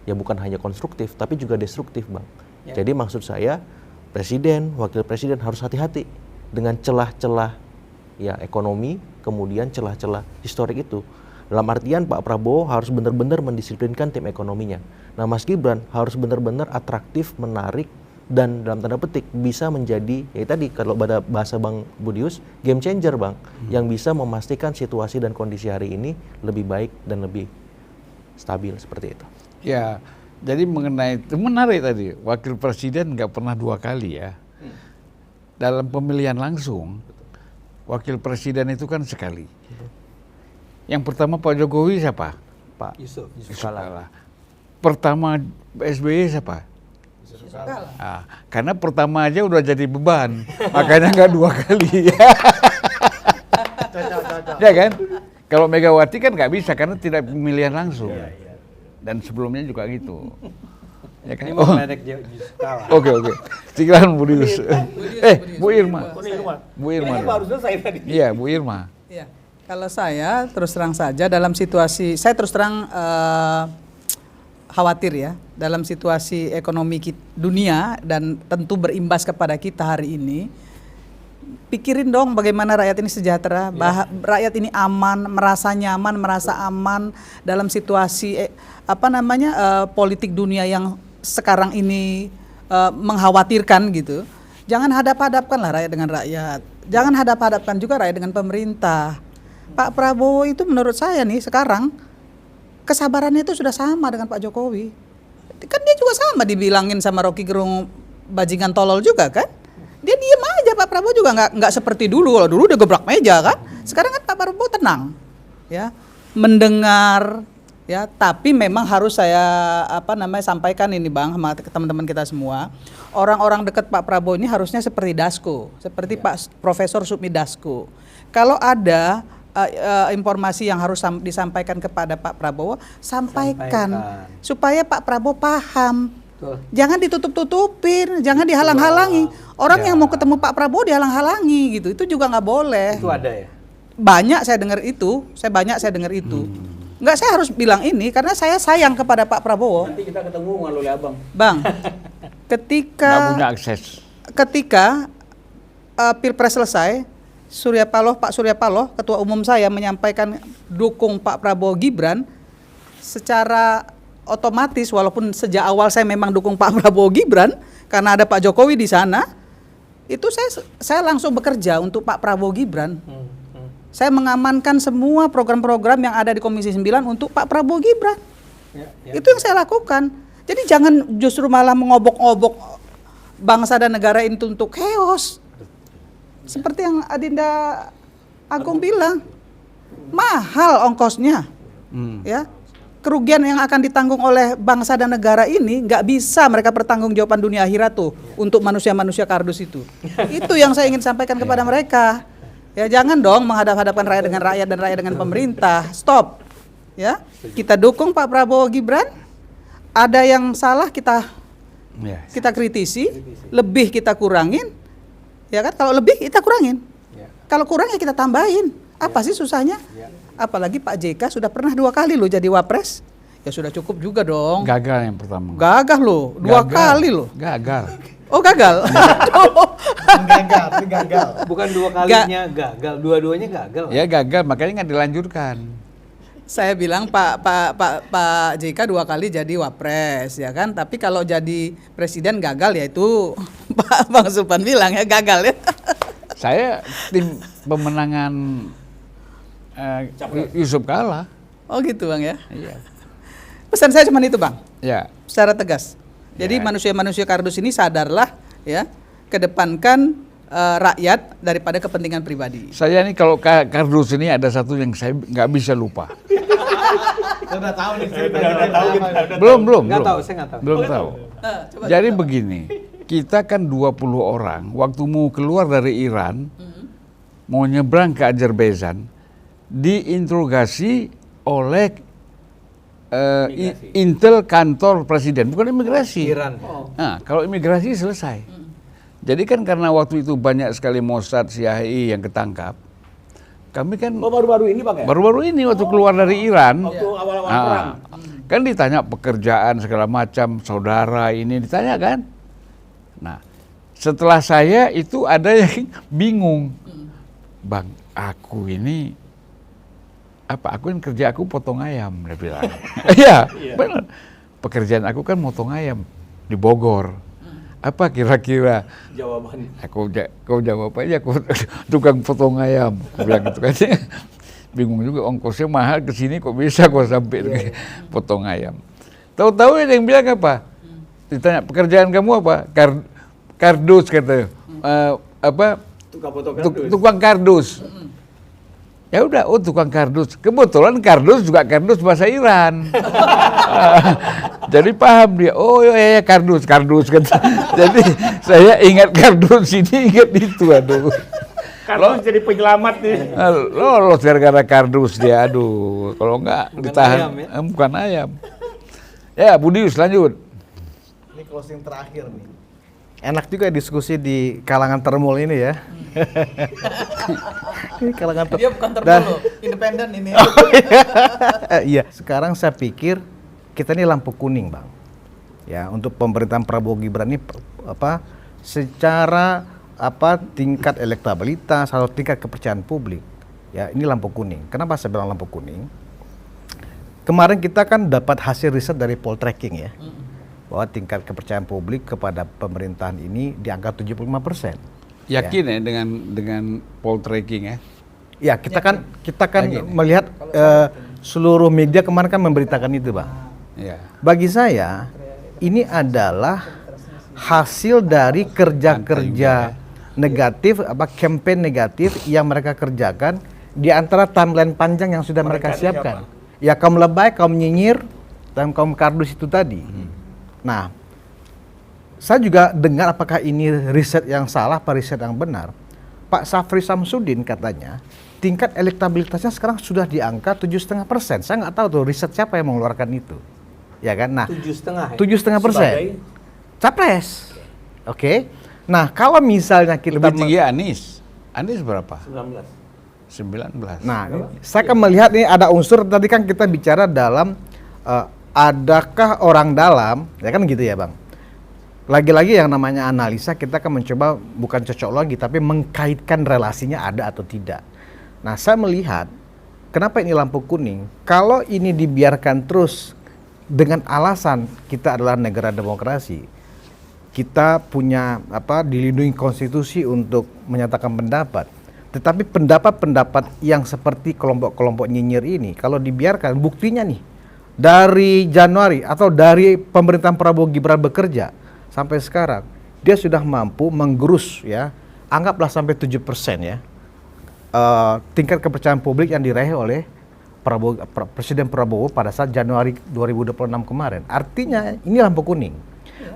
ya bukan hanya konstruktif, tapi juga destruktif, Bang. Jadi maksud saya, presiden, wakil presiden harus hati-hati dengan celah-celah ya ekonomi, kemudian celah-celah historik itu. Dalam artian Pak Prabowo harus benar-benar mendisiplinkan tim ekonominya. Nah, Mas Gibran harus benar-benar atraktif, menarik, dan dalam tanda petik bisa menjadi, ya tadi kalau pada bahasa Bang Budius, game changer, Bang, yang bisa memastikan situasi dan kondisi hari ini lebih baik dan lebih stabil seperti itu. Ya, jadi mengenai itu menarik tadi, wakil presiden nggak pernah 2 kali ya. Dalam pemilihan langsung, wakil presiden itu kan sekali. Yang pertama Pak Jokowi siapa? Pak Yusuf Kala. Pertama SBY siapa? Ah, karena pertama aja udah jadi beban, makanya nggak 2 kali. Ya kan? Kalau Megawati kan nggak bisa karena tidak pemilihan langsung. Dan sebelumnya juga gitu. Ya kan? Ini mau meledek Yusuf Kala. Oke. Silakan Bu Dius. Bu Irma. Bu Irma. Ini baru selesai tadi. Iya, Bu Irma. Iya. Kalau saya terus terang saja dalam situasi, saya terus terang khawatir ya dalam situasi ekonomi dunia dan tentu berimbas kepada kita hari ini. Pikirin dong bagaimana rakyat ini sejahtera, rakyat ini aman, merasa nyaman, merasa aman dalam situasi politik dunia yang sekarang ini mengkhawatirkan gitu. Jangan hadap-hadapkanlah rakyat dengan rakyat. Jangan hadap-hadapkan juga rakyat dengan pemerintah. Pak Prabowo itu menurut saya nih sekarang kesabarannya itu sudah sama dengan Pak Jokowi. Kan dia juga sama dibilangin sama Rocky Gerung bajingan tolol juga kan. Dia diem aja, Pak Prabowo juga nggak seperti dulu. Kalau dulu dia gebrak meja kan. Sekarang kan Pak Prabowo tenang, ya, mendengar, ya. Tapi memang harus saya sampaikan ini Bang sama teman-teman kita semua. Orang-orang dekat Pak Prabowo ini harusnya seperti Dasko, seperti Pak Profesor Sufmi Dasko. Kalau ada informasi yang harus disampaikan kepada Pak Prabowo, sampaikan supaya Pak Prabowo paham. Betul. Jangan ditutup-tutupin, jangan dihalang-halangi. Orang yang mau ketemu Pak Prabowo dihalang-halangi gitu, itu juga nggak boleh. Itu ada ya? Banyak saya dengar itu, Nggak, saya harus bilang ini karena saya sayang kepada Pak Prabowo. Nanti kita ketemu malu abang. Bang, Nggak punya akses. ketika Pilpres selesai, Pak Surya Paloh, Ketua Umum saya menyampaikan dukung Pak Prabowo Gibran, secara otomatis walaupun sejak awal saya memang dukung Pak Prabowo Gibran karena ada Pak Jokowi di sana, itu saya langsung bekerja untuk Pak Prabowo Gibran. Saya mengamankan semua program-program yang ada di Komisi 9 untuk Pak Prabowo Gibran. Itu yang saya lakukan. Jadi jangan justru malah mengobok-obok bangsa dan negara ini untuk chaos. Seperti yang Adinda Agung bilang, mahal ongkosnya, ya. Kerugian yang akan ditanggung oleh bangsa dan negara ini nggak bisa mereka pertanggungjawaban dunia akhirat tuh untuk manusia-manusia kardus itu. Itu yang saya ingin sampaikan kepada mereka. Ya jangan dong menghadap-hadapkan rakyat dengan rakyat dan rakyat dengan pemerintah. Stop. Ya, kita dukung Pak Prabowo Gibran. Ada yang salah kita kritisi, lebih kita kurangin. Ya kan, kalau lebih kita kurangin. Kalau kurang ya kita tambahin. Apa sih susahnya? Apalagi Pak JK sudah pernah 2 kali loh jadi wapres. Ya sudah cukup juga dong. Gagal yang pertama. Gagal loh, 2 kali loh. Gagal. Oh gagal. Gagal. Bukan 2 kalinya gagal, dua-duanya gagal. Ya gagal, makanya nggak dilanjutkan. Saya bilang Pak JK 2 kali jadi wapres ya kan, tapi kalau jadi presiden gagal ya itu Pak Bang Supan bilang ya gagal ya. Saya tim pemenangan Yusuf Kala. Oh gitu Bang ya. Iya. Pesan saya cuma itu Bang. Ya. Secara tegas. Jadi manusia-manusia kardus ini sadarlah ya, kedepankan rakyat daripada kepentingan pribadi. Saya nih kalau kardus ini ada satu yang saya nggak bisa lupa. Udah tahu nih, udah tahu. Belum. Nggak tahu, saya nggak tahu. Belum tahu. Jadi begini, kita kan 20 orang, waktu mau keluar dari Iran, mau nyebrang ke Azerbaijan, diinterogasi oleh intel kantor presiden, bukan imigrasi. Iran. Nah, kalau imigrasi selesai. Jadi kan karena waktu itu banyak sekali Mossad, CIA yang ketangkap, kami kan baru-baru ini Bang ya? baru-baru ini waktu keluar dari Iran, Waktu awal-awal perang. kan ditanya pekerjaan segala macam, saudara ini ditanya kan. Nah, setelah saya itu ada yang bingung, Bang, aku ini apa? Aku kan kerja aku potong ayam, dia bilang. Iya, benar. Pekerjaan aku kan potong ayam di Bogor. Apa kira-kira Jawabannya. kau jawab aja, aku tukang potong ayam, aku bilang gitu kan. Bingung juga, ongkosnya mahal ke sini kok bisa kok sampai potong ayam. Tahu-tahu ada yang bilang apa? Ditanya pekerjaan kamu apa? Kardus katanya. Tukang kardus. Ya udah, oh tukang kardus. Kebetulan kardus juga kardus bahasa Iran. Jadi paham dia. Oh ya kardus kata. Jadi saya ingat kardus ini, ingat itu, aduh. Kardus jadi penyelamat nih. Lolos gara-gara kardus dia, aduh. Kalau enggak ditahan, ayam, ya? Bukan ayam. Ya, Budius lanjut. Ini closing terakhir nih. Enak juga diskusi di kalangan termul ini ya. Ini kalangan Dia bukan terlalu independen ini. Iya. Sekarang saya pikir kita ini lampu kuning, Bang. Ya, untuk pemerintahan Prabowo Gibran ini secara tingkat elektabilitas atau tingkat kepercayaan publik. Ya, ini lampu kuning. Kenapa saya bilang lampu kuning? Kemarin kita kan dapat hasil riset dari Poltreking ya. Bahwa tingkat kepercayaan publik kepada pemerintahan ini di angka 75%. Yakin ya dengan poltreking ya? Ya, kita kan melihat seluruh media kemarin kan memberitakan itu, Bang. Ya. Bagi saya ini adalah hasil dari kerja-kerja negatif, campaign negatif yang mereka kerjakan di antara timeline panjang yang sudah mereka siapkan. Ya, kaum lebay, kaum nyinyir, dan kaum kardus itu tadi. Nah, saya juga dengar apakah ini riset yang salah, apa riset yang benar. Pak Safri Samsudin katanya tingkat elektabilitasnya sekarang sudah di angka 7,5%. Saya nggak tahu tuh riset siapa yang mengeluarkan itu, ya kan? Nah, 7,5%. Capres, oke. Nah, kalau misalnya kita Lebih tinggi Anies berapa? 19. Nah, saya akan melihat nih ada unsur tadi kan kita bicara dalam adakah orang dalam, ya kan gitu ya, Bang. Lagi-lagi yang namanya analisa kita akan mencoba bukan cocok lagi tapi mengkaitkan relasinya ada atau tidak. Nah, saya melihat kenapa ini lampu kuning? Kalau ini dibiarkan terus dengan alasan kita adalah negara demokrasi, kita punya dilindungi konstitusi untuk menyatakan pendapat. Tetapi pendapat-pendapat yang seperti kelompok-kelompok nyinyir ini kalau dibiarkan, buktinya nih dari Januari atau dari pemerintahan Prabowo Gibran bekerja sampai sekarang dia sudah mampu menggerus ya, anggaplah sampai 7% ya tingkat kepercayaan publik yang diraih oleh Presiden Prabowo pada saat Januari 2026 kemarin. Artinya ini lampu kuning.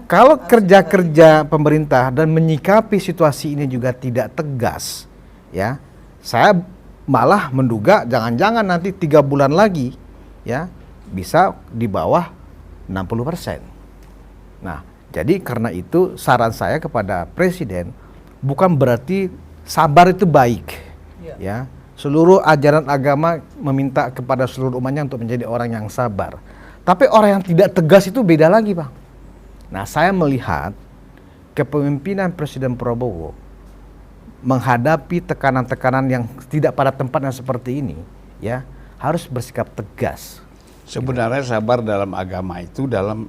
Kalau kerja-kerja pemerintah dan menyikapi situasi ini juga tidak tegas, ya, saya malah menduga jangan-jangan nanti 3 bulan lagi ya bisa di bawah 60%. Nah, jadi karena itu saran saya kepada Presiden bukan berarti sabar itu baik, ya. Seluruh ajaran agama meminta kepada seluruh umatnya untuk menjadi orang yang sabar. Tapi orang yang tidak tegas itu beda lagi, Bang. Nah, saya melihat kepemimpinan Presiden Prabowo menghadapi tekanan-tekanan yang tidak pada tempatnya seperti ini, ya, harus bersikap tegas. Sebenarnya sabar dalam agama itu dalam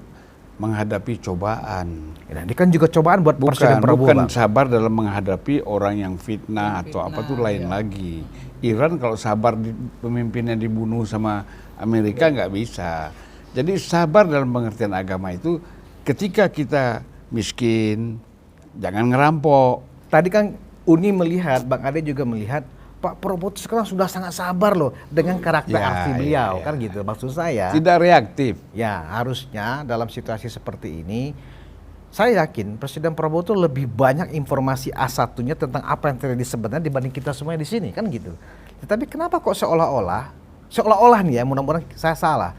menghadapi cobaan. Nah, ini kan juga cobaan buat Presiden Prabowo. Bukan sabar dalam menghadapi orang yang fitnah atau apa tuh lain lagi. Iran kalau sabar pemimpinnya dibunuh sama Amerika nggak bisa. Jadi sabar dalam pengertian agama itu ketika kita miskin, jangan ngerampok. Tadi kan Uni melihat, Bang Ade juga melihat Pak Prabowo sekarang sudah sangat sabar loh dengan karakter asli beliau, kan gitu maksud saya. Tidak reaktif. Ya, harusnya dalam situasi seperti ini saya yakin Presiden Prabowo itu lebih banyak informasi A1-nya tentang apa yang terjadi sebenarnya dibanding kita semuanya di sini, kan gitu. Tetapi kenapa kok seolah-olah nih ya, mudah-mudahan saya salah,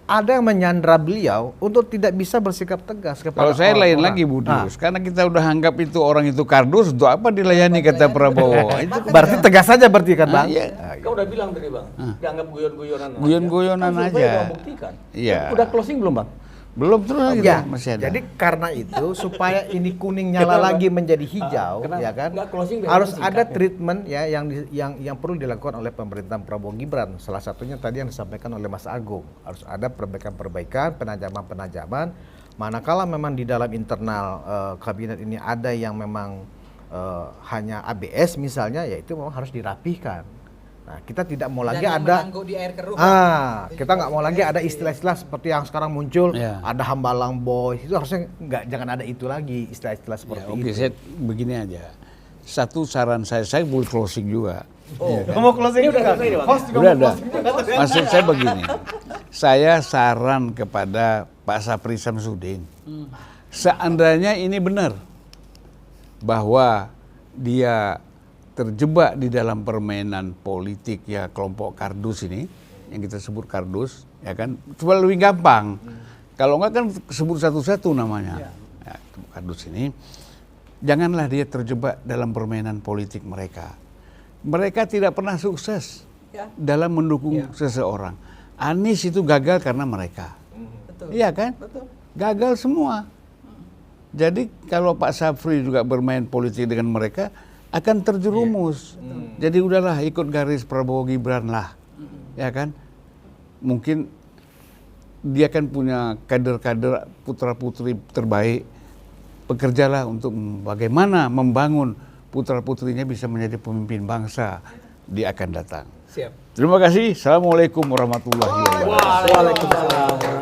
ada yang menyandra beliau untuk tidak bisa bersikap tegas kepada Kalau saya lain orang-orang. lagi Budius, karena kita udah anggap itu orang itu kardus, untuk apa dilayani kata Prabowo? Itu kan Berarti tegas saja berarti kan Bang? iya. Kau udah bilang tadi Bang, dianggap guyon-guyonan. Guyon-guyonan Kan survei aja. udah buktikan. Iya. Udah closing belum Bang? Belum terus gitu, Ya, masih ada. jadi karena itu supaya ini kuning nyala lagi menjadi hijau, kenapa? ya kan? Nggak closing biar Harus singkat, ada ya. treatment ya yang perlu dilakukan oleh pemerintahan Prabowo Gibran. Salah satunya tadi yang disampaikan oleh Mas Agung, harus ada perbaikan-perbaikan, penajaman-penajaman. Manakala memang di dalam internal kabinet ini ada yang memang hanya ABS misalnya, ya itu memang harus dirapihkan. Nah, kita tidak mau lagi ada di air keruh. kita nggak mau lagi ada istilah-istilah seperti yang sekarang muncul, Ya. ada hambalang boys, itu harusnya jangan ada itu lagi, istilah-istilah seperti Ya, oke, itu. saya begini aja. Satu saran saya boleh closing juga. Mau closing juga? Host juga Udah mau ada. closing juga. Maksud saya begini, saya saran kepada Pak Sapri Samsudin, seandainya ini benar bahwa dia terjebak di dalam permainan politik ya kelompok kardus ini, yang kita sebut kardus, ya kan, cuma lebih gampang. Kalau enggak kan sebut satu-satu namanya. Ya, kardus ini, janganlah dia terjebak dalam permainan politik mereka. Mereka tidak pernah sukses dalam mendukung seseorang. Anies itu gagal karena mereka. Iya kan? Gagal semua. Jadi kalau Pak Sapri juga bermain politik dengan mereka, akan terjerumus. Jadi udahlah ikut garis Prabowo Gibran lah. Ya kan? Mungkin dia kan punya kader-kader putra-putri terbaik. Bekerjalah untuk bagaimana membangun putra-putrinya bisa menjadi pemimpin bangsa di akan datang. Siap. Terima kasih. Assalamualaikum warahmatullahi wabarakatuh. Waalaikumsalam.